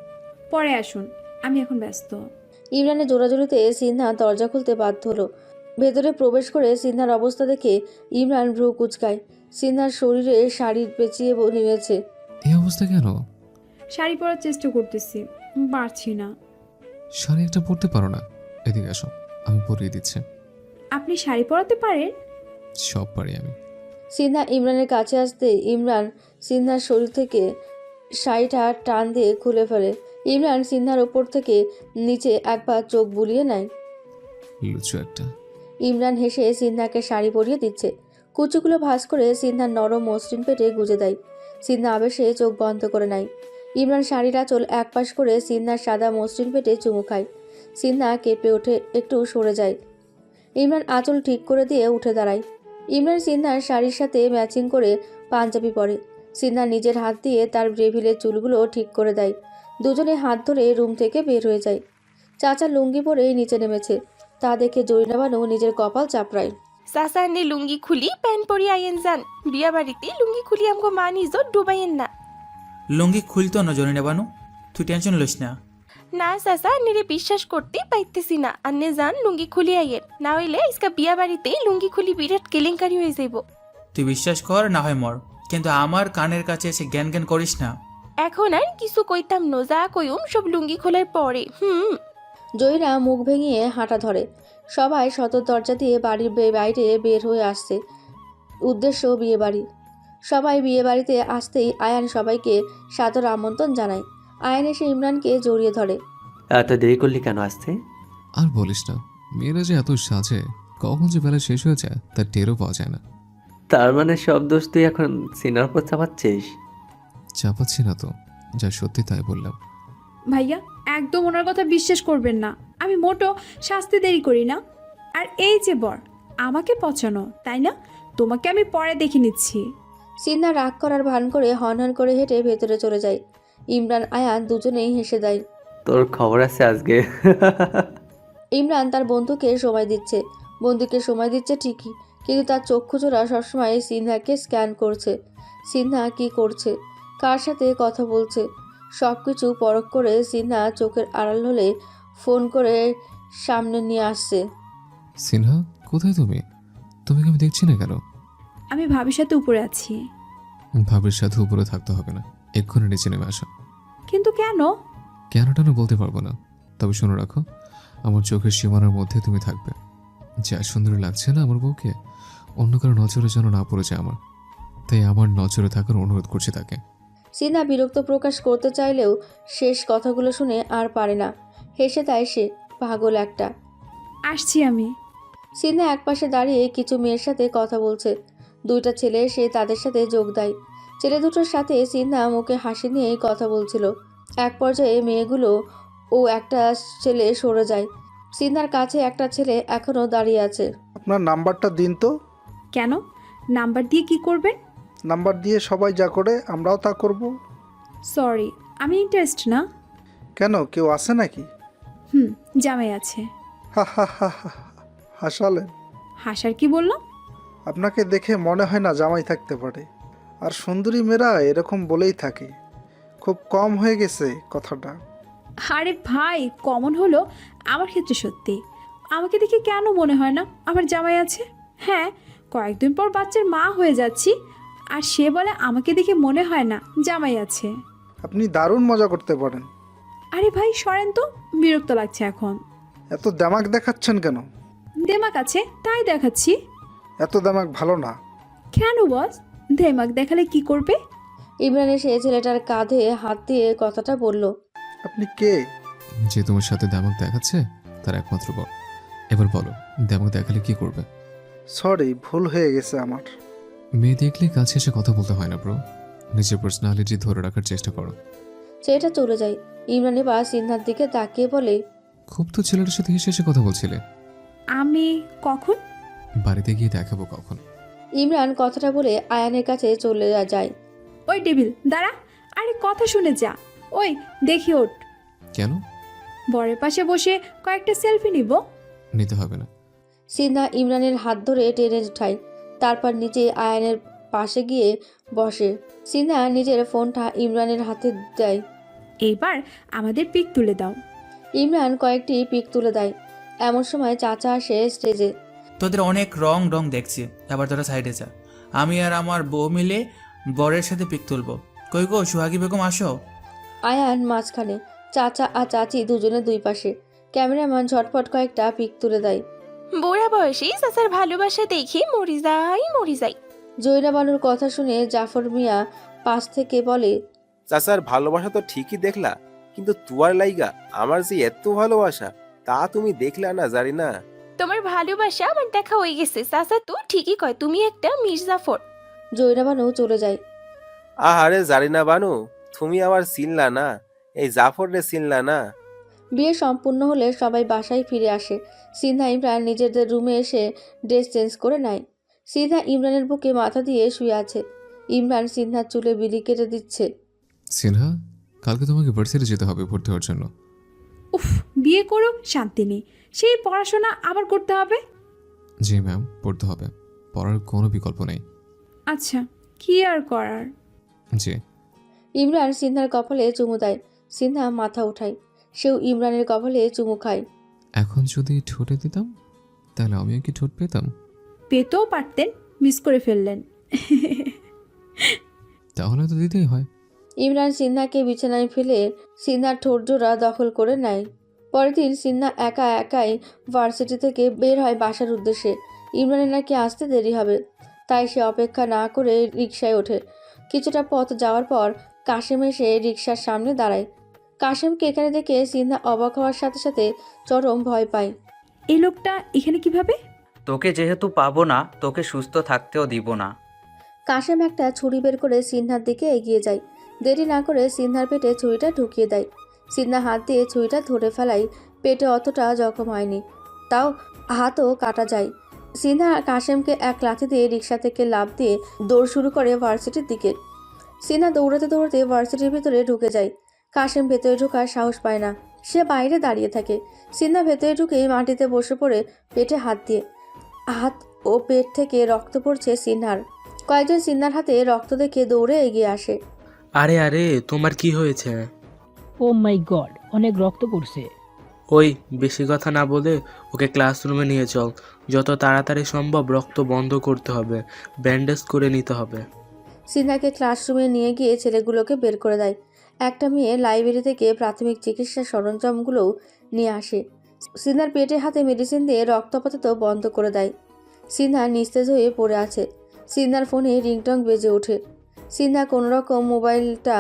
পরে আসুন, আমি এখন ব্যস্ত। ইমরানের জোরাজোরিতে সিনহা দরজা খুলতে বাধ্য হলো। ভেতরে প্রবেশ করে সিনহার অবস্থা দেখে ইমরান ভ্রু কুচকায়। সিনহার শরীরে শাড়ি পেঁচিয়ে নেমেছে। এই অবস্থা কেন? শাড়ি পরার চেষ্টা করতেছি, পারছি না। শাড়ি একটা পরতে পারো না? এদিকে আসো, আমি পরিয়ে দিচ্ছি। আপনি শাড়ি পরাতে পারেন? সব পারি আমি। সিনহা ইমরানের কাছে আসতে ইমরান সিনহার শরীর থেকে শাড়িটা টান দিয়ে খুলে ফেলে। ইমরান সিনহার ওপর থেকে নিচে একবার চোখ বুলিয়ে নেয়। লুচু একটা। ইমরান হেসে সিনহাকে শাড়ি পরিয়ে দিচ্ছে। কুচিগুলো ভাঁজ করে সিনহার নরম মসৃণ পেটে গুজে দেয়। সিনহা আবেশে চোখ বন্ধ করে নেয়। ইমরান শাড়ির আঁচল একপাশ করে সিনহার সাদা মসৃণ পেটে চুমু খায়। সিনহা কেঁপে ওঠে, একটু সরে যায়। ইমরান আঁচল ঠিক করে দিয়ে উঠে দাঁড়ায়। ইমরান সিনহার শাড়ির সাথে ম্যাচিং করে পাঞ্জাবি পরে। সিনহা নিজের হাত দিয়ে তার ব্রেভিলের চুলগুলো ঠিক করে দেয়। দুজনে হাত ধরে রুম থেকে বের হয়ে যায়। চাচা লুঙ্গি পরে নিচে নেমেছে। তা দেখে জরিনা বানু নিজের কপাল চাপড়ায়। সাসানে লুঙ্গি খুলি প্যান্ট পরি আইয়েন যান। বিয়া বাড়িতে লুঙ্গি খুলি আমগো মা নিজো ডুবাইয়েন না। লুঙ্গি খুলতো না জনি বানু, তুই টেনশন লইস না। না সাসা, নিরে বিশ্বাস করতে পাইতেছি না। আন্নে যান লুঙ্গি খুলি আইয়েন, না হইলে ইসকা বিয়া বাড়িতে লুঙ্গি খুলি বিরাট কেলেঙ্কারি হয়ে যাইব। তুই বিশ্বাস কর না হয় মর, কিন্তু আমার কানের কাছে এসে জ্ঞান জ্ঞান করিস না। এখন আর কিছু কইতাম ন, যা কইম সব লুঙ্গি খোলার পরে। জয়রা মুখ ভেঙে হাঁটা ধরে। সবাই সদর দরজা দিয়ে বাড়ির বাইরে বের হয়ে আসছে। উদ্দেশ্য বিয়ে বাড়ি। সবাই বিয়ে বাড়িতে আসতেই আয়ান সবাইকে সাদর আমন্ত্রণ জানায়। আয়ান এসে ইমরানকে জড়িয়ে ধরে। এত দেরি করলি কেন আসতে? আর বলিস না, মেয়েরা যে এত সাজে, কখন যে বেলা শেষ হয়ে যায় তার টেরও পাওয়া যায় না। তার মানে সব দোষ তুই এখন সিনার উপর চাপাচ্ছিস? চাপাচ্ছি না তো, যা সত্যি তাই বললাম। ভাইয়া, একদম ওনার কথা বিশ্বাস করবেন না। আমি মোটো শাস্তি দেরি করি না। আর এই যে বর, আমাকে পছানো তাই না? তোমাকে আমি পরে দেখে নিচ্ছি। সিনহা রাগ করার ভান করে হন হন করে হেঁটে ভেতরে চলে যায়। ইমরান আয়ান দুজনেই হেসে দেয়। তোর খবর আছে আজকে। ইমরান তার বন্ধুকে সময় দিচ্ছে। বন্ধুকে সময় দিচ্ছে ঠিকই, কিন্তু তার চক্ষুচোরা সবসময় সিনহাকে স্ক্যান করছে। সিনহা কি করছে, কার সাথে কথা বলছে, সব কিছু পরখ করে সিনহা চোখের আড়াল হলে ফোন করে সামনে নিয়ে আসছে। সিনহা, কোথায় তুমি? তুমি কি আমি দেখছি না কেন? আমি ভাবির সাথে উপরে আছি। ভাবির সাথে উপরে থাকতে হবে না, এক্ষুনি নিচে নেমে আসো। কিন্তু কেন? কেনটা না বলতে পারবো না, তবে শুনে রাখো, আমার চোখের সীমানার মধ্যে তুমি থাকবে। যা সুন্দর লাগছে না আমার বউকে, অন্য কারো নজরে যেন না পড়ে যায় আমার, তাই আমার নজরে থাকার অনুরোধ করছি তাকে। সিনহা বিরক্ত প্রকাশ করতে চাইলেও শেষ কথাগুলো শুনে আর পারে না, হেসে দেয় সে। পাগল একটা। আসছি আমি। সিনহা একপাশে দাঁড়িয়ে কিছু মেয়ের সাথে কথা বলছে। দুইটা ছেলে এসে তাদের সাথে যোগ দেয়। ছেলে দুটোর সাথে সিনহা মুখে হাসি নিয়েই কথা বলছিল। এক পর্যায়ে মেয়েগুলো ও একটা ছেলে সরে যায়। সিনহার কাছে একটা ছেলে এখনও দাঁড়িয়ে আছে। আপনার নাম্বারটা দিন তো। কেন? নাম্বার দিয়ে কি করবেন? নাম্বার দিয়ে সবাই যা করে আমরাও তা করব। সরি, আমি ইন্টারেস্ট না। কেন, কেউ আছে নাকি? জামাই আছে। হা হা হা হা, হাসালেন। হাসার কি বললাম? আপনাকে দেখে মনে হয় না জামাই থাকতে পারে। আর সুন্দরী মেয়েরা এরকম বলেই থাকে। খুব কম হয়ে গেছে কথাটা। আরে ভাই, কমন হলো আমার ক্ষেত্রে সত্যি। আমাকে দেখে কেন মনে হয় না আমার জামাই আছে? হ্যাঁ, কয়েকদিন পর বাচ্চার মা হয়ে যাচ্ছি, আর সে বলে আমাকে দেখে মনে হয় না জামাই আছে। আপনি দারুণ মজা করতে পারেন। আরে ভাই সরেন তো, বিরক্ত লাগছে এখন। এত দামাক দেখাচ্ছেন কেন? দেমাক আছে তাই দেখাচ্ছি। এত দামাক ভালো না। কেন বস? দেমাক দেখালে কি করবে? ইমরান এসে ছেলেটার কাঁধে হাত দিয়ে কথাটা বলল। আপনি কে? যে তোমার সাথে দামাক দেখাচ্ছে তার একমাত্র বল। এবার বলো, দামাক দেখালে কি করবে? সরি, ভুল হয়ে গেছে আমার। মেয়ে দেখলে কাছে এসে কথা বলতে হয় না ব্রো, নিজের পার্সোনালিটি ধরে রাখার চেষ্টা করো। ছেলেটা চলে যায়। ইমরান এবার সিনহার দিকে তাকিয়ে বলে, খুব তো ছেলেটার সাথে হেসে কথা বলছিলে। আমি কখন? বাড়িতে গিয়ে দেখাবো কখন। ইমরান কথাটা বলে আয়ানের কাছে চলে যায়। ওই টেবিল দাঁড়া, আরে কথা শুনে যা। ওই দেখি ওঠ। কেন? বরের পাশে বসে কয়েকটা সেলফি নিব। নিতে হবে না। সিনহা ইমরানের হাত ধরে টেনে উঠায়, তারপর নিজে আয়ানের পাশে গিয়ে বসে। সিনহা নিজের ফোনটা ইমরানের হাতে দেয়। এইবার আমাদের পিক তুলে দাও। ইমরান কয়েকটি পিক তুলে দেয়। এমন সময় চাচা আসে স্টেজে। তোদের অনেক রং দেখছি, এবার তোরা সাইডে যা। আমি আর আমার বউ মিলে বরের সাথে পিক তুলবো। কই গো সুহাগী বেগম, আসো। আয়ান মাঝখানে, চাচা আর চাচি দুজনে দুই পাশে। ক্যামেরাম্যান ঝটপট কয়েকটা পিক তুলে দেয়। বুড়া বয়সে চাচার ভালোবাসা দেখে মরি যাই। জয়না বানুর কথা শুনে জাফর মিয়া পাশ থেকে বলে, চাচার ভালোবাসা তো ঠিকই দেখলা, কিন্তু তুয়ার লাইগা আমার যে এত ভালোবাসা তা তুমি দেখলা না, জানি না। তোমার ভালোবাসা আমার দেখা হয়ে গেছে চাচা, তো ঠিকই কয় তুমি একটা মির্জাফর। জয়না বানু চলে যায়। আহারে জানি না বানু, তুমি আবার চিনলা না, এই জাফরে চিনলা না। বিয়ে সম্পূর্ণ হলে সবাই বাসায় ফিরে আসে। সিনহা ইমরান নিজেদের রুমে এসে ড্রেস চেঞ্জ করে নেয়। সিনহা ইমরানের বুকে মাথা দিয়ে শুয়ে আছে। ইমরান সিনহার চুলে বিলি কেটে দিচ্ছে। সিনহা, কালকে তোমাকে ভার্সিটি যেতে হবে ভর্তি হওয়ার জন্য। উফ, বিয়ে করো শান্তি নেই, সেই পড়াশোনা আবার করতে হবে। জি ম্যাম, পড়তে হবে, পড়ার কোনো বিকল্প নেই। আচ্ছা, কি আর করার। জি। ইমরান সিনহার কপালে চুমু দেয়। সিনহা মাথা উঠায়। সেও ইমরানের কপালে চুমু খায়। এখন যদি ঠোঁটে দিতাম তাহলে আমিও কি ঠোঁট পেতাম? পেতেও পারতেন, মিস করে ফেললেন। তাহলে তো দিতেই হয়। ইমরান সিনহাকে বিছানায় ফেলে সিনহার ঠোঁট জোড়া দখল করে নেয়। পরের দিন সিনহা একাই ভার্সিটি থেকে বের হয় বাসার উদ্দেশ্যে। ইমরানের নাকি আসতে দেরি হবে, তাই সে অপেক্ষা না করে রিকশায় ওঠে। কিছুটা পথ যাওয়ার পর কাশেম এসে রিকশার সামনে দাঁড়ায়। কাশেমকে এখানে দেখে সিনহা অবাক হওয়ার সাথে সাথে চরম ভয় পায়। এই লোকটা এখানে কিভাবে? তোকে যেহেতু পাবো না, তোকে সুস্থ থাকতেও দিব না। কাশেম একটা ছুরি বের করে সিনহার দিকে এগিয়ে যায়। দেরি না করে সিনহার পেটে ছুরিটা ঢুকিয়ে দেয়। সিনহা হাত দিয়ে ছুরিটা ধরে ফেলায়। পেটে অতটা জখম হয়নি, তাও হাতও কাটা যায়। সিনহা কাশেমকে এক লাথি দিয়ে রিকশা থেকে লাফ দিয়ে দৌড় শুরু করে ভার্সিটির দিকে। সিনহা দৌড়াতে দৌড়াতে ভার্সিটির ভেতরে ঢুকে যায়। কাশেম ভেতরে ঢোকার সাহস পায় না, সে বাইরে দাঁড়িয়ে থাকে। সিনহা ভেতরে ঢুকেই মাটিতে বসে পড়ে পেটে হাত দিয়ে। হাত ও পেট থেকে রক্ত পড়ছে সিনহার। কয়েকজন সিনহার হাতে রক্ত দেখে দৌড়ে এগিয়ে আসে। আরে আরে, তোমার কি হয়েছে? ও মাই গড, অনেক রক্ত পড়ছে। ওই বেশি কথা না বলে ওকে ক্লাসরুমে নিয়ে চল, যত তাড়াতাড়ি সম্ভব রক্ত বন্ধ করতে হবে, ব্যান্ডেজ করে নিতে হবে। সিনহাকে ক্লাসরুমে নিয়ে গিয়ে ছেলেগুলোকে বের করে দেয়। একটা মেয়ে লাইব্রেরি থেকে প্রাথমিক চিকিৎসার সরঞ্জামগুলোও নিয়ে আসে। সিনহার পেটে হাতে মেডিসিন দিয়ে রক্তপাত বন্ধ করে দেয়। সিনহা নিস্তেজ হয়ে পড়ে আছে। সিনহার ফোনে রিংটং বেজে ওঠে। সিনহা কোনোরকম মোবাইলটা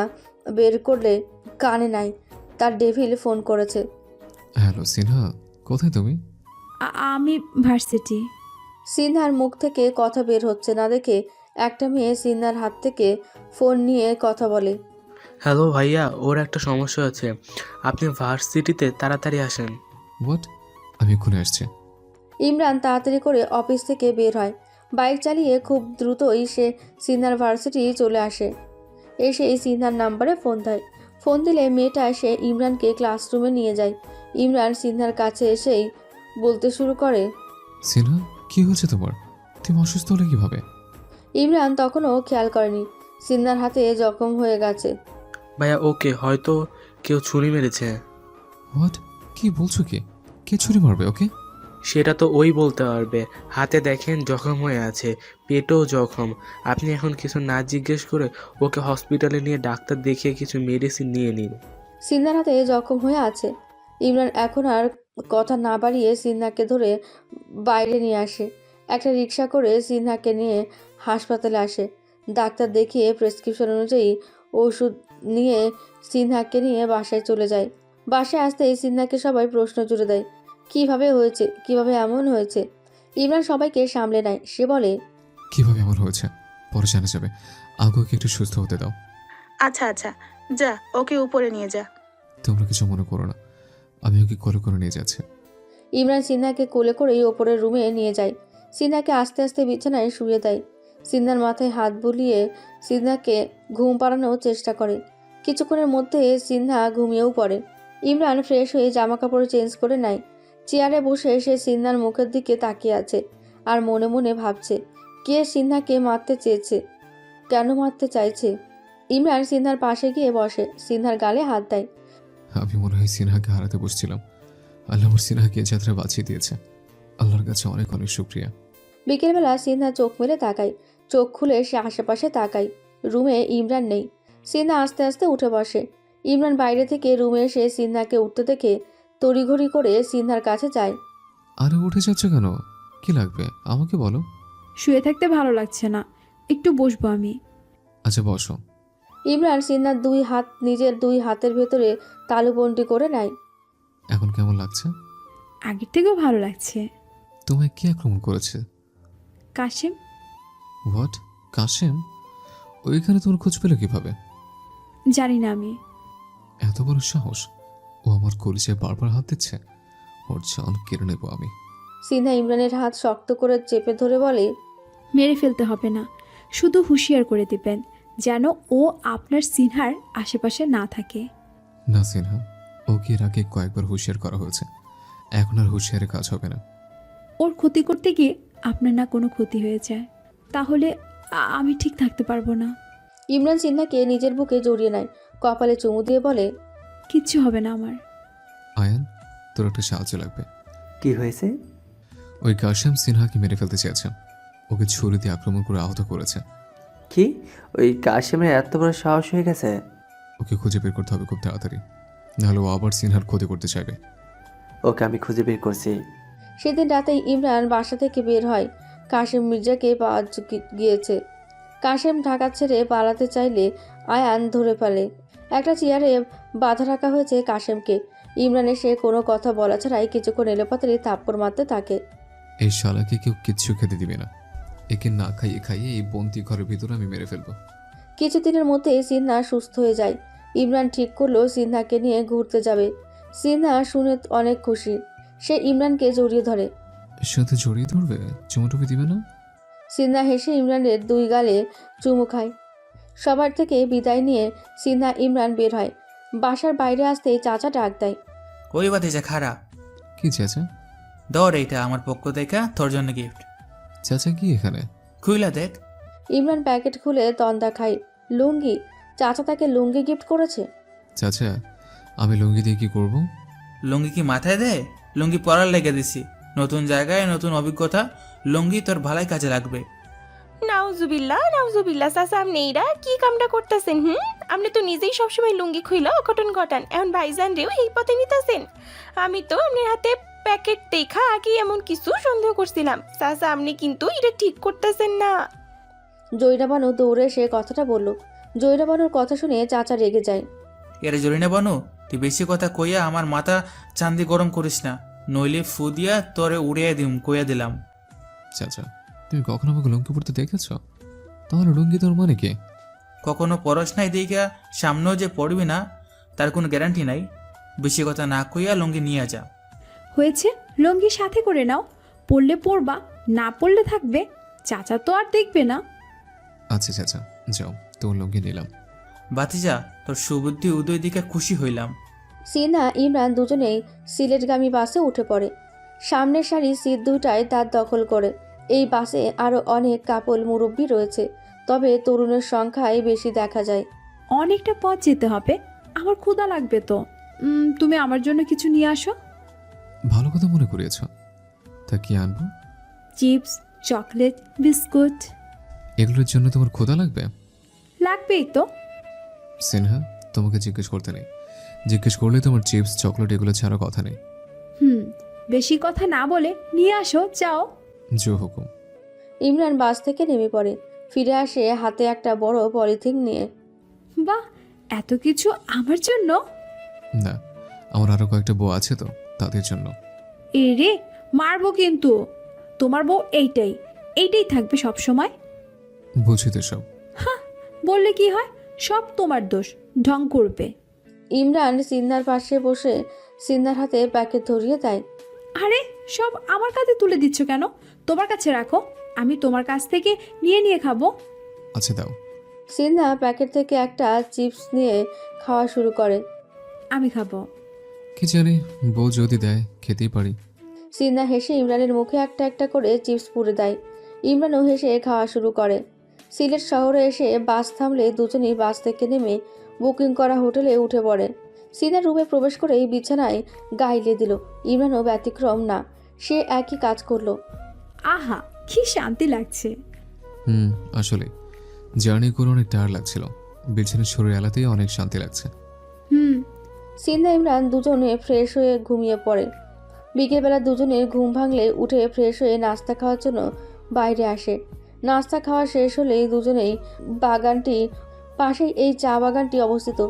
বের করলে কানে নাই। তার ডেভিল ফোন করেছে। হ্যালো সিনহা, কোথায় তুমি? আমি ভার্সিটি। সিনহার মুখ থেকে কথা বের হচ্ছে না দেখে একটা মেয়ে সিনহার হাত থেকে ফোন নিয়ে কথা বলে। হ্যালো ভাইয়া, ওর একটা সমস্যা আছে, আপনি ভার্সিটিতে তাড়াতাড়ি আসেন। হোয়াট? আমি এক্ষুনি আসছি। ইমরান তাড়াতাড়ি করে অফিস থেকে বের হয়। বাইক চালিয়ে খুব দ্রুতই সে সিনহার ভার্সিটি চলে আসে। এসেই সিনহার নাম্বারে ফোন দেয়। ফোন দিলে মেয়েটা এসে ইমরানকে ক্লাসরুমে নিয়ে যায়। ইমরান সিনহার কাছে এসেই বলতে শুরু করে, সিনহা, কি হয়েছে তোমার? তুমি অসুস্থ হলে কিভাবে? ইমরান তখনও খেয়াল করেনি সিনহার হাতে জখম হয়ে গেছে। ভাইয়া ওকে হয়তো কেউ ছুরি মেরেছে। হোয়াট? কি বলছো? কে ছুরি মারবে ওকে? সেটা তো ওই বলতে পারবে। হাতে দেখেন জখম হয়ে আছে, পেটেও জখম। আপনি এখন কিছু না জিজ্ঞেস করে ওকে হসপিটালে নিয়ে ডাক্তার দেখিয়ে কিছু মেডিসিন নিয়ে নিন। সিনহার হাতে জখম হয়ে আছে। ইমরান এখন আর কথা না বাড়িয়ে সিনহাকে ধরে বাইরে নিয়ে আসে। একটা রিক্সা করে সিনহাকে নিয়ে হাসপাতালে আসে। ডাক্তার দেখিয়ে প্রেসক্রিপশন অনুযায়ী ওষুধ নিয়ে সিনহাকে নিয়ে বাসায় চলে যায়। বাসায় আসতেই সিনহাকে সবাই প্রশ্ন জুড়ে দেয়, কিভাবে হয়েছে, কিভাবে এমন হয়েছে। ইমরান সবাইকে সামলে নেয়। সে বলে, কিভাবে এমন হয়েছে পরে জানা যাবে, আগে ওকে একটু সুস্থ হতে দাও। আচ্ছা আচ্ছা, যা ওকে উপরে নিয়ে যা। তোমরা কিছু মনে করো না, আমি ওকে কোলে করে নিয়ে যাচ্ছি। ইমরান সিনহাকে কোলে করেই ওপরের রুমে নিয়ে যায়। সিনহাকে আস্তে আস্তে বিছানায় শুয়ে দেয়। সিনহার মাথায় হাত বুলিয়ে সিনহাকে ঘুম পাড়ানোর চেষ্টা করে। কিছুক্ষণের মধ্যে সিনহা ঘুমিয়েও পড়ে। ইমরান ফ্রেশ হয়ে জামা কাপড় চেঞ্জ করে নেয়। চেয়ারে বসে সে সিনহার মুখের দিকে তাকিয়ে আছে আর মনে মনে ভাবছে, কে সিনহাকে মারতে চেয়েছে, কেন মারতে চাইছে। ইমরান সিনহার পাশে গিয়ে বসে, সিনহার গালে হাত দেয়। আমি মনে হয় সিনহাকে হারাতে বসছিলাম। আল্লাহ আমার সিনহাকে এ যাত্রা বাঁচিয়ে দিয়েছে। আল্লাহর কাছে অনেক অনেক শুক্রিয়া। বিকেলবেলা সিনহা চোখ মেলে তাকায়। চোখ খুলে সে আশেপাশে তাকায়। রুমে ইমরান নেই। সিনহা আস্তে আস্তে উঠে বসে। ইমরান বাইরে থেকে রুমে এসে সিনহাকে উঠতে দেখে তড়িঘড়ি করে সিনহার কাছে যায়। আরে উঠে যাচ্ছ কেন? কি লাগবে আমাকে বলো। শুয়ে থাকতে ভালো লাগছে না, একটু বসবো আমি। আচ্ছা বসো। ইমরান সিনহার দুই হাত নিজের দুই হাতের ভেতরে তালুবন্দি করে নেয়। এখন কেমন লাগছে? আগের থেকেও ভালো লাগছে। তোমায় কে আক্রমণ করেছে? কাশিম। হোয়াট? কাশেম? ওইখানে তোমার খোঁজ পেলো কিভাবে? জানি না আমি। এত বড় সাহস! ও আমার কলিজায় বারবার হাত দিচ্ছে। ওর জান কেড়ে নেবো আমি। সিনহা ইমরানের হাত শক্ত করে চেপে ধরে বলে, মেরে ফেলতে হবে না, শুধু হুঁশিয়ার করে দিবেন যেন ও আপনার সিনহার আশেপাশে না থাকে। না সিনহা, ওকে এর আগে কয়েকবার হুঁশিয়ার করা হয়েছে, এখন আর হুঁশিয়ারের কাজ হবে না। ওর ক্ষতি করতে গিয়ে আপনার না কোনো ক্ষতি হয়ে যায়, তাহলে আমি ঠিক থাকতে পারবো না। ইমরান সিনহাকে নিজের বুকে জড়িয়ে নেয়, কপালে চুমু দিয়ে বলে, কিচ্ছু হবে না আমার। আয়ান, তোর একটা সাহায্য লাগবে। কি হয়েছে? ওই কাশেম সিনহাকে মেরে ফেলতে চেয়েছে। ওকে ছুরি দিয়ে আক্রমণ করে আহত করেছে। কি? ওই কাশেমের এত বড় সাহস হয়ে গেছে? ওকে খুঁজে বের করতে হবে খুব তাড়াতাড়ি, নাহলে ও আবার সিনহার ক্ষতি করতে চাইবে। ওকে আমি খুঁজে বের করছি। সেদিন রাতেই ইমরান বাসা থেকে বের হয়। কাশেম মির্জাকে পাওয়া গিয়েছে। কাশেম ঢাকা ছেড়ে পালাতে চাইলে আয়ান ধরে ফেলে। একটা চেয়ারে বাধা রাখা হয়েছে কাশেমকে। ইমরান এসে কোনো কথা বলা ছাড়াই কিছুক্ষণ এলোপাতাড়ি থাপ্পড় মারতে থাকে। এই শালাকে কেউ কিচ্ছু খেতে দিবে না, একে না খাইয়ে খাইয়ে এই বন্দি ঘরের ভিতরে আমি মেরে ফেলবো। কিছুদিনের মধ্যে সিনহা সুস্থ হয়ে যায়। ইমরান ঠিক করলো সিনহাকে নিয়ে ঘুরতে যাবে। সিনহা শুনে অনেক খুশি। সে ইমরানকে জড়িয়ে ধরে। সাথে জড়িয়ে ধরবে, চুমুটুপি দিবে না? সিনহা হেসে ইমরানের দুই গালে চুমু খায়। সবার থেকে বিদায় নিয়ে সিনহা ইমরান বের হয়। বাসার বাইরে আসতেই চাচা ডাক দেয়, ওই বাতিজা খারাপ। কি চাচা? ধর এইটা আমার পক্ষ থেকে তোর জন্য গিফট। চাচা কি এখানে? খুইলা দেখ। ইমরান প্যাকেট খুলে তন্দা খায়। লুঙ্গি। চাচা তাকে লুঙ্গি গিফট করেছে। চাচা, আমি লুঙ্গি দিয়ে কি করব? লুঙ্গি কি মাথায় দে? লুঙ্গি পরার লেগে দিছি। নতুন জায়গায় নতুন অভিজ্ঞতা, লুঙ্গি তোর ভালাই কাজে লাগবে। নাও নাউজুবিল্লা চাচা আপনি এইরা কি কামটা করতেছেন? আপনি তো নিজেই সবসময় লুঙ্গি খুইলা অঘটন ঘটান, এখন ভাইজান রেও এই পথে নিতেছেন। আমি তো আপনার হাতে প্যাকেট দেখা আগে এমন কিছু সন্দেহ করছিলাম। চাচা আপনি কিন্তু এটা ঠিক করতেছেন না। জয়রা বানু দৌড়ে এসে কথাটা বলল। জয়রা বানুর কথা শুনে চাচা রেগে যায়। এর জরিনা বানু, তুই বেশি কথা কইয়া আমার মাথা চান্দি গরম করিস না, নইলে ফু দিয়া তোরে উড়িয়ে দিম কইয়া দিলাম। চাচা, তুমি কখনো আমাকে লুঙ্গি পড়তে দেখেছ? তাহলে লুঙ্গি তোর মানে কি? কখনো পরশ নাই দেখা সামনেও যে পড়বি না তার কোনো গ্যারান্টি নাই। বেশি কথা না কইয়া লুঙ্গি নিয়ে যা। হয়েছে, লুঙ্গি সাথে করে নাও, পড়লে পড়বা, না পড়লে থাকবে, চাচা তো আর দেখবে না। আচ্ছা চাচা, যাও, তোর লুঙ্গি নিলাম। বাতিজা, তোর সুবুদ্ধি উদয় দিকে খুশি হইলাম। সিনহা ইমরান দুজনেই সিলেটগামী বাসে উঠে পড়ে। সামনের সারি সিট দুটায় তার দখল করে। এই বাসে আরও অনেক কাপল মুরব্বী রয়েছে, তবে তরুণের সংখ্যাই বেশি দেখা যায়। অনেকটা পথ যেতে হবে, আমার ক্ষুধা লাগবে তো। তুমি আমার জন্য কিছু নিয়ে আসো। ভালো কথা মনে করিয়েছ। তা কি আনবো? Chips, chocolate, biscuit. এগুলোর জন্য তোমার ক্ষুধা লাগবে? লাগবেই তো। সিনহা, তোমাকে জিজ্ঞেস করতে নেই, জিজ্ঞেস করলে তোমার চিপস চকলেট এগুলো ছাড়া কথা নেই। বেশি কথা না বলে নিয়ে আসো, যাও। জো হুকুম। ইমরান বাস থেকে নেমে পড়ে, ফিরে আসে হাতে একটা বড় পলিথিন নিয়ে। বাহ, এত কিছু আমার জন্য? না, আমার আরো কয়েকটা বউ আছে তো, তাদের জন্য। এ রে, মারবো কিন্তু। তোমার বউ এইটাই থাকবে সব সময়। বুঝি তো সব। বললে কি হয়, সব তোমার দোষ, ঢং করবে। ইমরান সিন্নার পাশে বসে সিন্নার হাতে প্যাকেট ধরিয়ে দেয়। আরে, সব আমার কাছে তুলে দিচ্ছ কেন? তোমার কাছে রাখো, আমি তোমার কাছ থেকে নিয়ে খাবো। আচ্ছা দাও। সিন্না প্যাকেট থেকে একটা চিপস নিয়ে খাওয়া শুরু করে। আমি খাবো। কি জানি, বউ যদি দেয় খেতেই পারি। সিন্না হেসে ইমরানের মুখে একটা একটা করে চিপস পুরে দেয়। ইমরানও হেসে খাওয়া শুরু করে। সিলেট শহরে এসে বাস থামলে দুজনেই বাস থেকে নেমে বুকিং করা হোটেলে উঠে পড়ে। সিন্না রুমে প্রবেশ করেই বিছানায় গাইলে দিল। ইমরানও ব্যতিক্রম না, সে একই কাজ করলো। আহা, কি শান্তি লাগছে। আসলে জার্নি করে অনেক টায়ার লাগছিল, বিছানায় শরীর এলাতেই অনেক শান্তি লাগছে। সিন্না ইমরান দুজনে ফ্রেশ হয়ে ঘুমিয়ে পড়ে। বিকেলবেলা দুজনের ঘুম ভাঙলে উঠে ফ্রেশ হয়ে নাস্তা খাওয়ার জন্য বাইরে আসে। নাস্তা খাওয়া শেষ হলেই দুজনেই বাগানটি পাশেই এই চা বাগানটি অবস্থিত।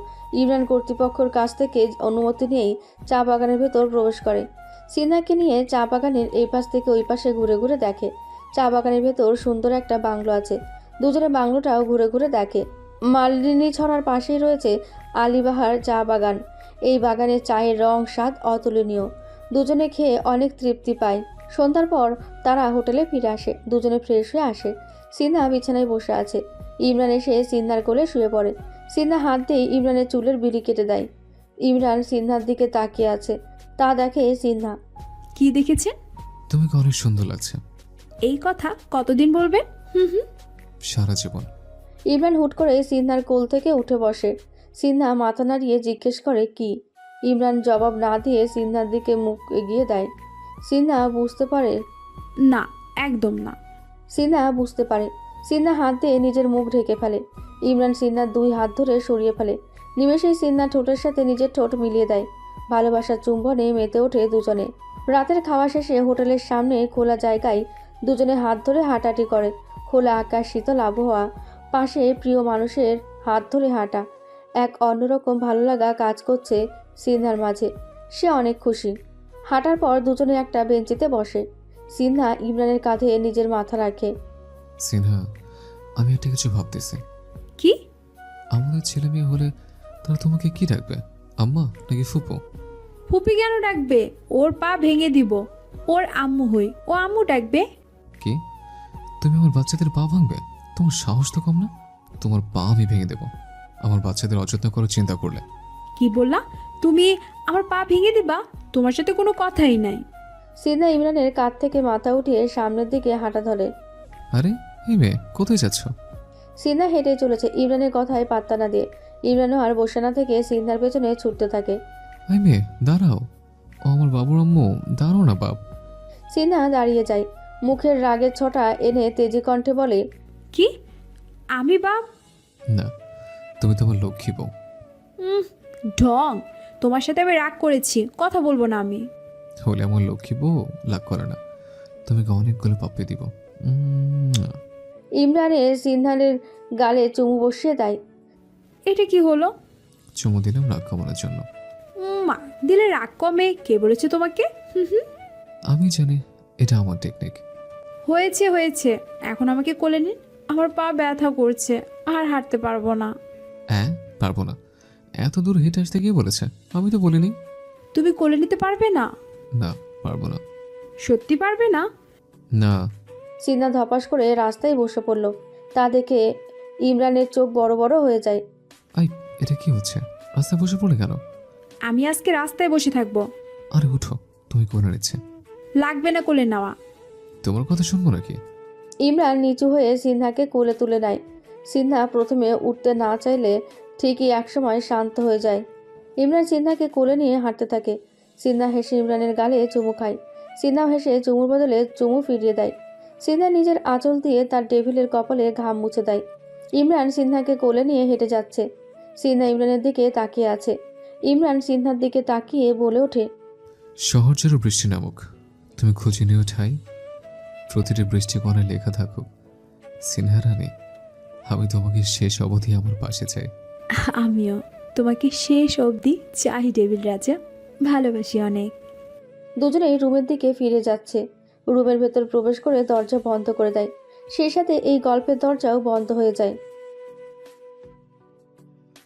ইমরান কর্তৃপক্ষের কাছ থেকে অনুমতি নিয়েই চা বাগানের ভেতর প্রবেশ করে। সিন্নাকে নিয়ে চা বাগানের এই পাশ থেকে ওই পাশে ঘুরে ঘুরে দেখে। চা বাগানের ভেতর সুন্দর একটা বাংলো আছে। দুজনে বাংলোটাও ঘুরে ঘুরে দেখে। মালিনী ছড়ার পাশেই রয়েছে আলিবাহার চা বাগান। এই বাগানের চায়ের রং স্বাদ অতুলনীয়। দুজনে খেয়ে অনেক তৃপ্তি পায়। সন্ধ্যার পর তারা হোটেলে ফিরে আসে। দুজনে ফ্রেশ হয়ে আসে। সিন্না বিছানায় বসে আছে। ইমরান এসে সিন্নার কোলে শুয়ে পড়ে। সিন্না হাত দিয়ে ইমরানের চুলের বিড়ি কেটে দেয়। ইমরান সিন্নার দিকে তাকিয়ে আছে। তা দেখে সিন্না। কি দেখেছে? তোমাকে অনেক সুন্দর লাগছে। এই কথা কতদিন বলবেন? সারা জীবন। ইমরান হুট করে সিন্নার কোল থেকে উঠে বসে। সিন্না মাথা নাড়িয়ে জিজ্ঞেস করে কি। ইমরান জবাব না দিয়ে সিন্নার দিকে মুখ এগিয়ে দেয়। সিন্না বুঝতে পারে না, একদম না। সিন্না বুঝতে পারে। সিন্না হাত দিয়ে নিজের মুখ ঢেকে ফেলে। ইমরান সিন্নার দুই হাত ধরে সরিয়ে ফেলে। নিমেষেই সিন্না ঠোঁটের সাথে নিজের ঠোঁট মিলিয়ে দেয়। ভালোবাসার চুম্বনে মেতে ওঠে দুজনে। রাতের খাওয়া শেষে হোটেলের সামনে খোলা জায়গায় দুজনে হাত ধরে হাঁটাহাঁটি করে। খোলা আকাশ, শীতল আবহাওয়া, পাশে প্রিয় মানুষের হাত ধরে হাঁটা, এক অন্যরকম ভালো লাগা কাজ করছে সিন্নার মাঝে। সে অনেক খুশি। হাঁটার পর দুজনে একটা বেঞ্চিতে বসে। সিন্না ইমরানের কাঁধে নিজের মাথা রাখে। সিনহা, আমি একটা কিছু ভাবতেছি। কি? আমাদের ছেলে মেয়ে হলে তারা তোমাকে কি ডাকবে? আম্মা নাকি ফুপু? ফুপি কেন ডাকবে? ওর পা ভেঙে দিব। ওর আম্মু হই, ও আম্মু ডাকবে। কি? তুমি আমার বাচ্চাদের পা ভাঙবে? তোমার সাহস তো কম না। তোমার পা আমি ভেঙে দেব আমার বাচ্চাদের অযত্ন করার চিন্তা করলে। কি বললা? তুমি আমার পা ভেঙে দিবা? তোমার সাথে কোনো কথাই নাই। সিন্না ইমরানের কাঁধ থেকে মাথা উঠিয়ে সামনের দিকে হাঁটা ধরে। আরে এই মেয়ে, কোথায় যাচ্ছ? সিন্না হেঁটে চলেছে ইমরানের কথায় পাত্তা না দিয়ে। ইমরানও আর বসে না থেকে সিন্নার পেছনে ছুটতে থাকে। এই মেয়ে দাঁড়াও, ও আমার বাবুর আম্মু, দাঁড়াও না বাপ। সিন্না দাঁড়িয়ে যায়। মুখের রাগের ছটা এনে তেজি কণ্ঠে বলে, কি? আমি বাপ? না, তুমি তোমার লক্ষ্মী বউ। ঢং। তোমার সাথে আমি রাগ করেছি, কথা বলবো না আমি। হলে আমার লক্ষ্মী বউ লাগ করে না, তোমাকে অনেকগুলো পাপ্পি দিব। ইমরানের সিনহারের গালে চুমু বসিয়ে দেয়। এটা কি হলো? চুমু দিলাম রাগ কমানোর জন্য। মা, দিলে রাগ কমে? কে বলেছে তোমাকে? আমি জানি, এটা আমার টেকনিক। হয়েছে হয়েছে, এখন আমাকে কোলে নিন। আমার পা ব্যথা করছে, আর হাঁটতে পারবো না। হ্যাঁ, পারবো না। এত দূর হেঁটে আসতে গিয়ে বলেছে, আমি তো বলিনি। তুমি কোলে নিতে পারবে না? না, পারবো না। সত্যি পারবে না? না। সিনহা ধপাস করে রাস্তায় বসে পড়ল। তা দেখে ইমরানের চোখ বড় বড় হয়ে যায়। আই, এটা কি হচ্ছে? রাস্তায় বসে পড়ে কেন? আমি আজকে রাস্তায় বসে থাকবো। আরে উঠো, তুমি কোলে নিচ্ছে। লাগবে না কোলে নেওয়া। তোমার কথা শুনবো নাকি? ইমরান নিচু হয়ে সিনহাকে কোলে তুলে নেয়। সিনহা প্রথমে উঠতে না চাইলে ঠিকই একসময় শান্ত হয়ে যায়। ইমরান সিনহাকে কোলে নিয়ে হাঁটতে থাকে। সিনহা হেসে ইমরানের গালে চুমু খায়। সিনহাও হেসে চুমুর বদলে চুমু ফিরিয়ে দেয়। সিনহা নিজের আঁচল দিয়ে তার টেবিলের কপালে ঘাম মুছে দেয়। ইমরান সিনহাকে কোলে নিয়ে হেঁটে যাচ্ছে। সিনহা ইমরানের দিকে তাকিয়ে আছে। ইমরান সিনহার দিকে তাকিয়ে বলে ওঠে, শহর যেন বৃষ্টি নামুক, তুমি খুঁজে নিও ঠাই, প্রতিটি বৃষ্টি কণায় লেখা থাকুক, সিনহা রানী, আমি তোমাকে শেষ অবধি আমার পাশে চাই। আমিও তোমাকে শেষ অবধি চাই ডেভিল রাজা, ভালোবাসি অনেক। দুজনেই রুমের দিকে ফিরে যাচ্ছে। রুমের ভেতর প্রবেশ করে দরজা বন্ধ করে দেয়। সেই সাথে এই গল্পের দরজাও বন্ধ হয়ে যায়।